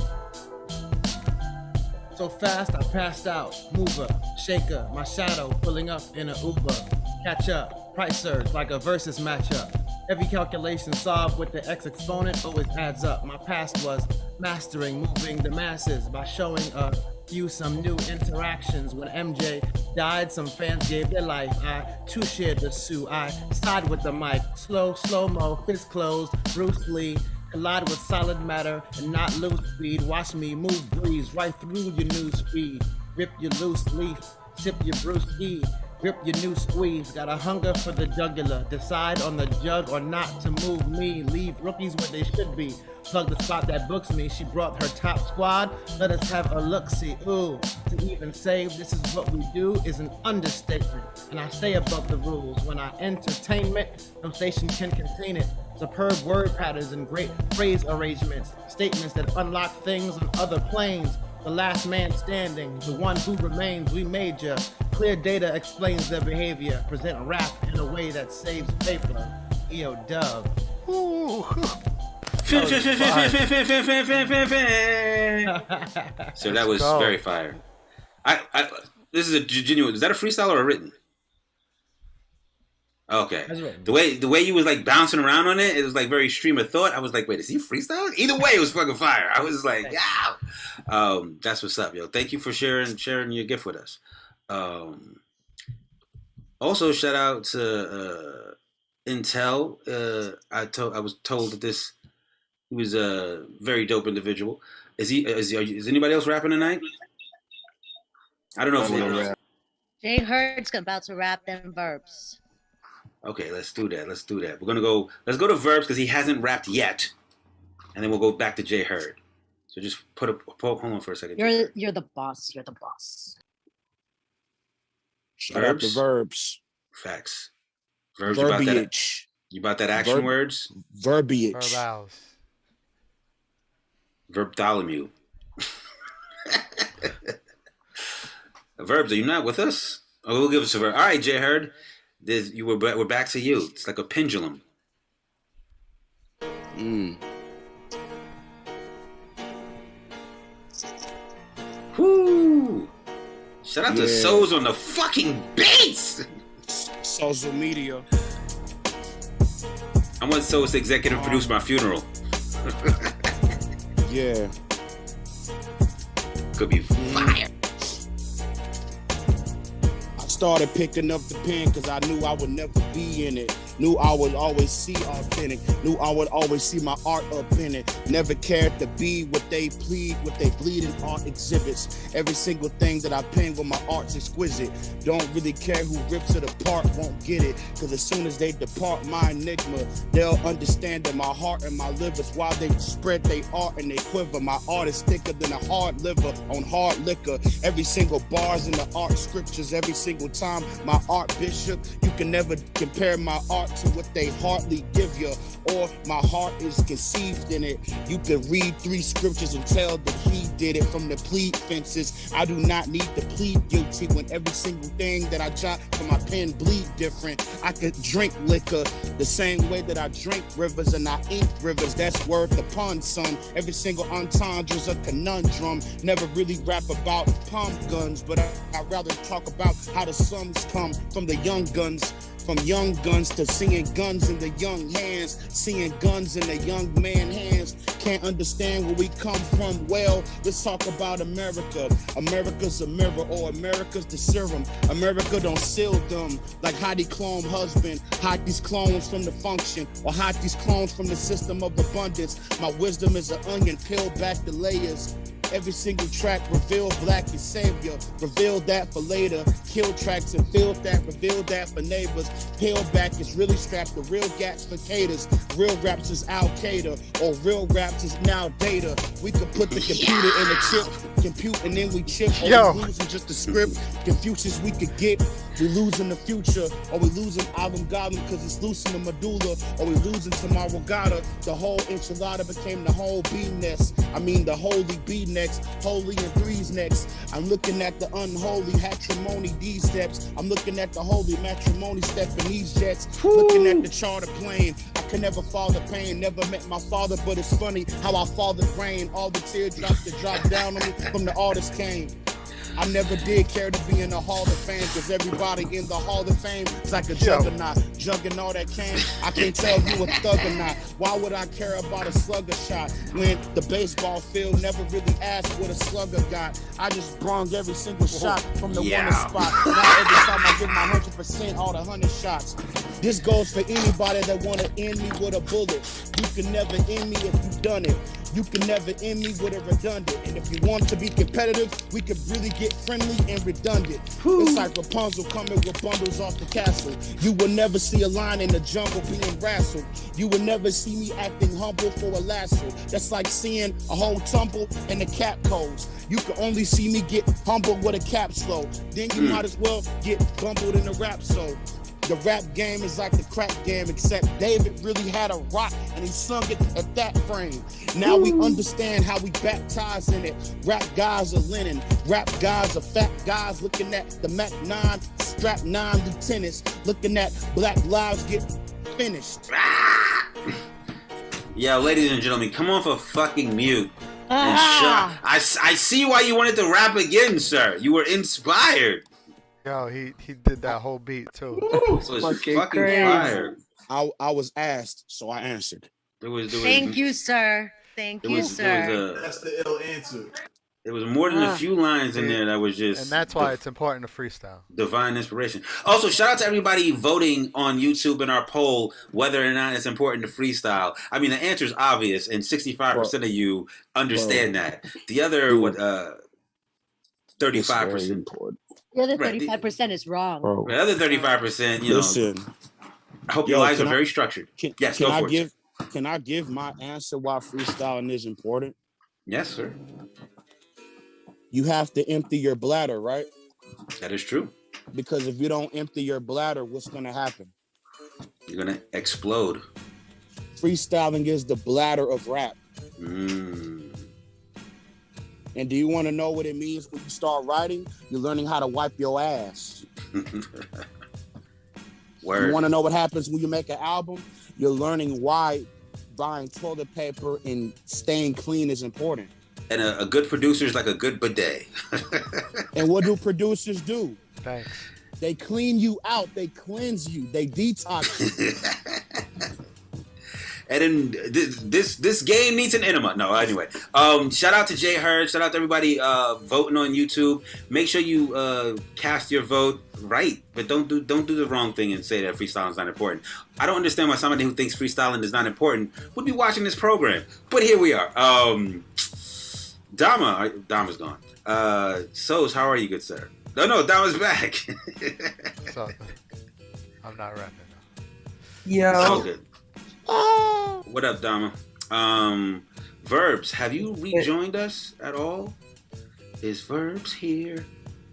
[SPEAKER 4] So fast I passed out, mover, shaker, my shadow pulling up in a Uber. Catch up, price surge like a versus matchup. Every calculation solved with the X exponent always adds up. My past was mastering, moving the masses by showing a few some new interactions. When MJ died, some fans gave their life. I too shared the sue. I side with the mic, slow-mo, fist closed, Bruce Lee. Collide with solid matter and not lose speed. Watch me move, breeze right through your news feed. Rip your loose leaf, sip your Bruce E. Grip your new squeeze. Got a hunger for the jugular. Decide on the jug or not to move me. Leave rookies where they should be. Plug the spot that books me. She brought her top squad. Let us have a look-see. Ooh, to even say this is what we do is an understatement. And I stay above the rules. When I entertainment, no station can contain it. Superb word patterns and great phrase arrangements. Statements that unlock things on other planes. The last man standing, the one who remains, we major. Clear data explains their behavior. Present rap in a way that saves paper. EODUB.
[SPEAKER 1] So that was very fire. This is a genuine. Is that a freestyle or a written? Okay. The way you was like bouncing around on it, it was like very stream of thought. I was like, wait, is he freestyling? Either way, it was fucking fire. I was like, yeah. That's what's up, yo. Thank you for sharing your gift with us. Also, shout out to Intell. I was told that he was a very dope individual. Is anybody else rapping tonight? I don't know if
[SPEAKER 10] Jay Hurd's about to rap them verbs.
[SPEAKER 1] Okay, let's do that. Let's go to verbs because he hasn't rapped yet, and then we'll go back to Jay Hurd. So just hold on for a second.
[SPEAKER 10] You're the boss. You're the boss.
[SPEAKER 20] Shout out to verbs.
[SPEAKER 1] Facts. Verbs
[SPEAKER 20] Verbiage.
[SPEAKER 1] You about that action words?
[SPEAKER 20] Verbiage.
[SPEAKER 2] Verbals.
[SPEAKER 1] Verbtholomew. Verbs, are you not with us? Oh, we'll give us a verb. All right, J Hurd. We're back to you. It's like a pendulum. Whoo! Shout out to Soze on the fucking beats.
[SPEAKER 20] Social media.
[SPEAKER 1] I want Soze to executive produce my funeral.
[SPEAKER 20] Yeah.
[SPEAKER 1] Could be fire.
[SPEAKER 20] I started picking up the pen because I knew I would never be in it. Knew I would always see authentic. Knew I would always see my art up in it. Never cared to be what they plead, what they bleed in art exhibits. Every single thing that I pen with my art's exquisite. Don't really care who rips it apart, won't get it. Cause as soon as they depart my enigma, they'll understand that my heart and my liver's while they spread they art and they quiver. My art is thicker than a hard liver on hard liquor. Every single bars in the art scriptures, every single time my art bishop, you can never compare my art to what they hardly give you, or my heart is conceived in it. You can read 3 scriptures and tell that he did it from the plead fences. I do not need to plead guilty when every single thing that I jot from my pen bleed different. I could drink liquor the same way that I drink rivers and I ink rivers. That's worth upon son. Every single entendra's a conundrum. Never really rap about palm guns, but I'd rather talk about how the sums come from the young guns. From young guns to seeing guns in the young hands, seeing guns in the young man hands. Can't understand where we come from. Well, let's talk about America. America's a mirror, or America's the serum. America don't seal them like hide these clone husband, hide these clones from the function, or hide these clones from the system of abundance. My wisdom is an onion, peel back the layers. Every single track reveal black is savior. Reveal that for later. Kill tracks and feel that. Reveal that for neighbors. Peel back is really strapped. The real gats for caters. Real raps is Al Qaeda, or real raps is now data. We could put the computer in a chip, compute and then we chip. Or we losing just the script. Confucius we could get. We losing the future, or we losing avant-garde because it's loose in the medulla, or we losing tomorrow gotta. The whole enchilada became the whole bee nest. I mean the holy bee next, holy and threes next. I'm looking at the unholy matrimony D steps. I'm looking at the holy matrimony step in these jets. Looking at the charter plane. I can never father pain. Never met my father, but it's funny how I fathered rain. All the teardrops that dropped down on me from the artist came. I never did care to be in the Hall of Fame, cause everybody in the Hall of Fame is like a juggernaut. Jugging all that came, I can't tell if you a thug or not. Why would I care about a slugger shot when the baseball field never really asked what a slugger got? I just brung every single shot from the one spot. Now every time I get my 100%, all the 100 shots. This goes for anybody that wanna end me with a bullet. You can never end me if you done it. You can never end me with a redundant. And if you want to be competitive, we could really get friendly and redundant. It's like Rapunzel coming with bundles off the castle. You will never see a lion in the jungle being wrestled. You will never see me acting humble for a lasso. That's like seeing a whole tumble and the cap codes. You can only see me get humbled with a cap slow. Then you might as well get bumbled in a rap soul. The rap game is like the crack game, except David really had a rock and he sung it at that frame. Now we understand how we baptize in it. Rap guys are linen, rap guys are fat guys looking at the Mac 9, strap 9 lieutenants, looking at black lives get finished.
[SPEAKER 1] Yo, ladies and gentlemen, come off a fucking mute. And I see why you wanted to rap again, sir. You were inspired.
[SPEAKER 2] Yo, he did that whole beat too.
[SPEAKER 1] It was fucking fire.
[SPEAKER 20] I was asked, so I answered.
[SPEAKER 10] Thank you, sir. Thank you, sir.
[SPEAKER 12] That's the ill answer.
[SPEAKER 1] There was more than a few lines in there that was just...
[SPEAKER 2] And that's why it's important to freestyle.
[SPEAKER 1] Divine inspiration. Also, shout out to everybody voting on YouTube in our poll whether or not it's important to freestyle. I mean, the answer is obvious, and 65% of you understand that. The other, 35%.
[SPEAKER 10] The other 35% is wrong.
[SPEAKER 1] The other 35%,
[SPEAKER 20] Listen,
[SPEAKER 1] I hope your lives are very structured. Yes, go for it.
[SPEAKER 20] Can I give my answer why freestyling is important?
[SPEAKER 1] Yes, sir.
[SPEAKER 20] You have to empty your bladder, right?
[SPEAKER 1] That is true.
[SPEAKER 20] Because if you don't empty your bladder, what's going to happen?
[SPEAKER 1] You're You're gonna explode.
[SPEAKER 20] Freestyling is the bladder of rap.
[SPEAKER 1] Mm.
[SPEAKER 20] And do you want to know what it means when you start writing? You're learning how to wipe your ass.
[SPEAKER 1] Word.
[SPEAKER 20] You want to know what happens when you make an album? You're learning why buying toilet paper and staying clean is important.
[SPEAKER 1] And a good producer is like a good bidet.
[SPEAKER 20] And what do producers do?
[SPEAKER 2] Thanks.
[SPEAKER 20] They clean you out. They cleanse you. They detox you.
[SPEAKER 1] And then this game needs an enema. No, anyway. Shout out to Jay Hurd. Shout out to everybody voting on YouTube. Make sure you cast your vote right, but don't do the wrong thing and say that freestyling is not important. I don't understand why somebody who thinks freestyling is not important would be watching this program. But here we are. Dama's gone. Soze, how are you, good sir? No, Dama's back.
[SPEAKER 2] So, I'm not rapping now.
[SPEAKER 19] Yo.
[SPEAKER 1] So good. What up, Dama? Verbs, have you rejoined us at all? Is Verbs here?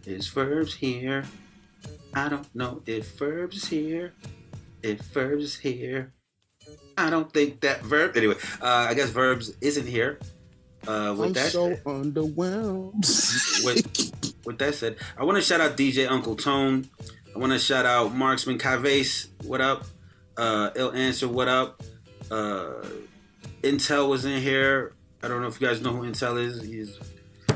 [SPEAKER 1] Is Verbs here? I don't know if Verbs is here. If Verbs is here. I don't think that Verb. Anyway, I guess Verbs isn't here.
[SPEAKER 20] I'm so underwhelmed.
[SPEAKER 1] With that said, I want to shout out DJ Uncle Tone. I want to shout out MarXmen Bars. What up? Ill Answer, what up? Intell was in here. I don't know if you guys know who Intell is. He's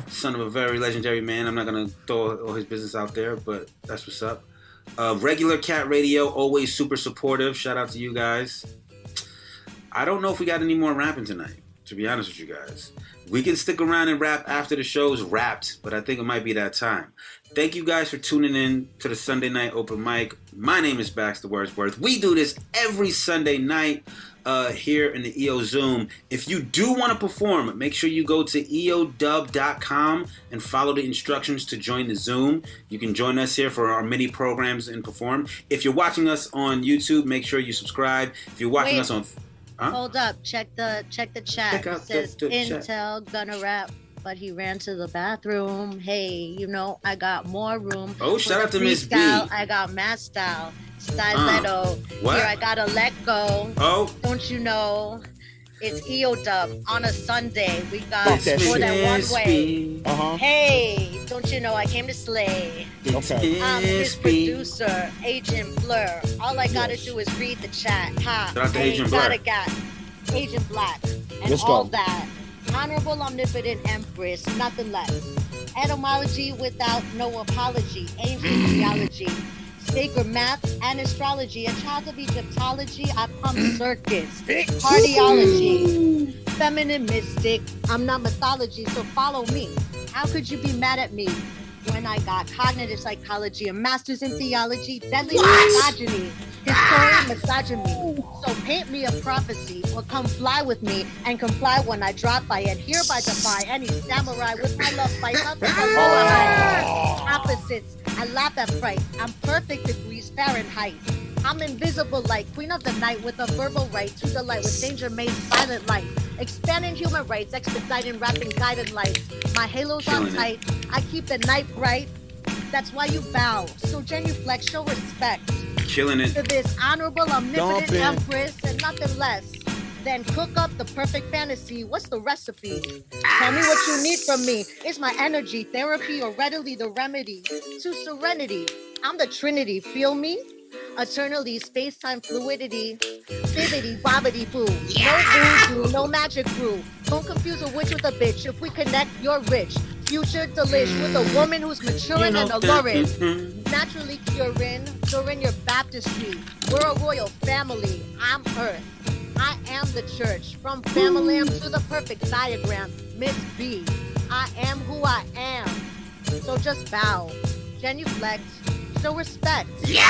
[SPEAKER 1] son of a very legendary man. I'm not going to throw all his business out there, but that's what's up. Regular Cat Radio, always super supportive. Shout out to you guys. I don't know if we got any more rapping tonight, to be honest with you guys. We can stick around and rap after the show's wrapped, but I think it might be that time. Thank you guys for tuning in to the Sunday night open mic. My name is Baxter Words. We do this every Sunday night here in the EO Zoom. If you do want to perform, make sure you go to EODUB.com and follow the instructions to join the Zoom. You can join us here for our mini programs and perform. If you're watching us on YouTube, make sure you subscribe. If you're watching us on... Huh?
[SPEAKER 10] Hold up, check the chat. It says
[SPEAKER 1] the
[SPEAKER 10] Intell gonna rap, but he ran to the bathroom. Hey, I got more room.
[SPEAKER 1] Oh, shout out to Miss B.
[SPEAKER 10] I got mad style. Stiletto.
[SPEAKER 1] What?
[SPEAKER 10] Here I gotta let go.
[SPEAKER 1] Oh.
[SPEAKER 10] Don't you know? It's EODUB on a Sunday. We got more than one way. Hey, don't you know I came to slay?
[SPEAKER 20] Okay.
[SPEAKER 10] I'm his producer, Agent Blur. All I gotta do is read the chat. Ha.
[SPEAKER 1] Shout out to Agent
[SPEAKER 10] Gotta
[SPEAKER 1] Blur.
[SPEAKER 10] got Agent Black and
[SPEAKER 20] Let's
[SPEAKER 10] all
[SPEAKER 20] go.
[SPEAKER 10] that. Honorable omnipotent empress, nothing less. Etymology without no apology. Ancient theology. Sacred math and astrology, a child of Egyptology, I pump circuits, cardiology, feminine mystic, I'm not mythology, so follow me. How could you be mad at me when I got cognitive psychology, a master's in theology, deadly misogyny, historic misogyny, so paint me a prophecy or come fly with me and comply when I drop by and hereby defy any samurai with my love fight up to the lower heights. Opposites, I laugh at fright. I'm perfect degrees Fahrenheit. I'm invisible like Queen of the Night with a verbal right to the light with danger made silent light. Expanding human rights, expediting rapping guided lights. My halo's on tight. I keep the night bright. That's why you bow. So genuflect, show respect.
[SPEAKER 1] Killing it.
[SPEAKER 10] To this honorable omnipotent empress and nothing less. Then cook up the perfect fantasy. What's the recipe? Tell me what you need from me. Is my energy therapy or readily the remedy to serenity? I'm the Trinity, feel me? Eternally, space-time fluidity. Bibbity, bobbity, boo. No voodoo, no magic brew. Don't confuse a witch with a bitch. If we connect, you're rich. Future delish with a woman who's maturing and alluring. Naturally curing during your baptistry. We're a royal family. I'm Earth. I am the church. From family to the perfect diagram. Miss B. I am who I am. So just bow. Genuflect. Show respect. Yeah!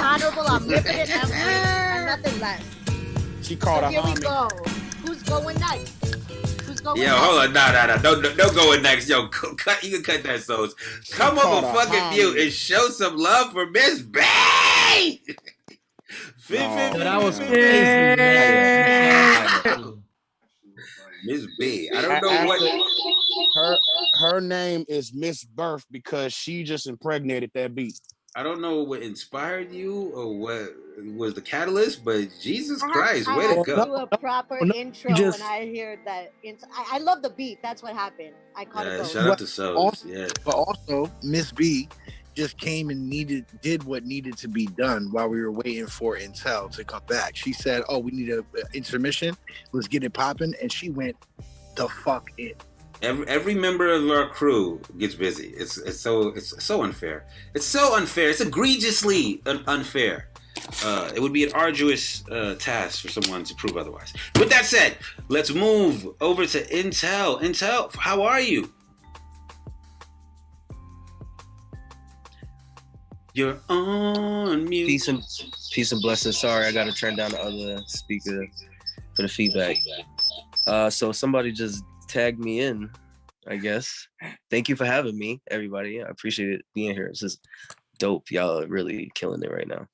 [SPEAKER 10] Honorable, omnipotent empress, and nothing less.
[SPEAKER 20] She called
[SPEAKER 10] So
[SPEAKER 20] a
[SPEAKER 10] here we
[SPEAKER 20] homie.
[SPEAKER 10] go. Who's going next? Who's going
[SPEAKER 1] Yo,
[SPEAKER 10] next?
[SPEAKER 1] hold on. No. Don't go in next. Yo, cut. You can cut that, Soze. Come
[SPEAKER 20] called
[SPEAKER 1] up
[SPEAKER 20] a
[SPEAKER 1] a fucking
[SPEAKER 20] homie.
[SPEAKER 1] mute and show some love for Miss B.
[SPEAKER 4] That was
[SPEAKER 1] Miss B. I don't know what.
[SPEAKER 20] Her name is Miss Birth because she just impregnated that beat.
[SPEAKER 1] I don't know what inspired you or what was the catalyst, but Jesus Christ, way
[SPEAKER 10] I
[SPEAKER 1] to
[SPEAKER 10] have to
[SPEAKER 1] go.
[SPEAKER 10] do a proper intro when I hear that. I love the beat. That's what happened. I caught a ghost.
[SPEAKER 1] Shout out to Soze. Yeah.
[SPEAKER 11] But also, Miss B just came and did what needed to be done while we were waiting for Intell to come back. She said, "Oh, we need a intermission. Let's get it popping," and she went the fuck in.
[SPEAKER 1] Every member of our crew gets busy. It's so unfair. It's so unfair. It's egregiously unfair. It would be an arduous task for someone to prove otherwise. With that said, let's move over to Intell. Intell, how are you? You're on mute.
[SPEAKER 14] Peace and blessings. Sorry, I gotta turn down the other speaker for the feedback. So somebody just tagged me in, I guess. Thank you for having me, everybody. I appreciate it being here. This is dope. Y'all are really killing it right now.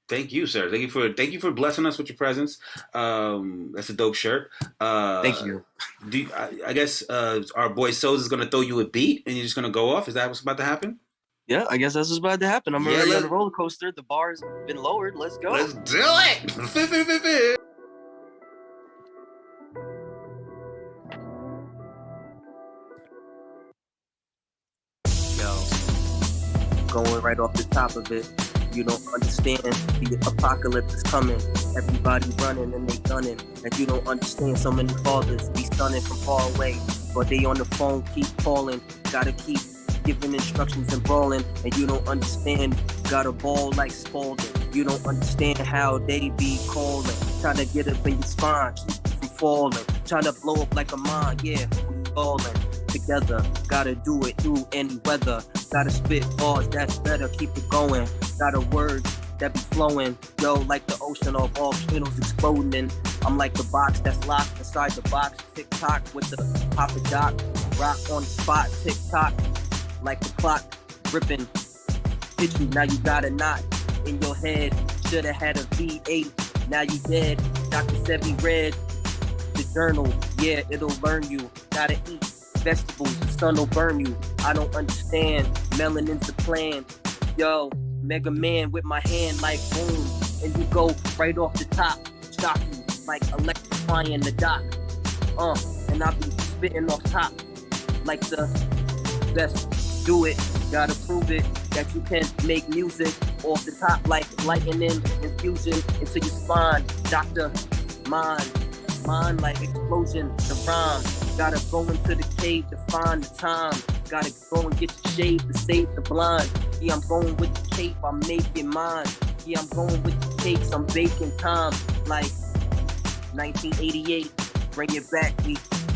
[SPEAKER 1] Thank you, sir. Thank you for blessing us with your presence. That's a dope shirt.
[SPEAKER 14] Thank you.
[SPEAKER 1] I guess our boy Soze is gonna throw you a beat and you're just gonna go off. Is that what's about to happen?
[SPEAKER 14] Yeah, I guess that's what's about to happen. I'm already on the roller coaster. The bar's been lowered. Let's go.
[SPEAKER 1] Let's do it.
[SPEAKER 14] Going right off the top of it. You don't understand, the apocalypse is coming. Everybody running and they gunning. And you don't understand, so many fathers be stunning from far away. But they on the phone, keep calling. Gotta keep giving instructions and brawling. And you don't understand, gotta ball like Spalding. You don't understand how they be calling. Trying to get up in your spine, keep you from falling. Trying to blow up like a mine, yeah, we falling. Together, gotta do it through any weather. Gotta spit bars, that's better, keep it going. Got a word that be flowing, yo, like the ocean of all channels exploding. I'm like the box that's locked inside the box. Tick tock with the pop a doc, rock on the spot. Tick tock, like the clock ripping. Hit you, now you got a knot in your head. Shoulda had a V8, now you dead. Dr. Sebi read the journal, yeah, it'll learn you. Gotta eat vegetables, the sun will burn you. I don't understand, melanin's the plan. Yo, Mega Man with my hand like boom, and you go right off the top, shock you like electrifying the dock. And I be spitting off top like the best. Do it, gotta prove it that you can make music off the top like lightning infusion into your spine. Doctor, mind like explosion, the rhyme. Gotta go into the cave to find the time. Gotta go and get the shade to save the blind. Yeah, I'm going with the cape, I'm making mine. Yeah, I'm going with the cakes, I'm baking time. Like 1988, bring it back,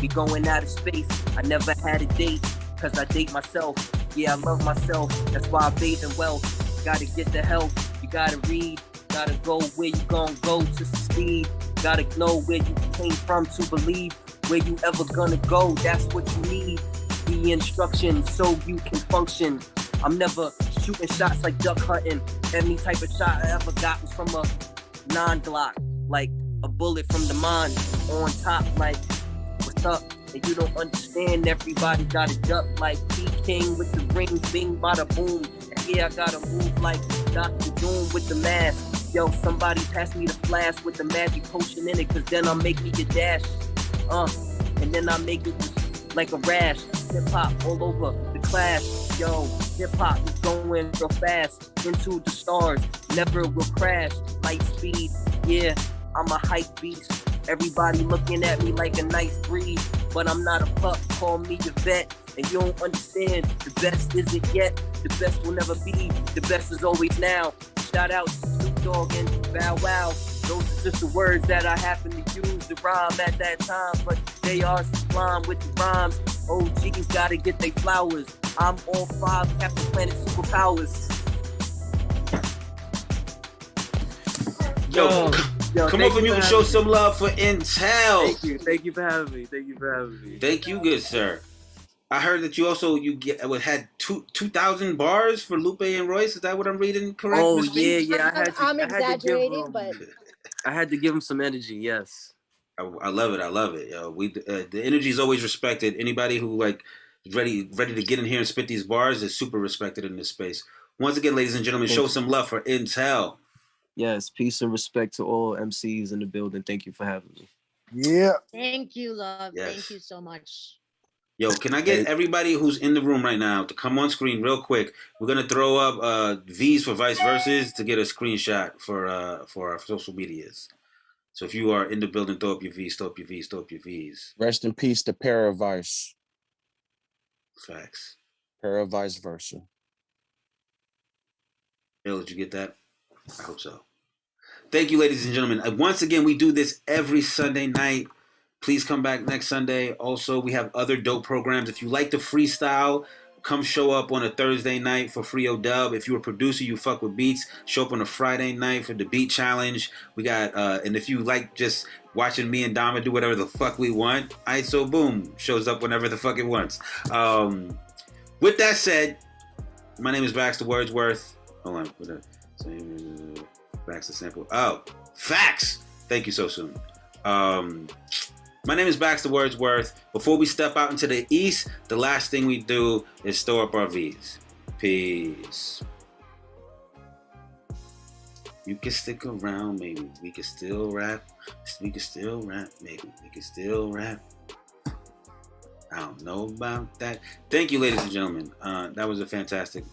[SPEAKER 14] we going out of space. I never had a date, cause I date myself. Yeah, I love myself, that's why I bathe in wealth. Gotta get the health, you gotta read. Gotta go where you gon' go to succeed. Gotta know where you came from to believe. Where you ever gonna go, that's what you need. The instructions so you can function. I'm never shooting shots like duck hunting. Any type of shot I ever got was from a non-Glock. Like a bullet from the mind on top like, what's up? And you don't understand, everybody gotta duck like P-King with the ring, bing, bada boom. And yeah, I gotta move like Dr. Doom with the mask. Yo, somebody pass me the flash with the magic potion in it, cause then I'll make me a dash. And then I make it just like a rash. Hip-hop all over the class. Yo, hip-hop is going real fast into the stars. Never will crash. Light speed, yeah, I'm a hype beast. Everybody looking at me like a nice breed. But I'm not a pup, call me a vet. And you don't understand, the best isn't yet. The best will never be, the best is always now. Shout out to Snoop Dogg and Bow Wow. Those are just the words that I happen to use to rhyme at that time, but they are sublime with the rhymes. OGs gotta get they flowers. I'm all 5 Captain Planet superpowers.
[SPEAKER 1] Yo, come over here and show some love for Intell.
[SPEAKER 14] Thank you for having me.
[SPEAKER 1] Thank you, good sir. I heard that you had 2,000 bars for Lupe and Royce. Is that what I'm reading correct?
[SPEAKER 14] Oh yeah.
[SPEAKER 10] I'm exaggerating, but
[SPEAKER 14] I had to give him some energy. Yes.
[SPEAKER 1] I love it. Yo, the energy is always respected. Anybody who like ready to get in here and spit these bars is super respected in this space. Once again, ladies and gentlemen,
[SPEAKER 14] Thank
[SPEAKER 1] show
[SPEAKER 14] you.
[SPEAKER 1] some love for Intell.
[SPEAKER 14] Yes, peace and respect to all MCs in the building. Thank you for having me.
[SPEAKER 11] Yeah.
[SPEAKER 10] Thank you, love.
[SPEAKER 1] Yes.
[SPEAKER 10] Thank you so much.
[SPEAKER 1] Yo, can I get everybody who's in the room right now to come on screen real quick? We're gonna throw up V's for vice verses to get a screenshot for our social medias. So if you are in the building, throw up your V's, throw up your V's, throw up your V's.
[SPEAKER 20] Rest in peace to Paravice.
[SPEAKER 1] Facts.
[SPEAKER 20] Vice versa.
[SPEAKER 1] Bill, did you get that? I hope so. Thank you, ladies and gentlemen. Once again, we do this every Sunday night. Please come back next Sunday. Also, we have other dope programs. If you like to freestyle, come show up on a Thursday night for free EODUB. If you're a producer, you fuck with beats, show up on a Friday night for the beat challenge. We got, and if you like just watching me and Dama do whatever the fuck we want, ISO Boom shows up whenever the fuck it wants. With that said, my name is Baxter Wordsworth. Hold on. Baxter sample. Oh, facts. Thank you, SoSoon. My name is Baxter Wordsworth. Before we step out into the East, the last thing we do is store up our V's. Peace. You can stick around, maybe we can still rap. We can still rap, maybe we can still rap. I don't know about that. Thank you, ladies and gentlemen. That was a fantastic